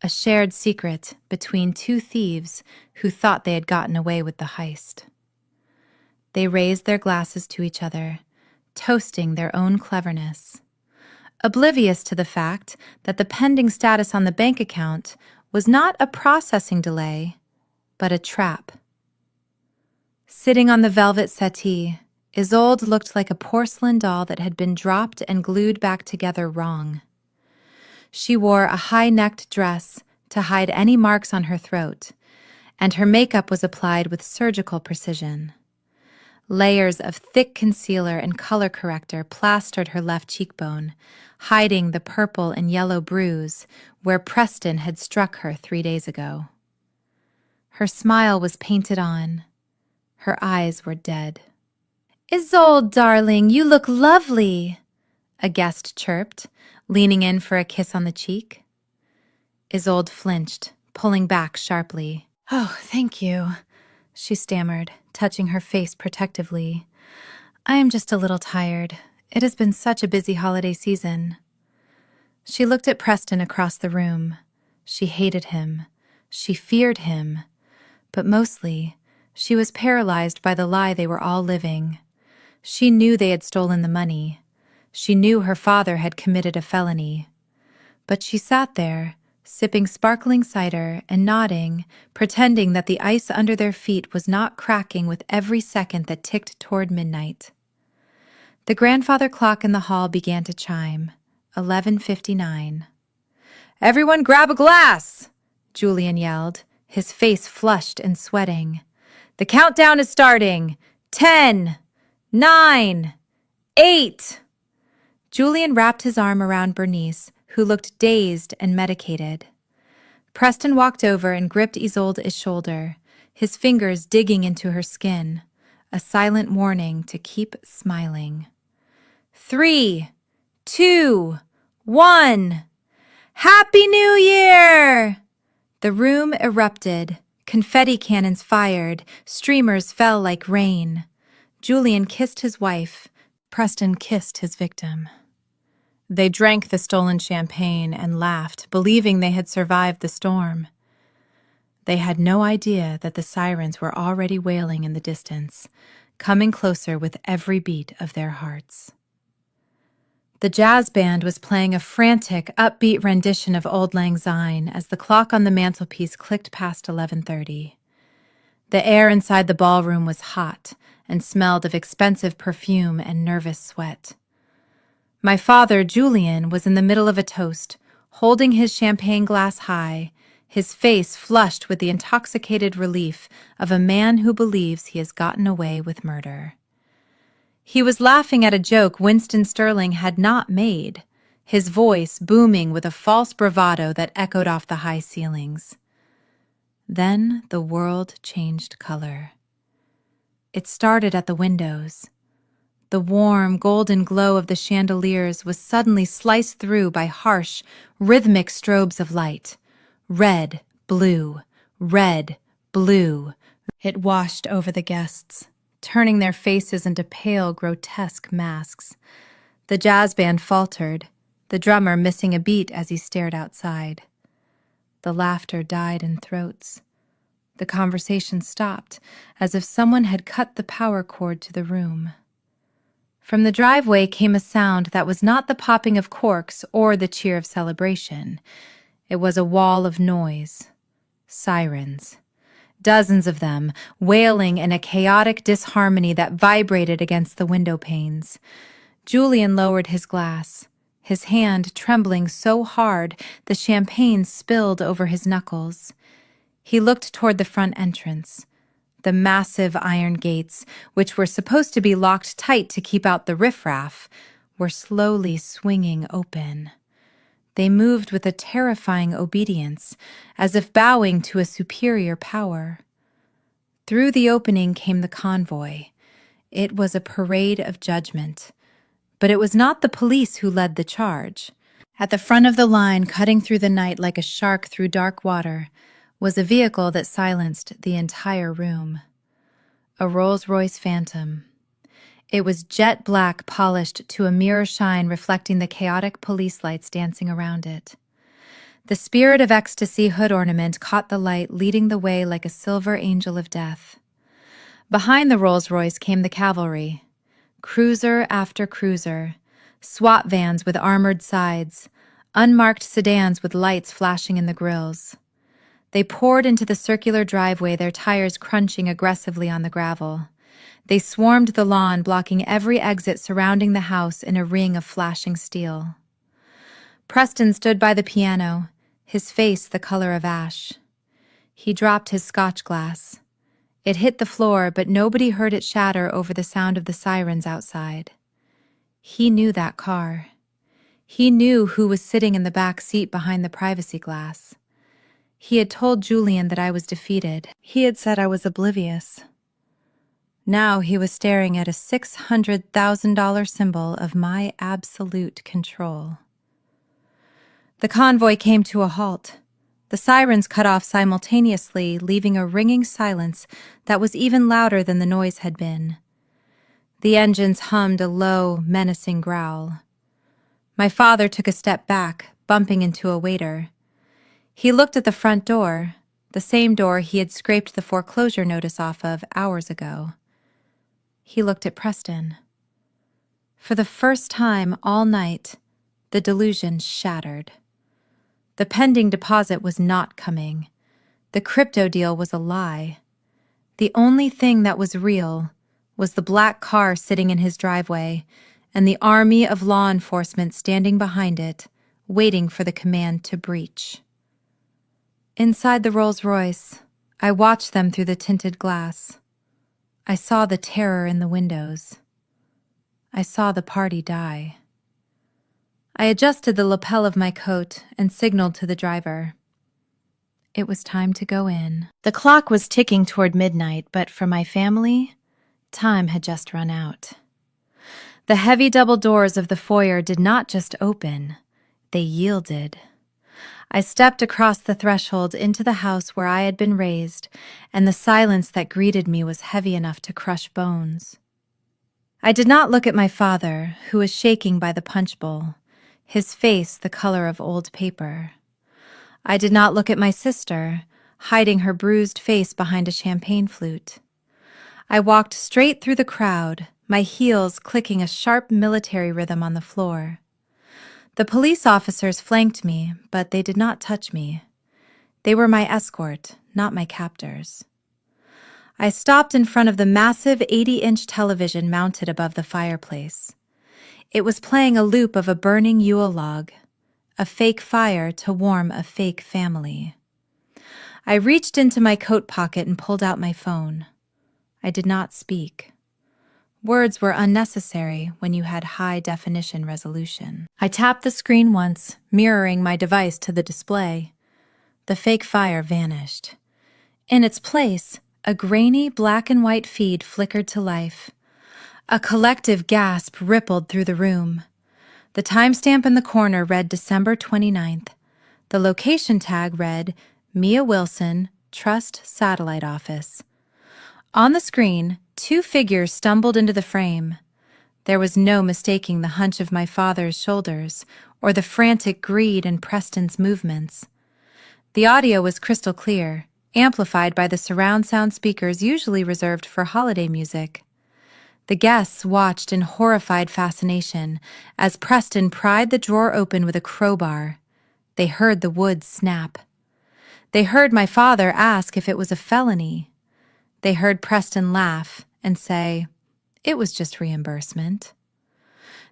a shared secret between two thieves who thought they had gotten away with the heist. They raised their glasses to each other, toasting their own cleverness, oblivious to the fact that the pending status on the bank account was not a processing delay, but a trap. Sitting on the velvet settee, Isolde looked like a porcelain doll that had been dropped and glued back together wrong. She wore a high-necked dress to hide any marks on her throat, and her makeup was applied with surgical precision. Layers of thick concealer and color corrector plastered her left cheekbone, hiding the purple and yellow bruise where Preston had struck her 3 days ago. Her smile was painted on. Her eyes were dead. "Isolde, darling, you look lovely," a guest chirped, leaning in for a kiss on the cheek. Isolde flinched, pulling back sharply. "Oh, thank you," she stammered, touching her face protectively. "I am just a little tired. It has been such a busy holiday season." She looked at Preston across the room. She hated him. She feared him. But mostly, she was paralyzed by the lie they were all living. She knew they had stolen the money. She knew her father had committed a felony. But she sat there, sipping sparkling cider and nodding, pretending that the ice under their feet was not cracking with every second that ticked toward midnight. The grandfather clock in the hall began to chime. 11:59. "Everyone grab a glass!" Julian yelled, his face flushed and sweating. "The countdown is starting. 10, 9, 8. Julian wrapped his arm around Bernice, who looked dazed and medicated. Preston walked over and gripped Isolde's shoulder, his fingers digging into her skin, a silent warning to keep smiling. 3, 2, 1. Happy New Year! The room erupted. Confetti cannons fired. Streamers fell like rain. Julian kissed his wife. Preston kissed his victim. They drank the stolen champagne and laughed, believing they had survived the storm. They had no idea that the sirens were already wailing in the distance, coming closer with every beat of their hearts. The jazz band was playing a frantic, upbeat rendition of Auld Lang Syne as the clock on the mantelpiece clicked past 11:30. The air inside the ballroom was hot and smelled of expensive perfume and nervous sweat. My father, Julian, was in the middle of a toast, holding his champagne glass high, his face flushed with the intoxicated relief of a man who believes he has gotten away with murder. He was laughing at a joke Winston Sterling had not made, his voice booming with a false bravado that echoed off the high ceilings. Then the world changed color. It started at the windows. The warm, golden glow of the chandeliers was suddenly sliced through by harsh, rhythmic strobes of light. Red, blue, red, blue. It washed over the guests, turning their faces into pale, grotesque masks. The jazz band faltered, the drummer missing a beat as he stared outside. The laughter died in throats. The conversation stopped, as if someone had cut the power cord to the room. From the driveway came a sound that was not the popping of corks or the cheer of celebration. It was a wall of noise. Sirens. Dozens of them, wailing in a chaotic disharmony that vibrated against the window panes. Julian lowered his glass, his hand trembling so hard the champagne spilled over his knuckles. He looked toward the front entrance. The massive iron gates, which were supposed to be locked tight to keep out the riffraff, were slowly swinging open. They moved with a terrifying obedience, as if bowing to a superior power. Through the opening came the convoy. It was a parade of judgment. But it was not the police who led the charge. At the front of the line, cutting through the night like a shark through dark water, was a vehicle that silenced the entire room. A Rolls-Royce Phantom. It was jet black, polished to a mirror shine reflecting the chaotic police lights dancing around it. The Spirit of Ecstasy hood ornament caught the light, leading the way like a silver angel of death. Behind the Rolls-Royce came the cavalry. Cruiser after cruiser, SWAT vans with armored sides, unmarked sedans with lights flashing in the grills. They poured into the circular driveway, their tires crunching aggressively on the gravel. They swarmed the lawn, blocking every exit surrounding the house in a ring of flashing steel. Preston stood by the piano, his face the color of ash. He dropped his scotch glass. It hit the floor, but nobody heard it shatter over the sound of the sirens outside. He knew that car. He knew who was sitting in the back seat behind the privacy glass. He had told Julian that I was defeated. He had said I was oblivious. Now he was staring at a $600,000 symbol of my absolute control. The convoy came to a halt. The sirens cut off simultaneously, leaving a ringing silence that was even louder than the noise had been. The engines hummed a low, menacing growl. My father took a step back, bumping into a waiter. He looked at the front door, the same door he had scraped the foreclosure notice off of hours ago. He looked at Preston. For the first time all night, the delusion shattered. The pending deposit was not coming. The crypto deal was a lie. The only thing that was real was the black car sitting in his driveway and the army of law enforcement standing behind it, waiting for the command to breach. Inside the Rolls-Royce, I watched them through the tinted glass. I saw the terror in the windows. I saw the party die. I adjusted the lapel of my coat and signaled to the driver. It was time to go in. The clock was ticking toward midnight, but for my family, time had just run out. The heavy double doors of the foyer did not just open, they yielded. I stepped across the threshold into the house where I had been raised, and the silence that greeted me was heavy enough to crush bones. I did not look at my father, who was shaking by the punch bowl, his face the color of old paper. I did not look at my sister, hiding her bruised face behind a champagne flute. I walked straight through the crowd, my heels clicking a sharp military rhythm on the floor. The police officers flanked me, but they did not touch me. They were my escort, not my captors. I stopped in front of the massive 80-inch television mounted above the fireplace. It was playing a loop of a burning Yule log, a fake fire to warm a fake family. I reached into my coat pocket and pulled out my phone. I did not speak. Words were unnecessary when you had high-definition resolution. I tapped the screen once, mirroring my device to the display. The fake fire vanished. In its place, a grainy black and white feed flickered to life. A collective gasp rippled through the room. The timestamp in the corner read December 29th. The location tag read Mia Wilson, Trust Satellite Office. On the screen, two figures stumbled into the frame. There was no mistaking the hunch of my father's shoulders or the frantic greed in Preston's movements. The audio was crystal clear, amplified by the surround sound speakers usually reserved for holiday music. The guests watched in horrified fascination as Preston pried the drawer open with a crowbar. They heard the wood snap. They heard my father ask if it was a felony. They heard Preston laugh and say, "It was just reimbursement."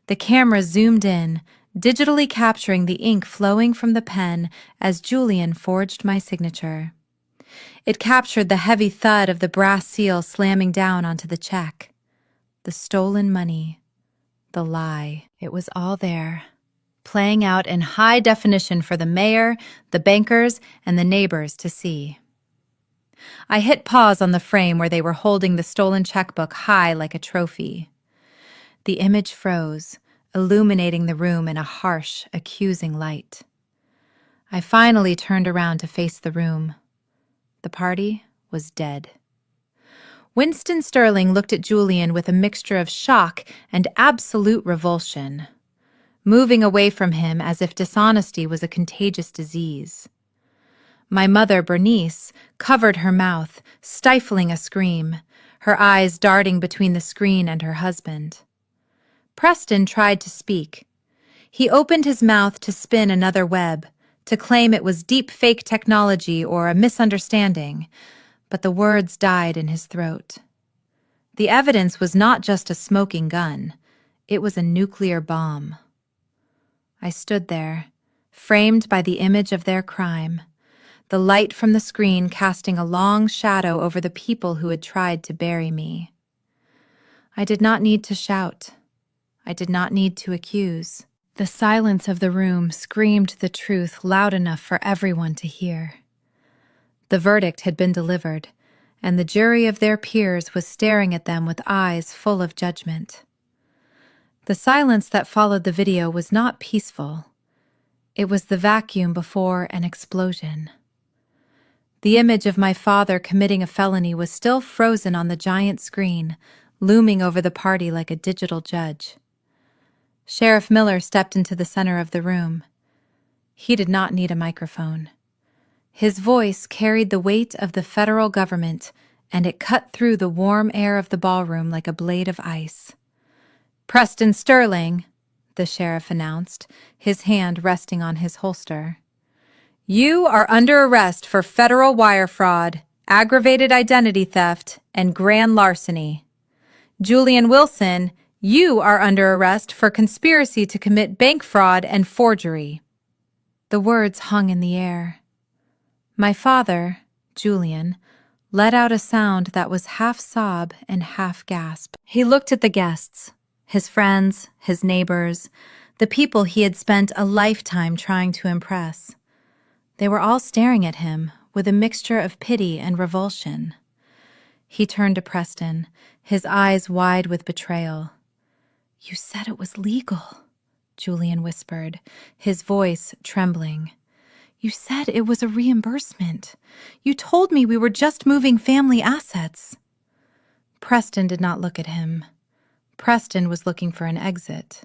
The camera zoomed in, digitally capturing the ink flowing from the pen as Julian forged my signature. It captured the heavy thud of the brass seal slamming down onto the check. The stolen money. The lie. It was all there, playing out in high definition for the mayor, the bankers, and the neighbors to see. I hit pause on the frame where they were holding the stolen checkbook high like a trophy. The image froze, illuminating the room in a harsh, accusing light. I finally turned around to face the room. The party was dead. Winston Sterling looked at Julian with a mixture of shock and absolute revulsion, moving away from him as if dishonesty was a contagious disease. My mother, Bernice, covered her mouth, stifling a scream, her eyes darting between the screen and her husband. Preston tried to speak. He opened his mouth to spin another web, to claim it was deep fake technology or a misunderstanding, but the words died in his throat. The evidence was not just a smoking gun. It was a nuclear bomb. I stood there, framed by the image of their crime, the light from the screen casting a long shadow over the people who had tried to bury me. I did not need to shout. I did not need to accuse. The silence of the room screamed the truth loud enough for everyone to hear. The verdict had been delivered, and the jury of their peers was staring at them with eyes full of judgment. The silence that followed the video was not peaceful. It was the vacuum before an explosion. The image of my father committing a felony was still frozen on the giant screen, looming over the party like a digital judge. Sheriff Miller stepped into the center of the room. He did not need a microphone. His voice carried the weight of the federal government, and it cut through the warm air of the ballroom like a blade of ice. "Preston Sterling," the sheriff announced, his hand resting on his holster. "You are under arrest for federal wire fraud, aggravated identity theft, and grand larceny. Julian Wilson, you are under arrest for conspiracy to commit bank fraud and forgery." The words hung in the air. My father, Julian, let out a sound that was half sob and half gasp. He looked at the guests, his friends, his neighbors, the people he had spent a lifetime trying to impress. They were all staring at him with a mixture of pity and revulsion. He turned to Preston, his eyes wide with betrayal. "You said it was legal," Julian whispered, his voice trembling. "You said it was a reimbursement. You told me we were just moving family assets." Preston did not look at him. Preston was looking for an exit.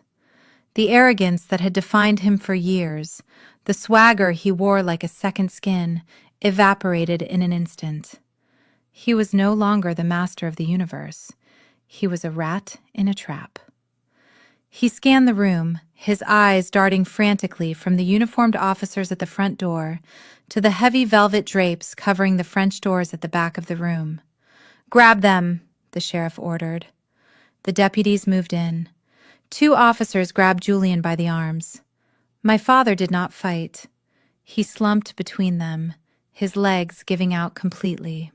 The arrogance that had defined him for years, the swagger he wore like a second skin, evaporated in an instant. He was no longer the master of the universe. He was a rat in a trap. He scanned the room, his eyes darting frantically from the uniformed officers at the front door to the heavy velvet drapes covering the French doors at the back of the room. "Grab them," the sheriff ordered. The deputies moved in. Two officers grabbed Julian by the arms. My father did not fight. He slumped between them, his legs giving out completely.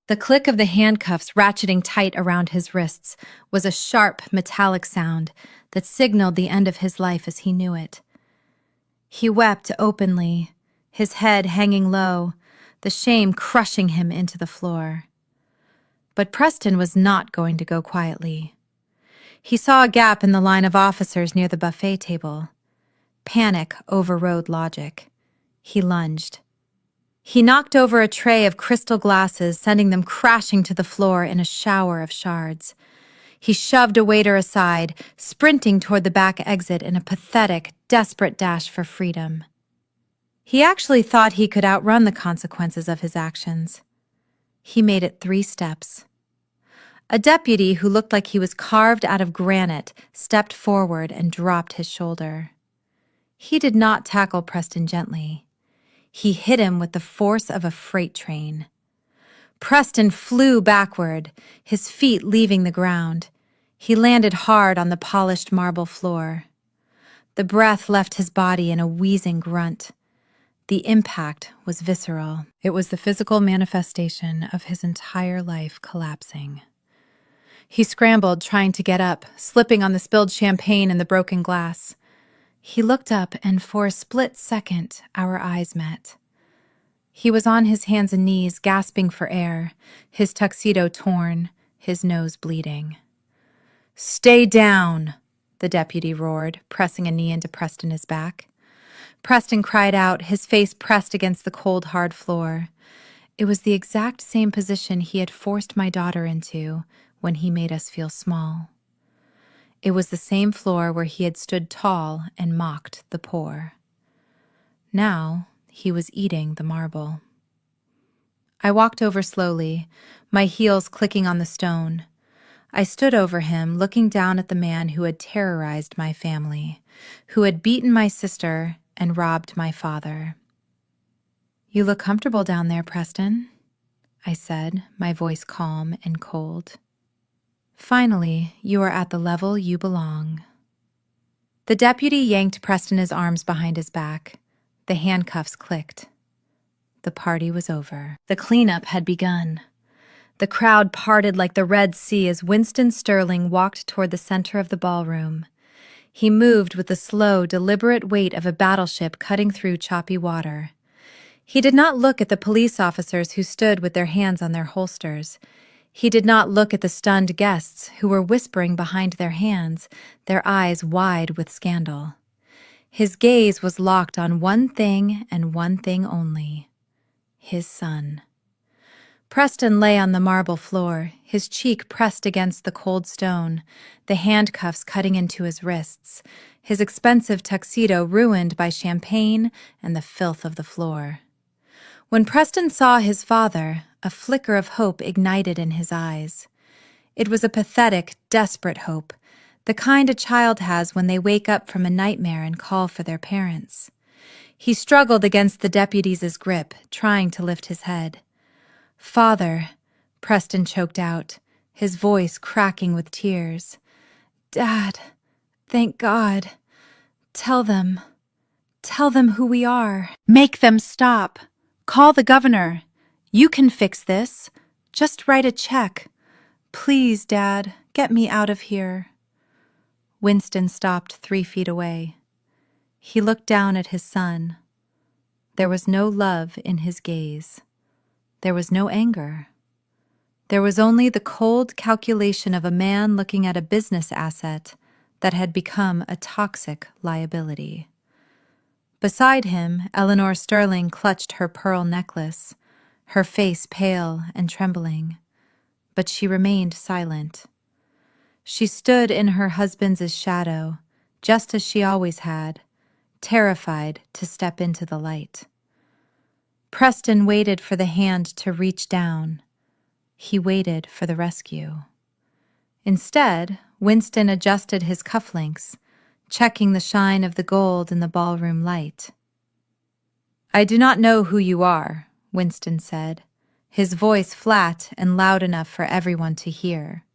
The click of the handcuffs ratcheting tight around his wrists was a sharp, metallic sound that signaled the end of his life as he knew it. He wept openly, his head hanging low, the shame crushing him into the floor. But Preston was not going to go quietly. He saw a gap in the line of officers near the buffet table. Panic overrode logic. He lunged. He knocked over a tray of crystal glasses, sending them crashing to the floor in a shower of shards. He shoved a waiter aside, sprinting toward the back exit in a pathetic, desperate dash for freedom. He actually thought he could outrun the consequences of his actions. He made it 3 steps. A deputy who looked like he was carved out of granite stepped forward and dropped his shoulder. He did not tackle Preston gently. He hit him with the force of a freight train. Preston flew backward, his feet leaving the ground. He landed hard on the polished marble floor. The breath left his body in a wheezing grunt. The impact was visceral. It was the physical manifestation of his entire life collapsing. He scrambled, trying to get up, slipping on the spilled champagne and the broken glass. He looked up, and for a split second, our eyes met. He was on his hands and knees, gasping for air, his tuxedo torn, his nose bleeding. "Stay down," the deputy roared, pressing a knee into Preston's back. Preston cried out, his face pressed against the cold, hard floor. It was the exact same position he had forced my daughter into when he made us feel small. It was the same floor where he had stood tall and mocked the poor. Now he was eating the marble. I walked over slowly, my heels clicking on the stone. I stood over him, looking down at the man who had terrorized my family, who had beaten my sister and robbed my father. "You look comfortable down there, Preston," I said, my voice calm and cold. "Finally, you are at the level you belong." The deputy yanked Preston's arms behind his back. The handcuffs clicked. The party was over. The cleanup had begun. The crowd parted like the Red Sea as Winston Sterling walked toward the center of the ballroom. He moved with the slow, deliberate weight of a battleship cutting through choppy water. He did not look at the police officers who stood with their hands on their holsters. He did not look at the stunned guests who were whispering behind their hands, their eyes wide with scandal. His gaze was locked on one thing and one thing only: his son. Preston lay on the marble floor, his cheek pressed against the cold stone, the handcuffs cutting into his wrists, his expensive tuxedo ruined by champagne and the filth of the floor. When Preston saw his father, a flicker of hope ignited in his eyes. It was a pathetic, desperate hope, the kind a child has when they wake up from a nightmare and call for their parents. He struggled against the deputy's grip, trying to lift his head. "Father," Preston choked out, his voice cracking with tears. "Dad, thank God. Tell them who we are. Make them stop. Call the governor. You can fix this. Just write a check. Please, Dad, get me out of here." Winston stopped 3 feet away. He looked down at his son. There was no love in his gaze. There was no anger. There was only the cold calculation of a man looking at a business asset that had become a toxic liability. Beside him, Eleanor Sterling clutched her pearl necklace, her face pale and trembling, but she remained silent. She stood in her husband's shadow, just as she always had, terrified to step into the light. Preston waited for the hand to reach down. He waited for the rescue. Instead, Winston adjusted his cufflinks, checking the shine of the gold in the ballroom light. "I do not know who you are," Winston said, his voice flat and loud enough for everyone to hear.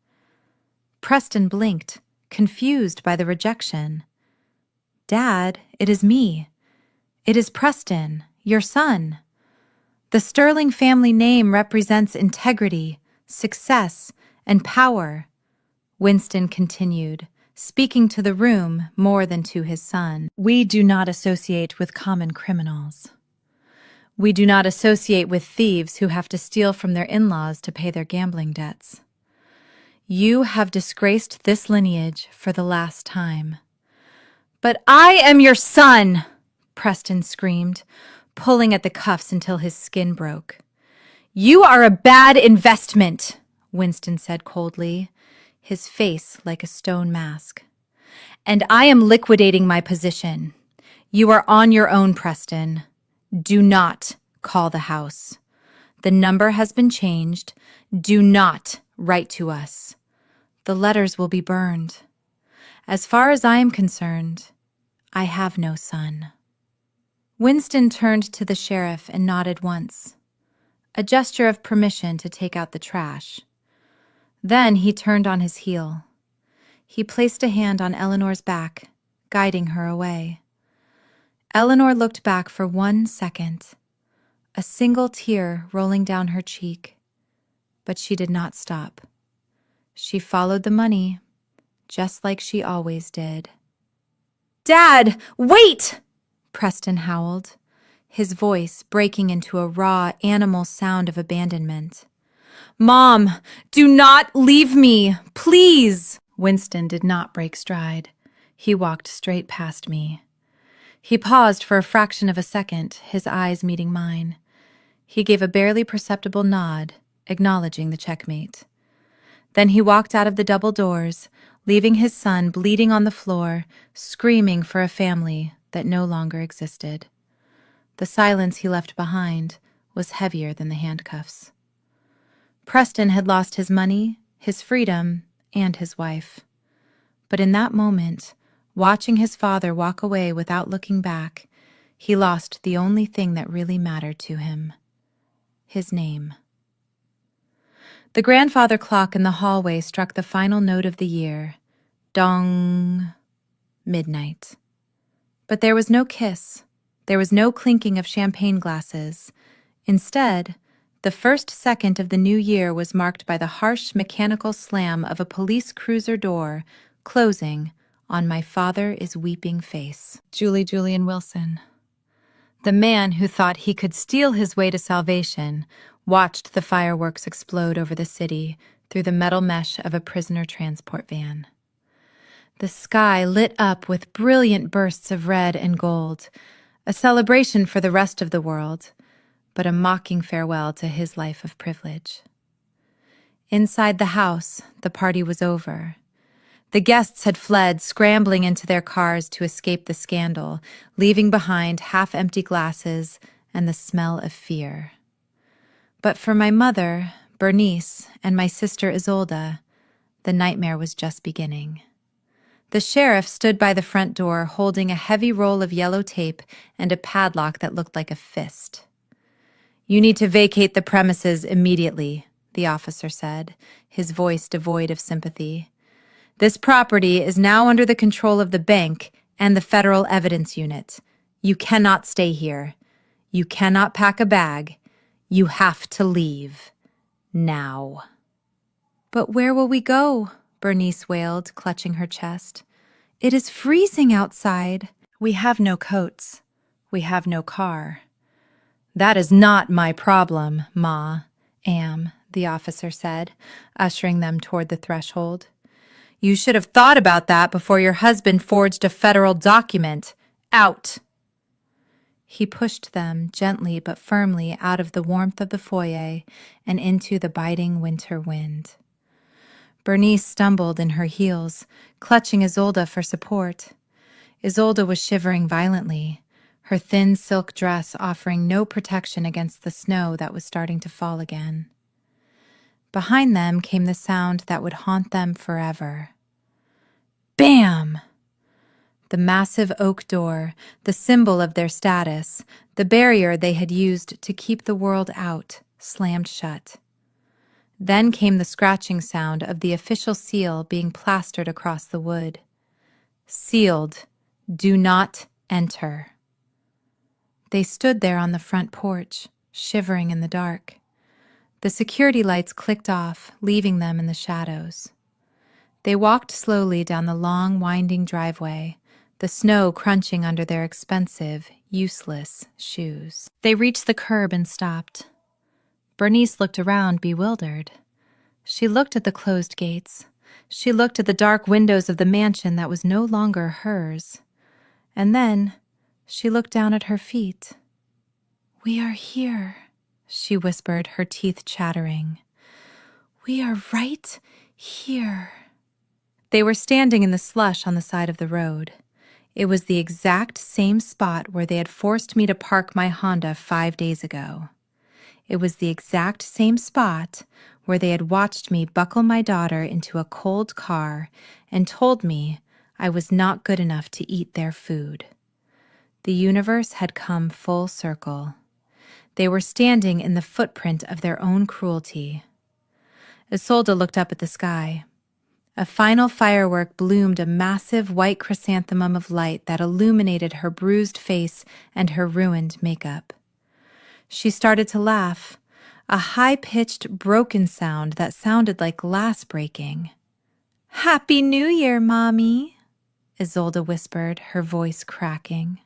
Preston blinked, confused by the rejection. Dad, it is me. It is Preston, your son. The Sterling family name represents integrity, success, and power. Winston continued, speaking to the room more than to his son. We do not associate with common criminals. We do not associate with thieves who have to steal from their in-laws to pay their gambling debts. You have disgraced this lineage for the last time. But I am your son, Preston screamed, pulling at the cuffs until his skin broke. You are a bad investment, Winston said coldly, his face like a stone mask. And I am liquidating my position. You are on your own, Preston. Do not call the house. The number has been changed. Do not write to us. The letters will be burned. As far as I am concerned, I have no son. Winston turned to the sheriff and nodded once, a gesture of permission to take out the trash. Then he turned on his heel. He placed a hand on Eleanor's back, guiding her away. Eleanor looked back for 1 second, a single tear rolling down her cheek, but she did not stop. She followed the money, just like she always did. Dad, wait! Preston howled, his voice breaking into a raw, animal sound of abandonment. Mom, do not leave me, please! Winston did not break stride. He walked straight past me. He paused for a fraction of a second, his eyes meeting mine. He gave a barely perceptible nod, acknowledging the checkmate. Then he walked out of the double doors, leaving his son bleeding on the floor, screaming for a family that no longer existed. The silence he left behind was heavier than the handcuffs. Preston had lost his money, his freedom, and his wife. But in that moment, watching his father walk away without looking back, he lost the only thing that really mattered to him: his name. The grandfather clock in the hallway struck the final note of the year. Dong. Midnight. But there was no kiss. There was no clinking of champagne glasses. Instead, the first second of the new year was marked by the harsh mechanical slam of a police cruiser door closing on my father is weeping face. Julian Wilson. The man who thought he could steal his way to salvation watched the fireworks explode over the city through the metal mesh of a prisoner transport van. The sky lit up with brilliant bursts of red and gold, a celebration for the rest of the world, but a mocking farewell to his life of privilege. Inside the house, the party was over. The guests had fled, scrambling into their cars to escape the scandal, leaving behind half-empty glasses and the smell of fear. But for my mother, Bernice, and my sister Isolde, the nightmare was just beginning. The sheriff stood by the front door holding a heavy roll of yellow tape and a padlock that looked like a fist. You need to vacate the premises immediately, the officer said, his voice devoid of sympathy. This property is now under the control of the bank and the Federal Evidence Unit. You cannot stay here. You cannot pack a bag. You have to leave. Now. But where will we go? Bernice wailed, clutching her chest. It is freezing outside. We have no coats. We have no car. That is not my problem, Ma. The officer said, ushering them toward the threshold. You should have thought about that before your husband forged a federal document. Out! He pushed them gently but firmly out of the warmth of the foyer and into the biting winter wind. Bernice stumbled in her heels, clutching Isolde for support. Isolde was shivering violently, her thin silk dress offering no protection against the snow that was starting to fall again. Behind them came the sound that would haunt them forever. Bam! The massive oak door, the symbol of their status, the barrier they had used to keep the world out, slammed shut. Then came the scratching sound of the official seal being plastered across the wood. Sealed. Do not enter." They stood there on the front porch, shivering in the dark. The security lights clicked off, leaving them in the shadows. They walked slowly down the long, winding driveway, the snow crunching under their expensive, useless shoes. They reached the curb and stopped. Bernice looked around, bewildered. She looked at the closed gates. She looked at the dark windows of the mansion that was no longer hers. And then she looked down at her feet. "We are here," she whispered, her teeth chattering. "We are right here." They were standing in the slush on the side of the road. It was the exact same spot where they had forced me to park my Honda 5 days ago. It was the exact same spot where they had watched me buckle my daughter into a cold car and told me I was not good enough to eat their food. The universe had come full circle. They were standing in the footprint of their own cruelty. Isolde looked up at the sky. A final firework bloomed, a massive white chrysanthemum of light that illuminated her bruised face and her ruined makeup. She started to laugh, a high-pitched, broken sound that sounded like glass breaking. "Happy New Year, Mommy," Isolde whispered, her voice cracking.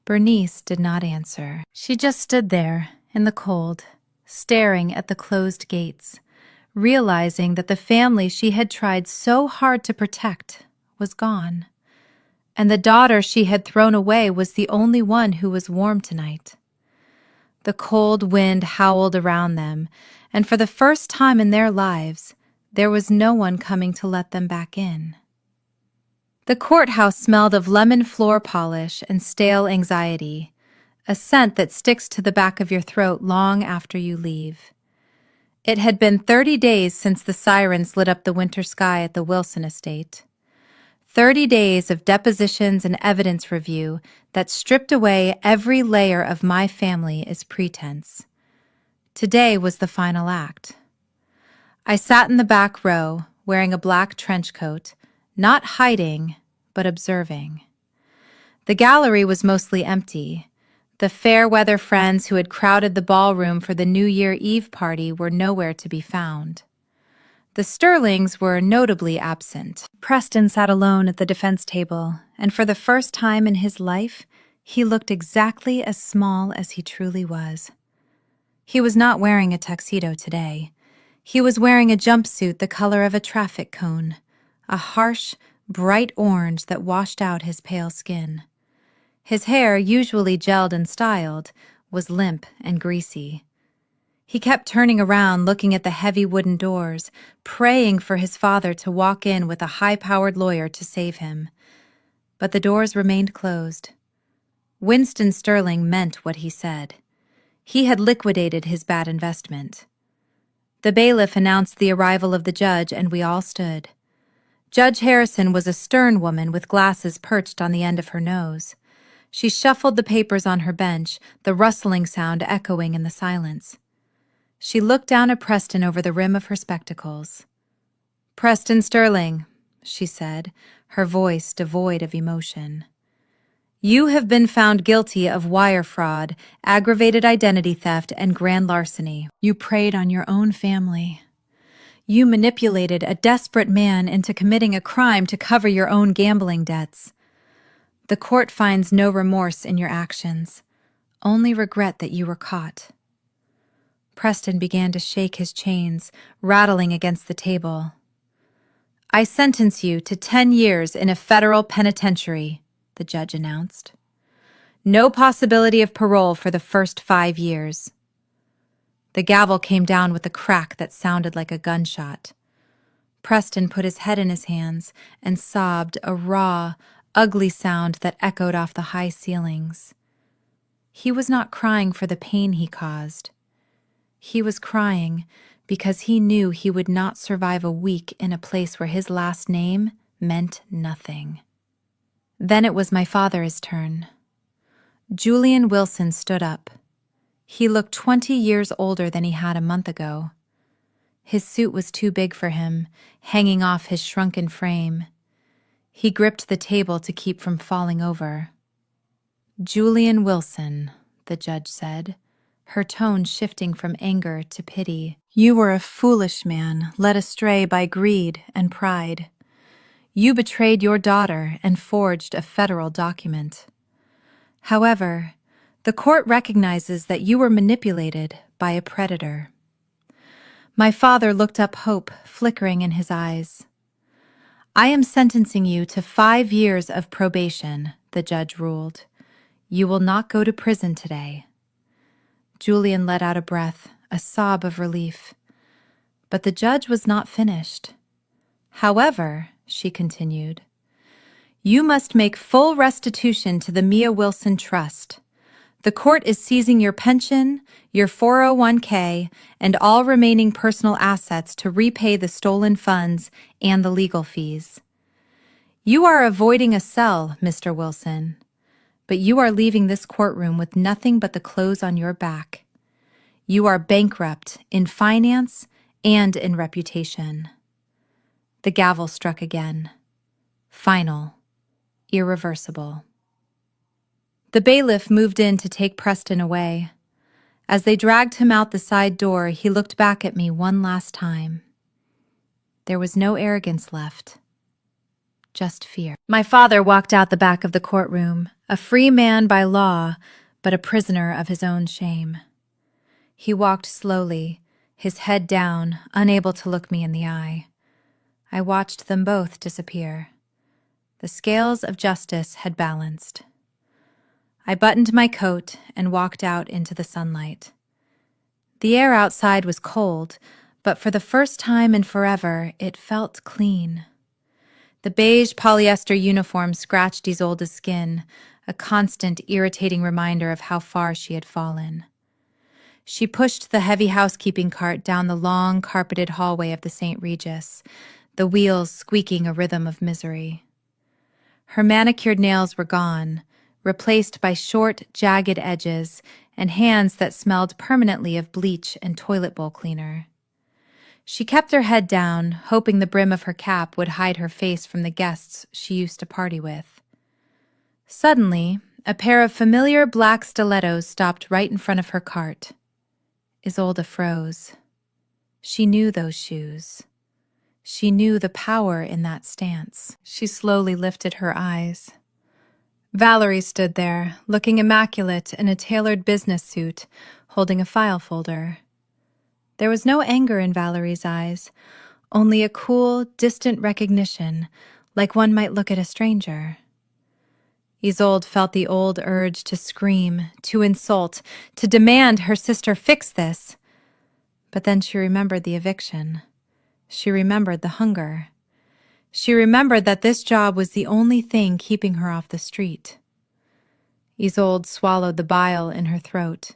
Bernice did not answer. She just stood there in the cold, staring at the closed gates, realizing that the family she had tried so hard to protect was gone, and the daughter she had thrown away was the only one who was warm tonight. The cold wind howled around them, and for the first time in their lives, there was no one coming to let them back in. The courthouse smelled of lemon floor polish and stale anxiety, a scent that sticks to the back of your throat long after you leave. It had been 30 days since the sirens lit up the winter sky at the Wilson estate. 30 days of depositions and evidence review that stripped away every layer of my family as pretense. Today was the final act. I sat in the back row, wearing a black trench coat, not hiding, but observing. The gallery was mostly empty. The fair-weather friends who had crowded the ballroom for the New Year Eve party were nowhere to be found. The Sterlings were notably absent. Preston sat alone at the defense table, and for the first time in his life, he looked exactly as small as he truly was. He was not wearing a tuxedo today. He was wearing a jumpsuit the color of a traffic cone, a harsh, bright orange that washed out his pale skin. His hair, usually gelled and styled, was limp and greasy. He kept turning around, looking at the heavy wooden doors, praying for his father to walk in with a high-powered lawyer to save him. But the doors remained closed. Winston Sterling meant what he said. He had liquidated his bad investment. The bailiff announced the arrival of the judge, and we all stood. Judge Harrison was a stern woman with glasses perched on the end of her nose. She shuffled the papers on her bench, the rustling sound echoing in the silence. She looked down at Preston over the rim of her spectacles. "Preston Sterling," she said, her voice devoid of emotion. "You have been found guilty of wire fraud, aggravated identity theft, and grand larceny. You preyed on your own family. You manipulated a desperate man into committing a crime to cover your own gambling debts. The court finds no remorse in your actions, only regret that you were caught." Preston began to shake his chains, rattling against the table. "I sentence you to 10 years in a federal penitentiary," the judge announced. "No possibility of parole for the first 5 years." The gavel came down with a crack that sounded like a gunshot. Preston put his head in his hands and sobbed, a raw, ugly sound that echoed off the high ceilings. He was not crying for the pain he caused. He was crying because he knew he would not survive a week in a place where his last name meant nothing. Then it was my father's turn. Julian Wilson stood up. He looked 20 years older than he had a month ago. His suit was too big for him, hanging off his shrunken frame. He gripped the table to keep from falling over. "Julian Wilson," the judge said, her tone shifting from anger to pity. "You were a foolish man, led astray by greed and pride. You betrayed your daughter and forged a federal document. However, the court recognizes that you were manipulated by a predator." My father looked up, hope flickering in his eyes. "I am sentencing you to 5 years of probation," the judge ruled. "You will not go to prison today." Julian let out a breath, a sob of relief. But the judge was not finished. "However," she continued, "you must make full restitution to the Mia Wilson Trust. The court is seizing your pension, your 401k, and all remaining personal assets to repay the stolen funds and the legal fees. You are avoiding a cell, Mr. Wilson, but you are leaving this courtroom with nothing but the clothes on your back. You are bankrupt in finance and in reputation." The gavel struck again. Final. Irreversible. The bailiff moved in to take Preston away. As they dragged him out the side door, he looked back at me one last time. There was no arrogance left, just fear. My father walked out the back of the courtroom, a free man by law, but a prisoner of his own shame. He walked slowly, his head down, unable to look me in the eye. I watched them both disappear. The scales of justice had balanced. I buttoned my coat and walked out into the sunlight. The air outside was cold, but for the first time in forever, it felt clean. The beige polyester uniform scratched Isolde's skin, a constant, irritating reminder of how far she had fallen. She pushed the heavy housekeeping cart down the long, carpeted hallway of the St. Regis, the wheels squeaking a rhythm of misery. Her manicured nails were gone, replaced by short, jagged edges and hands that smelled permanently of bleach and toilet bowl cleaner. She kept her head down, hoping the brim of her cap would hide her face from the guests she used to party with. Suddenly, a pair of familiar black stilettos stopped right in front of her cart. Isolde froze. She knew those shoes. She knew the power in that stance. She slowly lifted her eyes. Valerie stood there, looking immaculate in a tailored business suit, holding a file folder. There was no anger in Valerie's eyes, only a cool, distant recognition, like one might look at a stranger. Isolde felt the old urge to scream, to insult, to demand her sister fix this. But then she remembered the eviction. She remembered the hunger. She remembered that this job was the only thing keeping her off the street. Isolde swallowed the bile in her throat.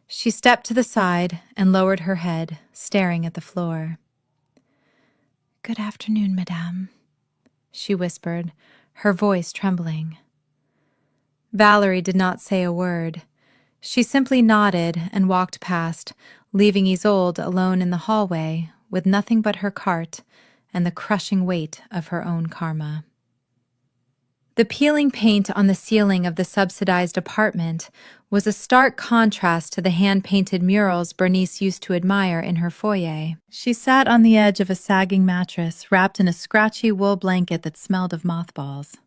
She stepped to the side and lowered her head, staring at the floor. "Good afternoon, madame," she whispered, her voice trembling. Valerie did not say a word. She simply nodded and walked past, leaving Isolde alone in the hallway with nothing but her cart and the crushing weight of her own karma. The peeling paint on the ceiling of the subsidized apartment was a stark contrast to the hand-painted murals Bernice used to admire in her foyer. She sat on the edge of a sagging mattress, wrapped in a scratchy wool blanket that smelled of mothballs.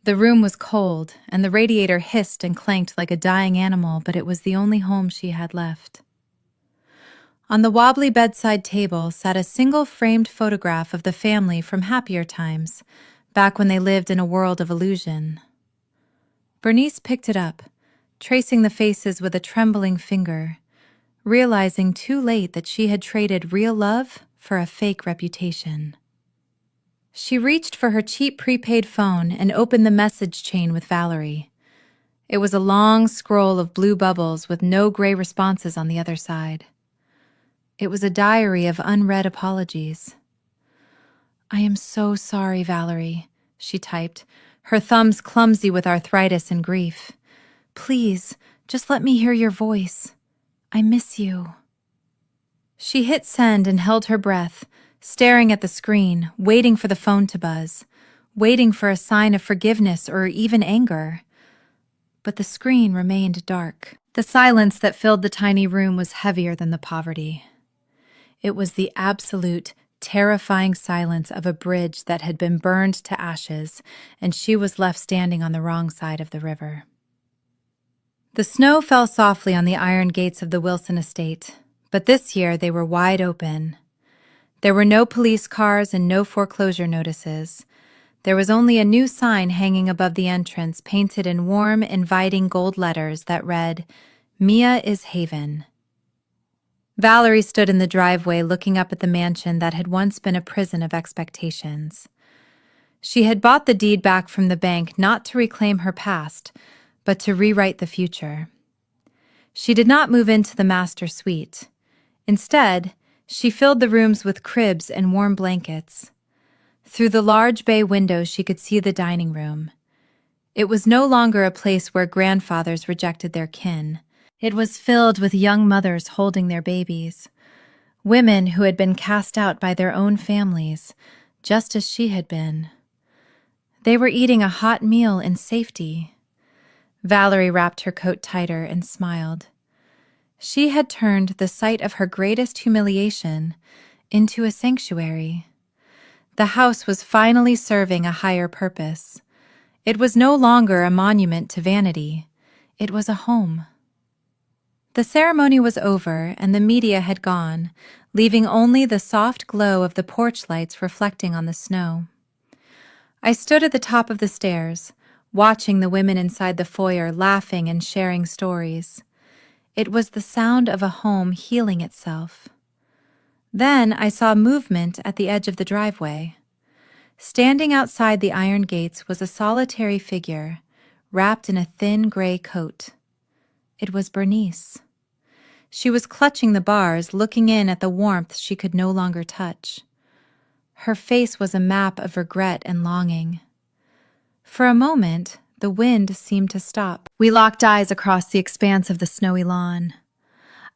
The room was cold, and the radiator hissed and clanked like a dying animal, but it was the only home she had left. On the wobbly bedside table sat a single framed photograph of the family from happier times, back when they lived in a world of illusion. Bernice picked it up, tracing the faces with a trembling finger, realizing too late that she had traded real love for a fake reputation. She reached for her cheap prepaid phone and opened the message chain with Valerie. It was a long scroll of blue bubbles with no gray responses on the other side. It was a diary of unread apologies. "I am so sorry, Valerie," she typed, her thumbs clumsy with arthritis and grief. "Please, just let me hear your voice. I miss you." She hit send and held her breath, staring at the screen, waiting for the phone to buzz, waiting for a sign of forgiveness or even anger. But the screen remained dark. The silence that filled the tiny room was heavier than the poverty. It was the absolute, terrifying silence of a bridge that had been burned to ashes, and she was left standing on the wrong side of the river. The snow fell softly on the iron gates of the Wilson estate, but this year they were wide open. There were no police cars and no foreclosure notices. There was only a new sign hanging above the entrance, painted in warm, inviting gold letters that read, "Mia is Haven." Valerie stood in the driveway looking up at the mansion that had once been a prison of expectations. She had bought the deed back from the bank not to reclaim her past, but to rewrite the future. She did not move into the master suite. Instead, she filled the rooms with cribs and warm blankets. Through the large bay window, she could see the dining room. It was no longer a place where grandfathers rejected their kin. It was filled with young mothers holding their babies, women who had been cast out by their own families, just as she had been. They were eating a hot meal in safety. Valerie wrapped her coat tighter and smiled. She had turned the site of her greatest humiliation into a sanctuary. The house was finally serving a higher purpose. It was no longer a monument to vanity. It was a home. The ceremony was over, and the media had gone, leaving only the soft glow of the porch lights reflecting on the snow. I stood at the top of the stairs, watching the women inside the foyer laughing and sharing stories. It was the sound of a home healing itself. Then I saw movement at the edge of the driveway. Standing outside the iron gates was a solitary figure, wrapped in a thin gray coat. It was Bernice. She was clutching the bars, looking in at the warmth she could no longer touch. Her face was a map of regret and longing. For a moment, the wind seemed to stop. We locked eyes across the expanse of the snowy lawn.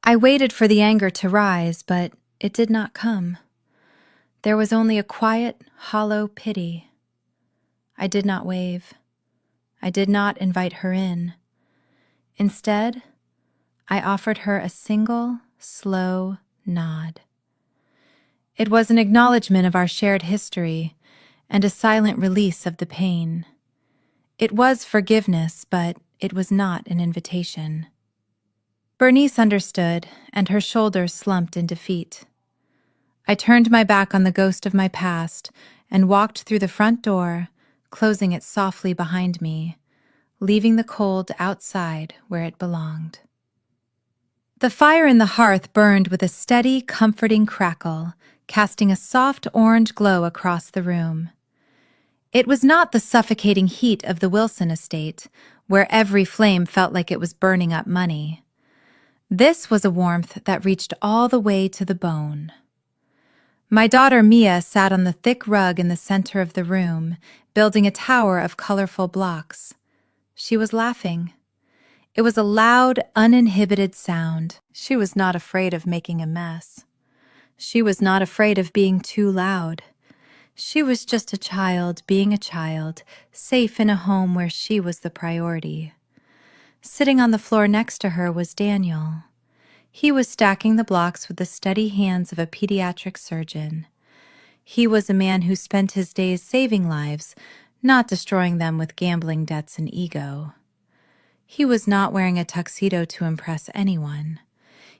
I waited for the anger to rise, but it did not come. There was only a quiet, hollow pity. I did not wave. I did not invite her in. Instead, I offered her a single, slow nod. It was an acknowledgement of our shared history and a silent release of the pain. It was forgiveness, but it was not an invitation. Bernice understood, and her shoulders slumped in defeat. I turned my back on the ghost of my past and walked through the front door, closing it softly behind me, leaving the cold outside where it belonged. The fire in the hearth burned with a steady, comforting crackle, casting a soft orange glow across the room. It was not the suffocating heat of the Wilson estate, where every flame felt like it was burning up money. This was a warmth that reached all the way to the bone. My daughter Mia sat on the thick rug in the center of the room, building a tower of colorful blocks. She was laughing. It was a loud, uninhibited sound. She was not afraid of making a mess. She was not afraid of being too loud. She was just a child being a child, safe in a home where she was the priority. Sitting on the floor next to her was Daniel. He was stacking the blocks with the steady hands of a pediatric surgeon. He was a man who spent his days saving lives, not destroying them with gambling debts and ego. He was not wearing a tuxedo to impress anyone.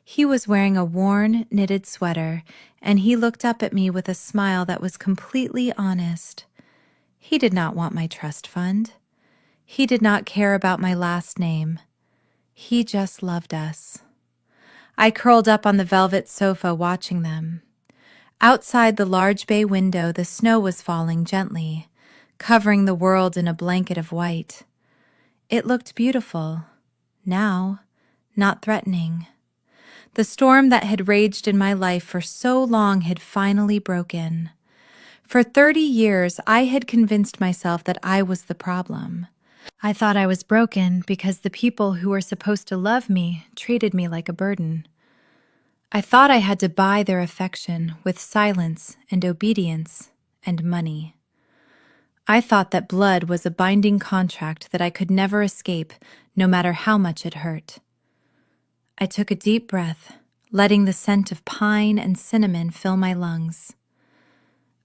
He was wearing a worn, knitted sweater, and he looked up at me with a smile that was completely honest. He did not want my trust fund. He did not care about my last name. He just loved us. I curled up on the velvet sofa watching them. Outside the large bay window, the snow was falling gently, covering the world in a blanket of white. It looked beautiful, now, not threatening. The storm that had raged in my life for so long had finally broken. For 30 years, I had convinced myself that I was the problem. I thought I was broken because the people who were supposed to love me treated me like a burden. I thought I had to buy their affection with silence and obedience and money. I thought that blood was a binding contract that I could never escape, no matter how much it hurt. I took a deep breath, letting the scent of pine and cinnamon fill my lungs.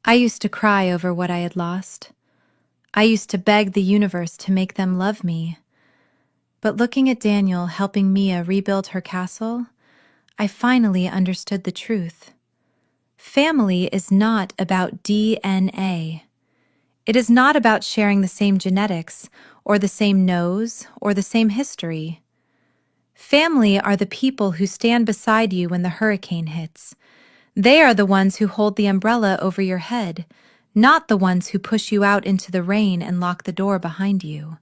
I used to cry over what I had lost. I used to beg the universe to make them love me. But looking at Daniel helping Mia rebuild her castle, I finally understood the truth. Family is not about DNA. It is not about sharing the same genetics, or the same nose, or the same history. Family are the people who stand beside you when the hurricane hits. They are the ones who hold the umbrella over your head, not the ones who push you out into the rain and lock the door behind you.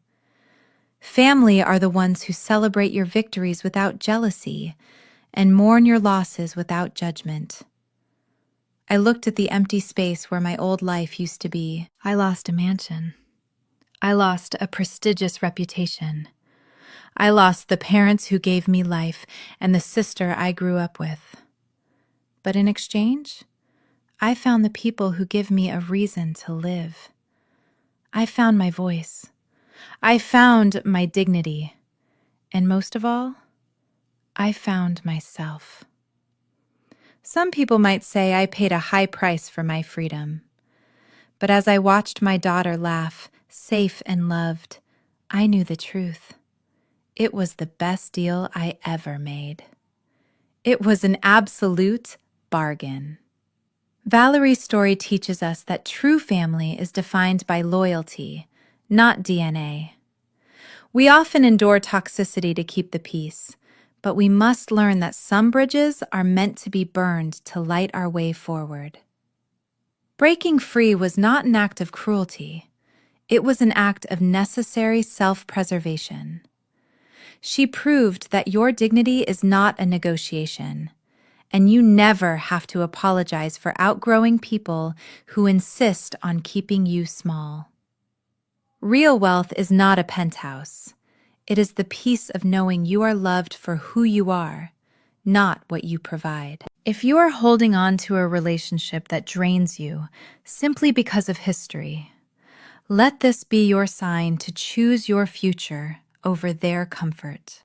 Family are the ones who celebrate your victories without jealousy and mourn your losses without judgment. I looked at the empty space where my old life used to be. I lost a mansion. I lost a prestigious reputation. I lost the parents who gave me life and the sister I grew up with. But in exchange, I found the people who give me a reason to live. I found my voice. I found my dignity. And most of all, I found myself. Some people might say I paid a high price for my freedom. But as I watched my daughter laugh, safe and loved, I knew the truth. It was the best deal I ever made. It was an absolute bargain. Valerie's story teaches us that true family is defined by loyalty, not DNA. We often endure toxicity to keep the peace, but we must learn that some bridges are meant to be burned to light our way forward. Breaking free was not an act of cruelty. It was an act of necessary self-preservation. She proved that your dignity is not a negotiation, and you never have to apologize for outgrowing people who insist on keeping you small. Real wealth is not a penthouse. It is the peace of knowing you are loved for who you are, not what you provide. If you are holding on to a relationship that drains you simply because of history, let this be your sign to choose your future over their comfort.